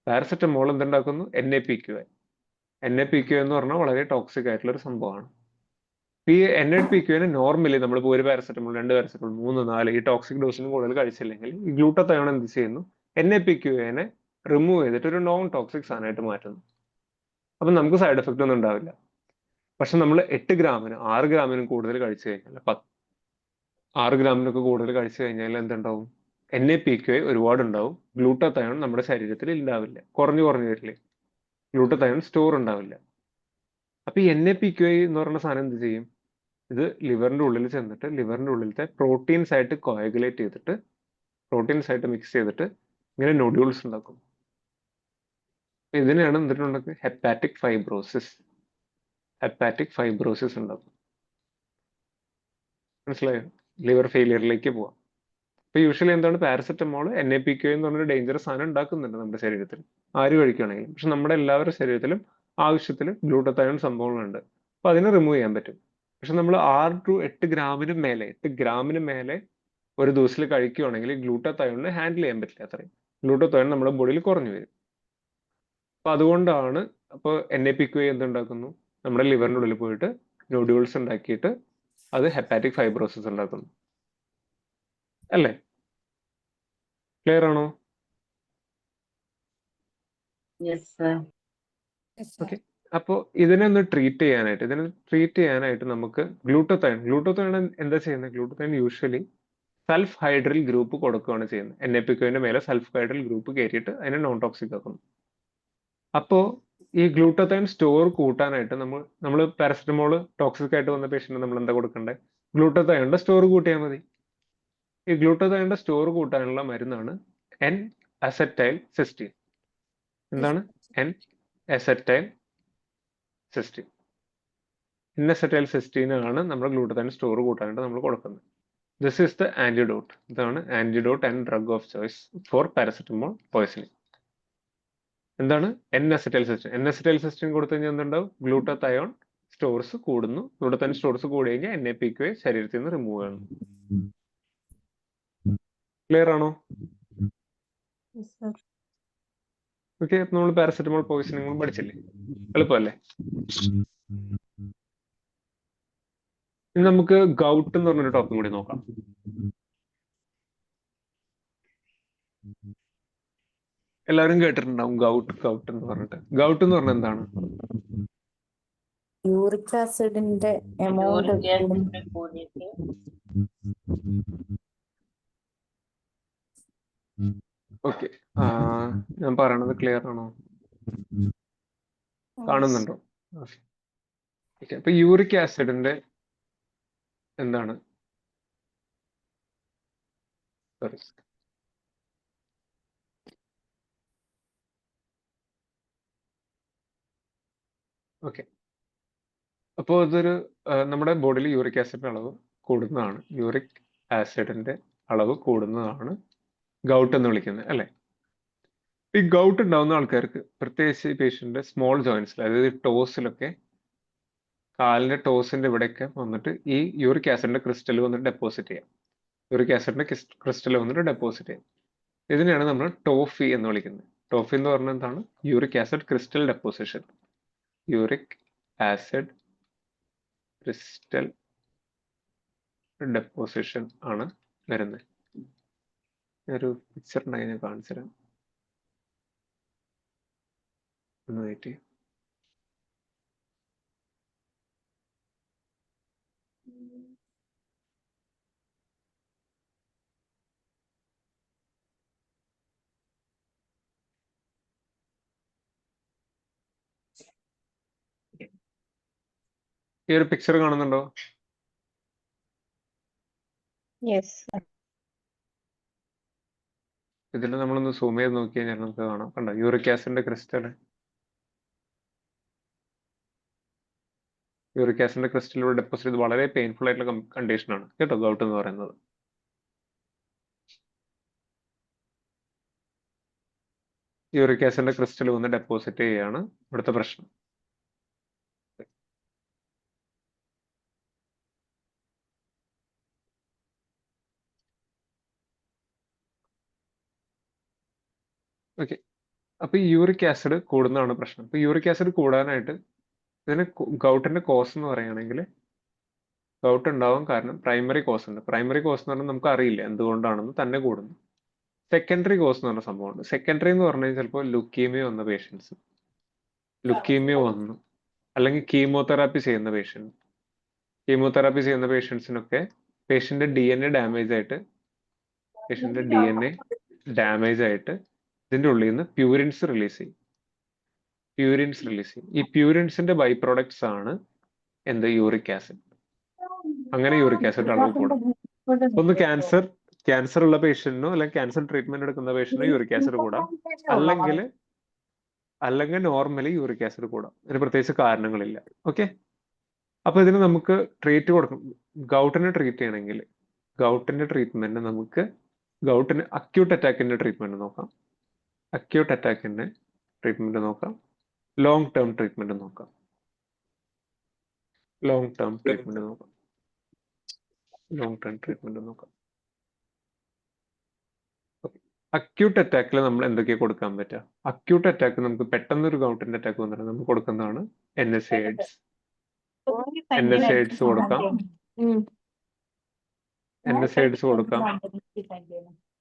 പാരസെറ്റമോൾ എന്തുണ്ടാക്കുന്നു? NAPQI എന്ന് പറഞ്ഞാൽ വളരെ ടോക്സിക് ആയിട്ടുള്ള ഒരു സംഭവമാണ്. ഈ NAPQI നോർമലി നമ്മളിപ്പോൾ 1 പാരസെറ്റമോൾ 2 പാരസെറ്റമോൾ 3 4 ഈ ടോക്സിക് ഡോസിന് കൂടുതൽ കഴിച്ചില്ലെങ്കിൽ ഈ ഗ്ലൂട്ടാത്തയോൺ എന്ത് ചെയ്യുന്നു? NAPQI റിമൂവ് ചെയ്തിട്ട് ഒരു നോൺ ടോക്സിക് സാധനമായിട്ട് മാറ്റുന്നു. അപ്പൊ നമുക്ക് സൈഡ് എഫക്റ്റ് ഒന്നും ഉണ്ടാവില്ല. പക്ഷെ നമ്മൾ 8 ഗ്രാമിന് 6 ഗ്രാമിനും കൂടുതൽ കഴിച്ചു കഴിഞ്ഞാൽ 6 ഗ്രാമിനൊക്കെ കൂടുതൽ കഴിച്ചു കഴിഞ്ഞാൽ എന്തുണ്ടാവും? NAPQI ഒരുപാട് ഉണ്ടാവും. ഗ്ലൂട്ടാത്തയോൺ നമ്മുടെ ശരീരത്തിൽ ഉണ്ടാവില്ല, കുറഞ്ഞു വരില്ലേ? ഗ്ലൂട്ടാത്തയോൺ സ്റ്റോർ ഉണ്ടാവില്ല. അപ്പൊ ഈ NAPQI എന്ന് പറയുന്ന സാധനം എന്ത് ചെയ്യും? ഇത് ലിവറിന്റെ ഉള്ളിൽ ചെന്നിട്ട് ലിവറിന്റെ ഉള്ളിലത്തെ പ്രോട്ടീൻസ് ആയിട്ട് കോയാഗുലേറ്റ് ചെയ്തിട്ട് പ്രോട്ടീൻസ് ആയിട്ട് മിക്സ് ചെയ്തിട്ട് ഇങ്ങനെ നൊഡ്യൂൾസ് ഉണ്ടാക്കും. ഇതിനെയാണ് എന്തിട്ടുണ്ടാക്കുക? ഹെപ്പാറ്റിക് ഫൈബ്രോസിസ് ഉണ്ടാക്കും. മനസ്സിലായോ? ലിവർ ഫെയിലിയറിലേക്ക് പോവാം. അപ്പൊ യൂഷ്വലി എന്താണ്? പാരസെറ്റമോൾ NAPQI എന്ന് പറഞ്ഞൊരു ഡേഞ്ചറസ് സാധനം ഉണ്ടാക്കുന്നുണ്ട് നമ്മുടെ ശരീരത്തിൽ, ആര് കഴിക്കുകയാണെങ്കിലും. പക്ഷെ നമ്മുടെ എല്ലാവരുടെ ശരീരത്തിലും ആവശ്യത്തിൽ ഗ്ലൂട്ടാത്തയോൺ സംഭവങ്ങളുണ്ട്. അപ്പൊ അതിനെ റിമൂവ് ചെയ്യാൻ പറ്റും. പക്ഷെ നമ്മൾ 6 to 8 ഗ്രാമിന് മേലെ 8 ഗ്രാമിന് മേലെ ഒരു ദിവസത്തിൽ കഴിക്കുകയാണെങ്കിൽ ഗ്ലൂട്ടത്തയോണിന് ഹാൻഡിൽ ചെയ്യാൻ പറ്റില്ല അത്രയും. ഗ്ലൂട്ടത്തയോൺ നമ്മുടെ ബോഡിയിൽ കുറഞ്ഞു വരും. അപ്പൊ അതുകൊണ്ടാണ് അപ്പോൾ NAPQA എന്തുണ്ടാക്കുന്നു, നമ്മുടെ ലിവറിന്റെ ഉള്ളിൽ പോയിട്ട് നോഡ്യൂൾസ് ഉണ്ടാക്കിയിട്ട് അത് ഹെപ്പാറ്റിക് ഫൈബ്രോസിസ് ഉണ്ടാക്കുന്നു. അല്ലേ? ക്ലിയർ ആണോ? Yes, sir. ഓക്കെ. അപ്പോൾ ഇതിനെ ട്രീറ്റ് ചെയ്യാനായിട്ട് നമുക്ക് ഗ്ലൂട്ടത്തയോൺ എന്താ ചെയ്യുന്നത്? ഗ്ലൂട്ടത്തയോൺ യൂഷ്വലി സൾഫ് ഹൈഡ്രൽ ഗ്രൂപ്പ് കൊടുക്കുകയാണ് ചെയ്യുന്നത്. NAPQന്റെ മേലെ സൾഫ് ഹൈഡ്രൽ ഗ്രൂപ്പ് കയറ്റിയിട്ട് അതിനെ നോൺ ടോക്സിക് ആക്കുന്നു. അപ്പോൾ ഈ ഗ്ലൂട്ടത്തയോൺ സ്റ്റോർ കൂട്ടാനായിട്ട് നമ്മൾ പാരസെറ്റമോൾ ടോക്സിക് ആയിട്ട് വന്ന പേഷ്യന്റ് നമ്മൾ എന്താ കൊടുക്കണ്ടേ? ഗ്ലൂട്ടത്തയോണിന്റെ സ്റ്റോർ കൂട്ടിയാൽ മതി. ഈ ഗ്ലൂട്ടത്തയോണിന്റെ സ്റ്റോർ കൂട്ടാനുള്ള മരുന്നാണ് N-അസറ്റൈൽ സിസ്റ്റീൻ. എന്താണ് N-അസറ്റൈൽ സിസ്റ്റീൻ? N-അസറ്റൈൽ സിസ്റ്റീൻ ആണ് നമ്മുടെ ഗ്ലൂട്ടത്തയോൺ സ്റ്റോർ കൂട്ടാനായിട്ട് നമ്മൾ കൊടുക്കുന്നത്. This is the antidote. ഇതാണ് antidote and drug of choice for paracetamol poisoning. എന്താണ് N-അസറ്റൈൽ സിസ്റ്റീൻ? N-അസറ്റൈൽ സിസ്റ്റീൻ കൊടുത്തു കഴിഞ്ഞാൽ എന്തുണ്ടാവും? ഗ്ലൂട്ടത്തയോൺ സ്റ്റോർസ് കൂടുന്നു. ഗ്ലൂട്ടത്തയോൺ സ്റ്റോർസ് കൂടി കഴിഞ്ഞാൽ NAPQA ശരീരത്തിൽ നിന്ന് റിമൂവ് ചെയ്യണം. ക്ലിയർ ആണോ? Yes, sir. ഓക്കെ. നമ്മൾ പാരസെറ്റമോൾ പോയ്സണിങ് പഠിച്ചില്ലേ? എളുപ്പമല്ലേ? ഇനി നമുക്ക് ഗൗട്ട് എന്ന് പറഞ്ഞൊരു ടോപ്പിക് കൂടി നോക്കാം. എല്ലാവരും കേട്ടിട്ടുണ്ടാവും ഗൗട്ട് എന്ന് പറഞ്ഞിട്ട്. ഗൗട്ട് എന്ന് പറഞ്ഞാൽ എന്താണ്? യൂറിക് ആസിഡിന്റെ എമൗണ്ട് Uric acid കൂടിയിട്ട് ഓക്കെ. ഞാൻ പറയണത് ക്ലിയർ ആണോ? കാണുന്നുണ്ടോ? ഓക്കെ. അപ്പൊ യൂറിക് ആസിഡിന്റെ എന്താണ്? സോറി. ഓക്കെ. അപ്പോൾ ഇതൊരു നമ്മുടെ ബോഡിയിൽ യൂറിക് ആസിഡിന്റെ അളവ് കൂടുന്നതാണ്. യൂറിക് ആസിഡിന്റെ അളവ് കൂടുന്നതാണ് ഗൗട്ട് എന്ന് വിളിക്കുന്നത്, അല്ലേ? ഈ ഗൗട്ട് ഉണ്ടാവുന്ന ആൾക്കാർക്ക് പ്രത്യേകിച്ച് ഈ പേഷ്യന്റ് സ്മോൾ ജോയിന്റ്സിൽ, അതായത് ടോസിലൊക്കെ, കാലിന്റെ ടോസിന്റെ ഇവിടെയൊക്കെ വന്നിട്ട് ഈ യൂറിക് ആസിഡിന്റെ ക്രിസ്റ്റൽ വന്നിട്ട് ഡെപ്പോസിറ്റ് ചെയ്യാം. യൂറിക് ആസിഡിന്റെ ക്രിസ്റ്റൽ വന്നിട്ട് ഡെപ്പോസിറ്റ് ചെയ്യാം. ഇതിനെയാണ് നമ്മൾ ടോഫി എന്ന് വിളിക്കുന്നത്. ടോഫി എന്ന് പറഞ്ഞാൽ എന്താണ്? Uric acid crystal deposition. Uric acid crystal deposition ആണ് വരുന്നത്. ഒരു പിക്ചർ ഉണ്ടായി, ഞാൻ കാണിച്ചു തരാം. ഒന്ന് വെയിറ്റ് ചെയ്യാം. ഈ ഒരു പിക്ചർ കാണുന്നുണ്ടോ? Yes. ഇതിൽ നമ്മളൊന്ന് സൂം ചെയ്ത് നോക്കി കഴിഞ്ഞാൽ നമുക്ക് കാണാം. കണ്ടോ? യൂറിക് ആസിഡിന്റെ ക്രിസ്റ്റൽ. യൂറിക് ആസിഡിന്റെ ക്രിസ്റ്റലിലൂടെ ഡെപ്പോസിറ്റ് ചെയ്ത് വളരെ പെയിൻഫുൾ ആയിട്ടുള്ള കണ്ടീഷനാണ് കേട്ടോ ഗൗട്ട് എന്ന് പറയുന്നത്. യൂറിക് ആസിഡിന്റെ ക്രിസ്റ്റൽ വന്ന് ഡെപ്പോസിറ്റ് ചെയ്യുകയാണ് ഇവിടുത്തെ പ്രശ്നം. ഓക്കെ. അപ്പൊ ഈ യൂറിക് ആസിഡ് കൂടുന്നതാണ് പ്രശ്നം. അപ്പൊ യൂറിക് ആസിഡ് കൂടാനായിട്ട് ഇതിന് ഗൗട്ടിന്റെ കോസ് എന്ന് പറയുകയാണെങ്കിൽ, ഗൗട്ട് ഉണ്ടാവാൻ കാരണം പ്രൈമറി കോസ് ഉണ്ട്. പ്രൈമറി കോസ് എന്ന് പറഞ്ഞാൽ നമുക്ക് അറിയില്ല എന്തുകൊണ്ടാണെന്ന്, തന്നെ കൂടുന്നു. സെക്കൻഡറി കോസ് എന്ന് പറഞ്ഞ സംഭവമുണ്ട്. സെക്കൻഡറി എന്ന് പറഞ്ഞാൽ ചിലപ്പോൾ ലുക്കീമിയ വന്ന പേഷ്യൻസ്, ലുക്കീമിയ വന്നു, അല്ലെങ്കിൽ കീമോതെറാപ്പി ചെയ്യുന്ന പേഷ്യൻസ്, കീമോതെറാപ്പി ചെയ്യുന്ന പേഷ്യൻസിനൊക്കെ പേഷ്യന്റ് DNA ഡാമേജ് ആയിട്ട് ഇതിന്റെ ഉള്ളിൽ നിന്ന് പ്യൂരിൻസ് റിലീസ് ചെയ്യും. ഈ പ്യൂരിൻസിന്റെ ബൈ പ്രോഡക്ട്സ് ആണ് എന്ത്? Uric acid. അങ്ങനെ യൂറിക് ആസിഡ് അളവ് കൂടും. ഒന്ന് ക്യാൻസർ ഉള്ള പേഷ്യന്റിനോ അല്ലെങ്കിൽ ക്യാൻസർ ട്രീറ്റ്മെന്റ് എടുക്കുന്ന പേഷ്യന്റിനോ യൂറിക് ആസിഡ് കൂടാം, അല്ലെങ്കിൽ നോർമലി യൂറിക് ആസിഡ് കൂടാം. ഇതിന് പ്രത്യേകിച്ച് കാരണങ്ങളില്ല. ഓക്കെ. അപ്പൊ ഇതിന് നമുക്ക് ട്രീറ്റ് കൊടുക്കും. ഗൗട്ടിനെ ട്രീറ്റ് ചെയ്യണമെങ്കിൽ ഗൗട്ടിന്റെ ട്രീറ്റ്മെന്റ് നമുക്ക് ഗൗട്ടിന് അക്യൂട്ട് അറ്റാക്കിന്റെ ട്രീറ്റ്മെന്റ് നോക്കാം, അക്യൂട്ട് അറ്റാക്കിന്റെ ട്രീറ്റ്മെന്റ് നോക്കാം, ലോങ് ടേം ട്രീറ്റ്മെന്റ് നോക്കാം. ലോങ് ടേം ട്രീറ്റ്മെന്റ് നോക്കാം. ലോങ് ടേം ട്രീറ്റ്മെന്റ് നോക്കാം. അക്യൂട്ട് അറ്റാക്കിൽ നമ്മൾ എന്തൊക്കെയാ കൊടുക്കാൻ പറ്റുക? അക്യൂട്ട് അറ്റാക്ക് നമുക്ക് പെട്ടെന്ന് ഒരു ഗൗട്ടിന്റെ അറ്റാക്ക് വന്നിട്ട് നമ്മൾ കൊടുക്കുന്നതാണ് NSAIDs. NSAIDs കൊടുക്കാം. NSAIDs കൊടുക്കാം.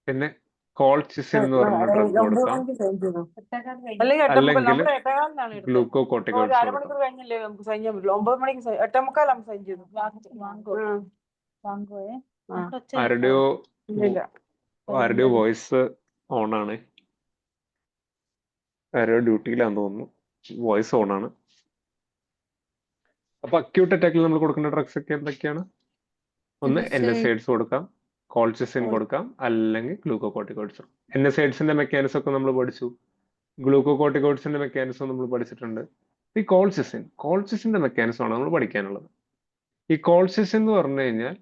പിന്നെ കോൾചിസിൻ എന്ന് പറഞ്ഞ ഡ്രഗ് കൊടുക്കാം. അല്ലെങ്കിൽ ഗ്ലൂക്കോകോർട്ടിക്കോയിഡ്സ് കൊടുക്കാം. ആരുടെയോ വോയിസ് ഓൺ ആണ്. ആരോ ഡ്യൂട്ടിയിലാന്ന് തോന്നുന്നു. വോയിസ് ഓൺ ആണ്. അപ്പൊ അക്യൂട്ട് അറ്റാക്കിൽ നമ്മൾ കൊടുക്കുന്ന ഡ്രഗ്സ് ഒക്കെ എന്തൊക്കെയാണ്? ഒന്ന് NSAIDs കൊടുക്കാം, കോൾചിസിൻ കൊടുക്കാം, അല്ലെങ്കിൽ ഗ്ലൂക്കോകോർട്ടിക്കോയിഡ്സ്. NSAIDsന്റെ മെക്കാനിസം ഒക്കെ നമ്മൾ പഠിച്ചു. ഗ്ലൂക്കോകോർട്ടിക്കോയിഡ്സിന്റെ മെക്കാനിസം നമ്മൾ പഠിച്ചിട്ടുണ്ട്. ഈ കോൾചിസിന്റെ മെക്കാനിസം ആണ് നമ്മൾ പഠിക്കാനുള്ളത്. ഈ കോൾചിസിൻ എന്ന് പറഞ്ഞു കഴിഞ്ഞാൽ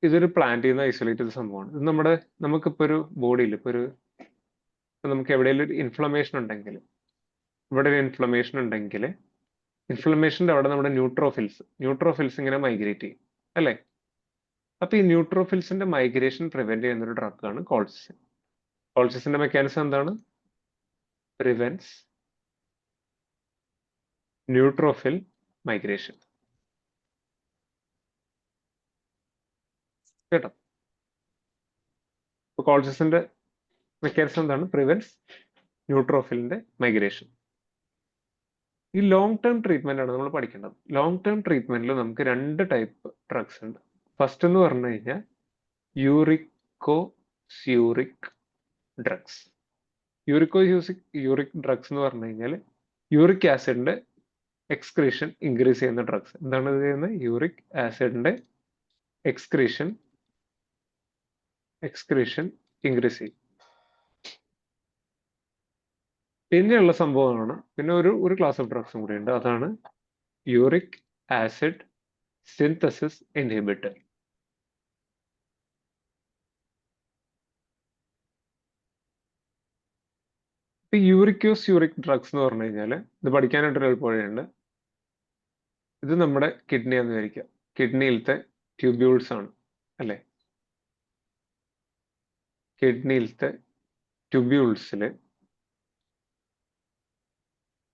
ഇതൊരു പ്ലാന്റിൽ നിന്ന് ഐസൊലേറ്റ് ചെയ്ത സംഭവമാണ്. ഇത് നമുക്കിപ്പോ ഒരു ബോഡിയിൽ നമുക്ക് എവിടെയെങ്കിലും ഒരു ഇൻഫ്ലമേഷൻ ഉണ്ടെങ്കിൽ, ഇൻഫ്ലമേഷന്റെ അവിടെ നമ്മുടെ ന്യൂട്രോഫിൽസ് ഇങ്ങനെ മൈഗ്രേറ്റ് ചെയ്യും അല്ലേ? അപ്പൊ ഈ ന്യൂട്രോഫിൽസിന്റെ മൈഗ്രേഷൻ പ്രിവെന്റ് ചെയ്യുന്ന ഒരു ഡ്രഗാണ് കോൾചിസിൻ. കോൾചിസിന്റെ മെക്കാനിസം എന്താണ്? Prevents neutrophil migration. കേട്ടോ? കോൾചിസിന്റെ മെക്കാനിസം എന്താണ്? പ്രിവെന്റ്സ് ന്യൂട്രോഫിലിന്റെ മൈഗ്രേഷൻ. ഈ ലോങ് ടേം ട്രീറ്റ്മെന്റ് ആണ് നമ്മൾ പഠിക്കേണ്ടത്. ലോങ് ടേം ട്രീറ്റ്മെന്റിൽ നമുക്ക് 2 ടൈപ്പ് ഡ്രഗ്സ് ഉണ്ട്. ഫസ്റ്റ് എന്ന് പറഞ്ഞു കഴിഞ്ഞാൽ യൂറിക് ഡ്രഗ്സ്. യൂറിക് ഡ്രഗ്സ് എന്ന് പറഞ്ഞു കഴിഞ്ഞാൽ യൂറിക് ആസിഡിന്റെ എക്സ്ക്രീഷൻ ഇൻക്രീസ് ചെയ്യുന്ന ഡ്രഗ്സ്. എന്താണ് ഇത് ചെയ്യുന്നത്? യൂറിക് ആസിഡിന്റെ എക്സ്ക്രീഷൻ ഇൻക്രീസ് ചെയ്യും. പിന്നെയുള്ള സംഭവമാണ്, പിന്നെ ഒരു ക്ലാസ് ഓഫ് ഡ്രഗ്സും കൂടി ഉണ്ട്. അതാണ് യൂറിക് ആസിഡ് സിന്തസിസ് ഇൻഹിബിറ്റർ. ഇപ്പൊ യൂറിക് ഡ്രഗ്സ് എന്ന് പറഞ്ഞു കഴിഞ്ഞാൽ ഇത് പഠിക്കാനായിട്ടൊരു എളുപ്പവഴിയുണ്ട്. ഇത് നമ്മുടെ കിഡ്നിയാന്ന് വിചാരിക്കുക. കിഡ്നിയിലത്തെ ട്യൂബ്യൂൾസ് ആണ് അല്ലെ? കിഡ്നിയിലത്തെ ട്യൂബ്യൂൾസിൽ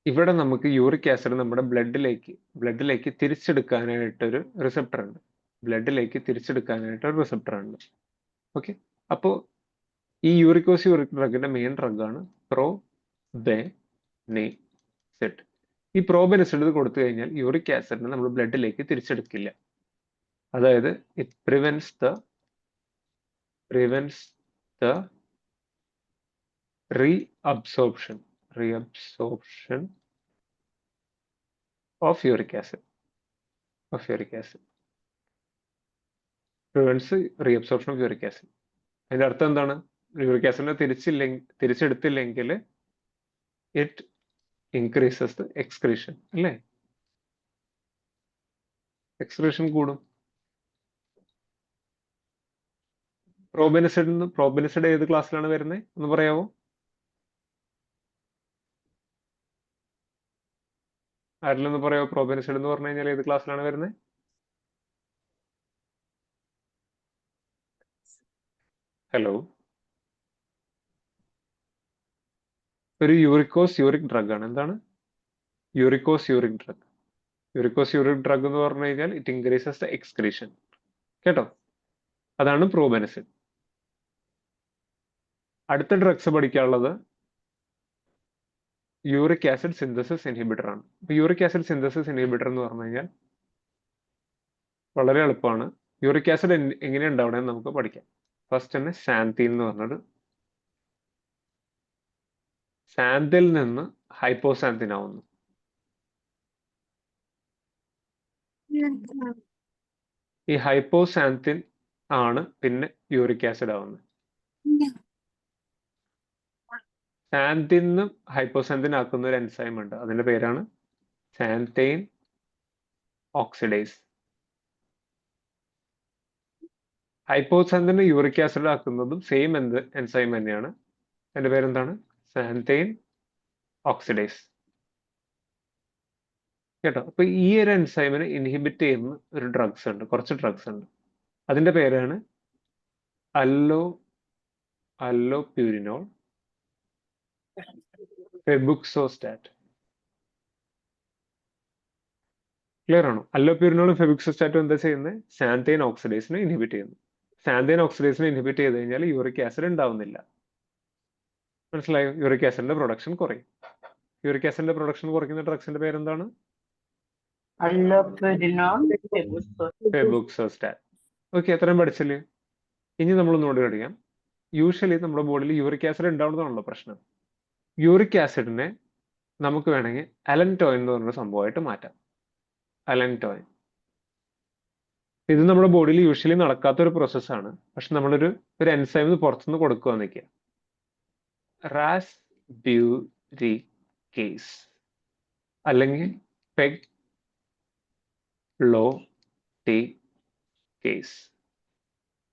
ഇവിടെ നമുക്ക് യൂറിക് ആസിഡ് നമ്മുടെ ബ്ലഡിലേക്ക് തിരിച്ചെടുക്കാനായിട്ടൊരു റിസപ്റ്റർ ഉണ്ട്. ഓക്കെ, അപ്പോൾ ഈ യൂറിക് ഡ്രഗിന്റെ മെയിൻ ഡ്രഗാണ് പ്രോബെനിസിഡ്. ഈ പ്രോബെനിസിഡ് കൊടുത്തു കഴിഞ്ഞാൽ യൂറിക് ആസിഡിനെ നമ്മൾ ബ്ലഡിലേക്ക് തിരിച്ചെടുക്കില്ല. അതായത് it prevents the reabsorption of uric acid. Prevents reabsorption of uric acid. അതിന്റെ അർത്ഥം എന്താണ്? യൂറിക് ആസിഡിനെ തിരിച്ചെടുത്തില്ലെങ്കിൽ ഇറ്റ് ഇൻക്രീസസ് ദ എക്സ്ക്രീഷൻ അല്ലേ? എക്സ്ക്രീഷൻ കൂടും. പ്രോബെനിസിഡ് ഏത് ക്ലാസ്സിലാണ് വരുന്നത് ഒന്ന് പറയാമോ? ആരെങ്കിലും ഒന്ന് പറയാമോ? പ്രോബെനിസിഡ് എന്ന് പറഞ്ഞു കഴിഞ്ഞാൽ ഏത് ക്ലാസ്സിലാണ് വരുന്നത്? ഹലോ, ഒരു യൂറിക് ഡ്രഗ് ആണ്. എന്താണ് യൂറിക് ഡ്രഗ് എന്ന് പറഞ്ഞു കഴിഞ്ഞാൽ ഇറ്റ് ഇൻക്രീസസ് ദ എക്സ്ക്രീഷൻ. കേട്ടോ? അതാണ് പ്രോബെനിസിഡ്. അടുത്ത ഡ്രഗ്സ് പഠിക്കാനുള്ളത് യൂറിക് ആസിഡ് സിന്തസിസ് ഇൻഹിബിറ്റർ ആണ്. ഇപ്പൊ യൂറിക് ആസിഡ് സിന്തസിസ് ഇൻഹിബിറ്റർ എന്ന് പറഞ്ഞു കഴിഞ്ഞാൽ വളരെ എളുപ്പമാണ്. യൂറിക് ആസിഡ് എങ്ങനെ ഉണ്ടാവണമെന്ന് നമുക്ക് പഠിക്കാം. ഫസ്റ്റ് തന്നെ സാന്തീൻ എന്ന് പറഞ്ഞൊരു, സാന്തിൽ നിന്ന് ഹൈപ്പോസാന്തിൻ ആവുന്നു. ഈ ഹൈപ്പോസാന്തിൻ ആണ് പിന്നെ യൂറിക് ആസിഡ് ആവുന്നത്. സാന്തിൻ നിന്ന് ഹൈപ്പോസാന്തിൻ ആക്കുന്ന ഒരു എൻസൈം ഉണ്ട്, അതിന്റെ പേരാണ് സാന്തൈൻ ഓക്സിഡേസ്. ഹൈപ്പോസാന്തിന് യൂറിക് ആസിഡ് ആക്കുന്നതും സെയിം എൻസൈം തന്നെയാണ്. അതിന്റെ പേരെന്താണ്? Xanthine oxidase. കേട്ടോ. അപ്പൊ ഈ ഒരു എൻസൈമിനെ ഇൻഹിബിറ്റ് ചെയ്യുന്ന ഒരു ഡ്രഗ്സ് ഉണ്ട്, കുറച്ച് ഡ്രഗ്സ് ഉണ്ട്. അതിന്റെ പേരാണ് അല്ലോപ്യൂരിനോൾ, ഫെബുക്സോസ്റ്റാറ്റ്. ക്ലിയർ ആണോ? അല്ലോപ്യൂരിനോളും ഫെബുക്സോസ്റ്റാറ്റും എന്താ ചെയ്യുന്നത്? സാന്തൈൻ ഓക്സിഡേസിനെ ഇൻഹിബിറ്റ് ചെയ്യുന്നു. സാന്തൈൻ ഓക്സിഡേസിനെ ഇൻഹിബിറ്റ് ചെയ്ത് കഴിഞ്ഞാൽ യൂറിക് ആസിഡ് ഉണ്ടാവുന്നില്ല. മനസ്സിലായോ? യൂറിക് ആസിഡിന്റെ പ്രൊഡക്ഷൻ കുറയും. യൂറിക് ആസിഡിന്റെ പ്രൊഡക്ഷൻ കുറയ്ക്കുന്ന ഡ്രഗ്സിന്റെ പേരെന്താണ്? Allopurinol, ഫെബുക്സോസ്റ്റാറ്റ്. ഓക്കെ, എത്രയും പഠിച്ചില്ലേ? ഇനി നമ്മൾ ഒന്നുകൂടി പഠിക്കാം. യൂഷ്വലി നമ്മുടെ ബോഡിയിൽ യൂറിക് ആസിഡ് ഉണ്ടാവുന്നതാണല്ലോ പ്രശ്നം. യൂറിക് ആസിഡിനെ നമുക്ക് വേണമെങ്കിൽ അലൻടോയിൻ എന്ന് പറഞ്ഞൊരു സംഭവമായിട്ട് മാറ്റാം. അലൻടോയിൻ. ഇത് നമ്മുടെ ബോഡിയിൽ യൂഷ്വലി നടക്കാത്തൊരു പ്രോസസ്സാണ്. പക്ഷെ നമ്മളൊരു എൻസൈം പുറത്തുനിന്ന് കൊടുക്കുകയെന്ന് വെക്കുക. റാസ്ബ്യൂരിക്കേസ് അല്ലെങ്കിൽ പെഗ്ലോട്ടിക്കേസ്,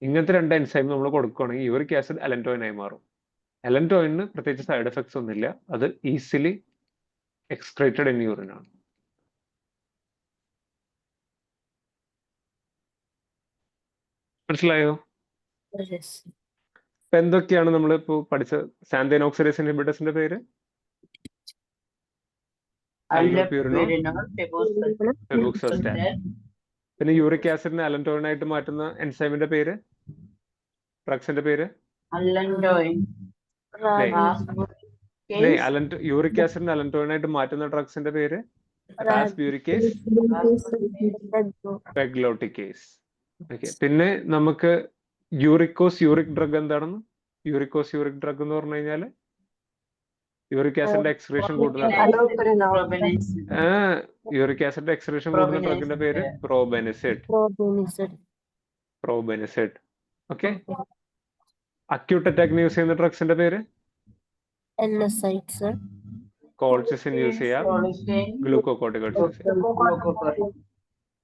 ഇങ്ങനത്തെ രണ്ട് എൻസൈം നമ്മൾ കൊടുക്കുകയാണെങ്കിൽ യൂറിക് ആസിഡ് അലൻടോയിനായി മാറും. അലൻടോയിന് പ്രത്യേകിച്ച് സൈഡ് എഫക്ട്സ് ഒന്നുമില്ല. അത് ഈസിലി എക്സ്ക്രീറ്റഡ് ഇൻ യൂറിൻ ആണ്. മനസ്സിലായോ? ഇപ്പൊ എന്തൊക്കെയാണ് നമ്മൾ ഇപ്പോ പഠിച്ച സാന്തൈൻ ഓക്സിഡേസ് ഇൻഹിബിറ്റേഴ്സിന്റെ പേര്? അല്ലോപ്യൂരിനോൾ, ഫെബുക്സോസ്റ്റാറ്റ്. പിന്നെ യൂറിക് ആസിഡിനെ അലൻടോയിനായിട്ട് മാറ്റുന്ന എൻസൈമിന്റെ പേര്, ഡ്രഗ്സിന്റെ പേര്? Allantoin, യൂറിക് ആസിഡിനെ അലൻടോയിനായിട്ട് മാറ്റുന്ന ഡ്രഗ്സിന്റെ പേര് റാസ്ബ്യൂരിക്കേസ്, പെഗ്ലോട്ടിക്കേസ്. ഓക്കെ. പിന്നെ നമുക്ക് യൂറിക് ഡ്രഗ് എന്താണെന്ന്? യൂറിക് ഡ്രഗ് എന്ന് പറഞ്ഞു കഴിഞ്ഞാല് യൂറിക് ആസിഡിന്റെ എക്സ്ക്രീഷൻ കൂടുന്ന യൂറിക് ആസിഡിന്റെ എക്സ്ക്രീഷൻ കൂടുന്ന ഡ്രഗിന്റെ പേര് പ്രോബെനിസിഡ്. ഓക്കെ. അക്യൂട്ട് അറ്റാക്കിന് യൂസ് ചെയ്യുന്ന ഡ്രഗ്സിന്റെ പേര്? കോൾച്ചിസിൻ യൂസ് ചെയ്യാം, ഗ്ലൂക്കോകോർട്ടിക്കോയിഡ്സ് യൂസ് ചെയ്യാം.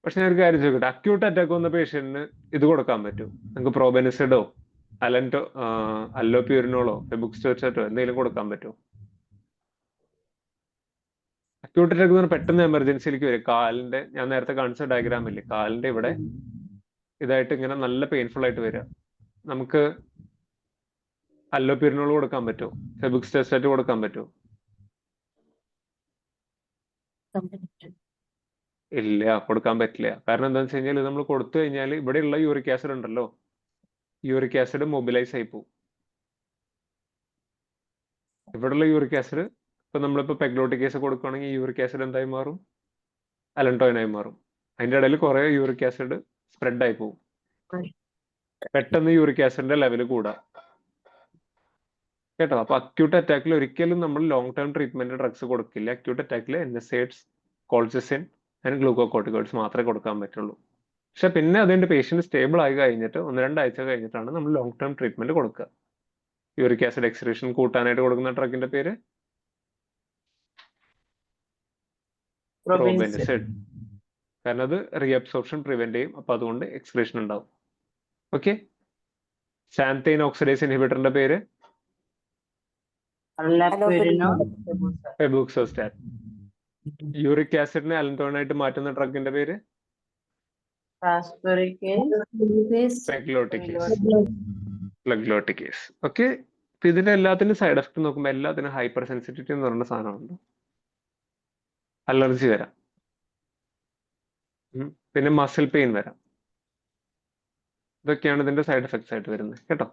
പക്ഷെ ഞാൻ ഒരു കാര്യം ചോദിക്കട്ടെ, അക്യൂട്ട് അറ്റാക്ക് വന്ന പേഷ്യന്റിന് ഇത് കൊടുക്കാൻ പറ്റും? നിങ്ങൾക്ക് പ്രോബെനിസിഡോ അല്ലോപ്യൂരിനോളോ ഫെബുക്സോസ്റ്റാറ്റോ എന്തെങ്കിലും കൊടുക്കാൻ പറ്റുമോ? അക്യൂട്ട് അറ്റാക്ക് എന്ന് പറഞ്ഞാൽ പെട്ടെന്ന് എമർജൻസിയിലേക്ക് വരും. കാലിന്റെ, ഞാൻ നേരത്തെ കാണിച്ച ഡയഗ്രാം ഇല്ലേ, കാലിന്റെ ഇവിടെ ഇതായിട്ട് ഇങ്ങനെ നല്ല പെയിൻഫുൾ ആയിട്ട് വരിക. നമുക്ക് അല്ലോപ്യൂരിനോൾ കൊടുക്കാൻ പറ്റുമോ? ഫെബുക്സോസ്റ്റാറ്റ് കൊടുക്കാൻ പറ്റുമോ? ഇല്ല, കൊടുക്കാൻ പറ്റില്ല. കാരണം എന്താണെന്ന് വെച്ച് കഴിഞ്ഞാൽ നമ്മൾ കൊടുത്തു കഴിഞ്ഞാൽ ഇവിടെയുള്ള യൂറിക് ആസിഡ് ഉണ്ടല്ലോ, യൂറിക് ആസിഡ് മൊബിലൈസ് ആയി പോകും. ഇവിടെയുള്ള യൂറിക് ആസിഡ്, ഇപ്പൊ നമ്മളിപ്പോ പെഗ്ലോട്ടിക്കേസ് കൊടുക്കുകയാണെങ്കിൽ യൂറിക് ആസിഡ് എന്തായി മാറും? അലൻടോയിനായി മാറും. അതിന്റെ ഇടയിൽ കുറെ യൂറിക് ആസിഡ് സ്പ്രെഡ് ആയി പോകും. പെട്ടെന്ന് യൂറിക് ആസിഡിന്റെ ലെവൽ കൂടാം. കേട്ടോ. അപ്പൊ അക്യൂട്ട് അറ്റാക്കിൽ ഒരിക്കലും നമ്മൾ ലോങ് ടേം ട്രീറ്റ്മെന്റ് ഡ്രഗ്സ് കൊടുക്കില്ല. അക്യൂട്ട് അറ്റാക്കിൽ NSAIDs, കോൾച്ചിസിൻ ആൻഡ് ഗ്ലൂക്കോകോർട്ടിക്കോയിഡ്സ് മാത്രമേ കൊടുക്കാൻ പറ്റുള്ളൂ. പക്ഷെ പിന്നെ അതിന്റെ പേഷ്യന്റ് സ്റ്റേബിൾ ആയി കഴിഞ്ഞിട്ട് 1-2 ആഴ്ച കഴിഞ്ഞിട്ടാണ് നമ്മൾ ലോങ് ടേം ട്രീറ്റ്മെന്റ് കൊടുക്കുക. യൂറിക് ആസിഡ് എക്സ്ക്രീഷൻ കൂട്ടാനായിട്ട് കൊടുക്കുന്ന ഡ്രഗിന്റെ പേര് പ്രോബെനിസിഡ്. കാരണം അത് റീഅബ്സോർപ്ഷൻ പ്രിവെന്റ് ചെയ്യും. അപ്പൊ അതുകൊണ്ട് എക്സ്ക്രീഷൻ ഉണ്ടാവും. ഓക്കെ. സാന്തൈൻ ഓക്സിഡേസ് ഇൻഹിബിറ്ററിന്റെ പേര് Allopurinol, ഫെബുക്സോസ്റ്റാറ്റ്. യൂറിക് ആസിഡിനെ അലൻടോയിനായിട്ട് മാറ്റുന്ന ഡ്രഗിന്റെ പേര് പെഗ്ലോട്ടിക്കേസ്. ഓക്കെ. ഇതിന്റെ എല്ലാത്തിനും സൈഡ് എഫക്ട് നോക്കുമ്പോൾ എല്ലാത്തിനും ഹൈപ്പർ സെൻസിറ്റിവിറ്റി എന്ന് പറയുന്ന സാധനമുണ്ട്. അലർജി വരാം, പിന്നെ മസിൽ പെയിൻ വരാം. ഇതൊക്കെയാണ് ഇതിന്റെ സൈഡ് എഫക്ട്സ് ആയിട്ട് വരുന്നത്. കേട്ടോ.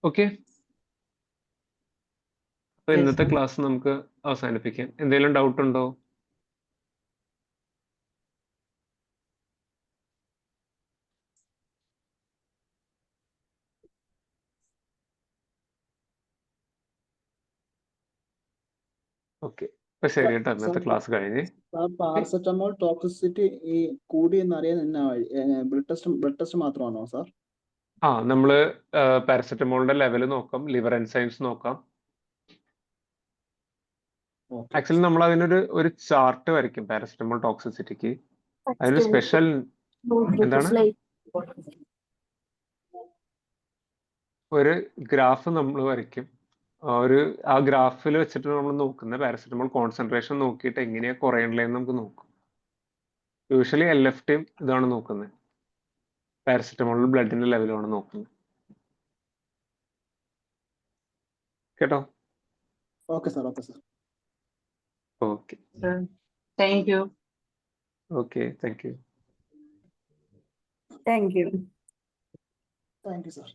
ഓക്കെ. അപ്പൊ ഇന്നത്തെ ക്ലാസ് നമുക്ക് അവസാനിപ്പിക്കാം. എന്തെങ്കിലും ഡൗട്ട് ഉണ്ടോ? ഓക്കെ. അപ്പൊ ശരി കേട്ടോ, ഇന്നത്തെ ക്ലാസ് കഴിഞ്ഞ്. പാരസെറ്റമോൾ ടോക്സിസിറ്റി ഈ കൂടി എന്നറിയാൻ എന്നാ ബ്ലഡ് ടെസ്റ്റ് മാത്രമാണോ സാർ? നമ്മള് പാരസെറ്റമോളിന്റെ ലെവൽ നോക്കാം, ലിവർ എൻസൈംസ് നോക്കാം. ആക്ച്വലി നമ്മൾ അതിനൊരു ചാർട്ട് വരയ്ക്കും പാരസെറ്റമോൾ ടോക്സിസിറ്റിക്ക്. അതിന് സ്പെഷ്യൽ എന്താണ്, ഒരു ഗ്രാഫ് നമ്മൾ വരയ്ക്കും. ആ ഗ്രാഫിൽ വെച്ചിട്ട് നമ്മൾ നോക്കുന്ന പാരസെറ്റമോൾ കോൺസെൻട്രേഷൻ നോക്കിയിട്ട് എങ്ങനെയാ കുറയണേന്ന് നമുക്ക് നോക്കും. യൂഷ്വലി LFTയും ഇതാണ് നോക്കുന്നത്, പാരസെറ്റമോളിൽ ബ്ലഡിന്റെ ലെവലാണ് നോക്കുന്നത്. കേട്ടോ? Okay sir, okay sir. Okay Thank you. Okay, thank you. Thank you. Thank you sir.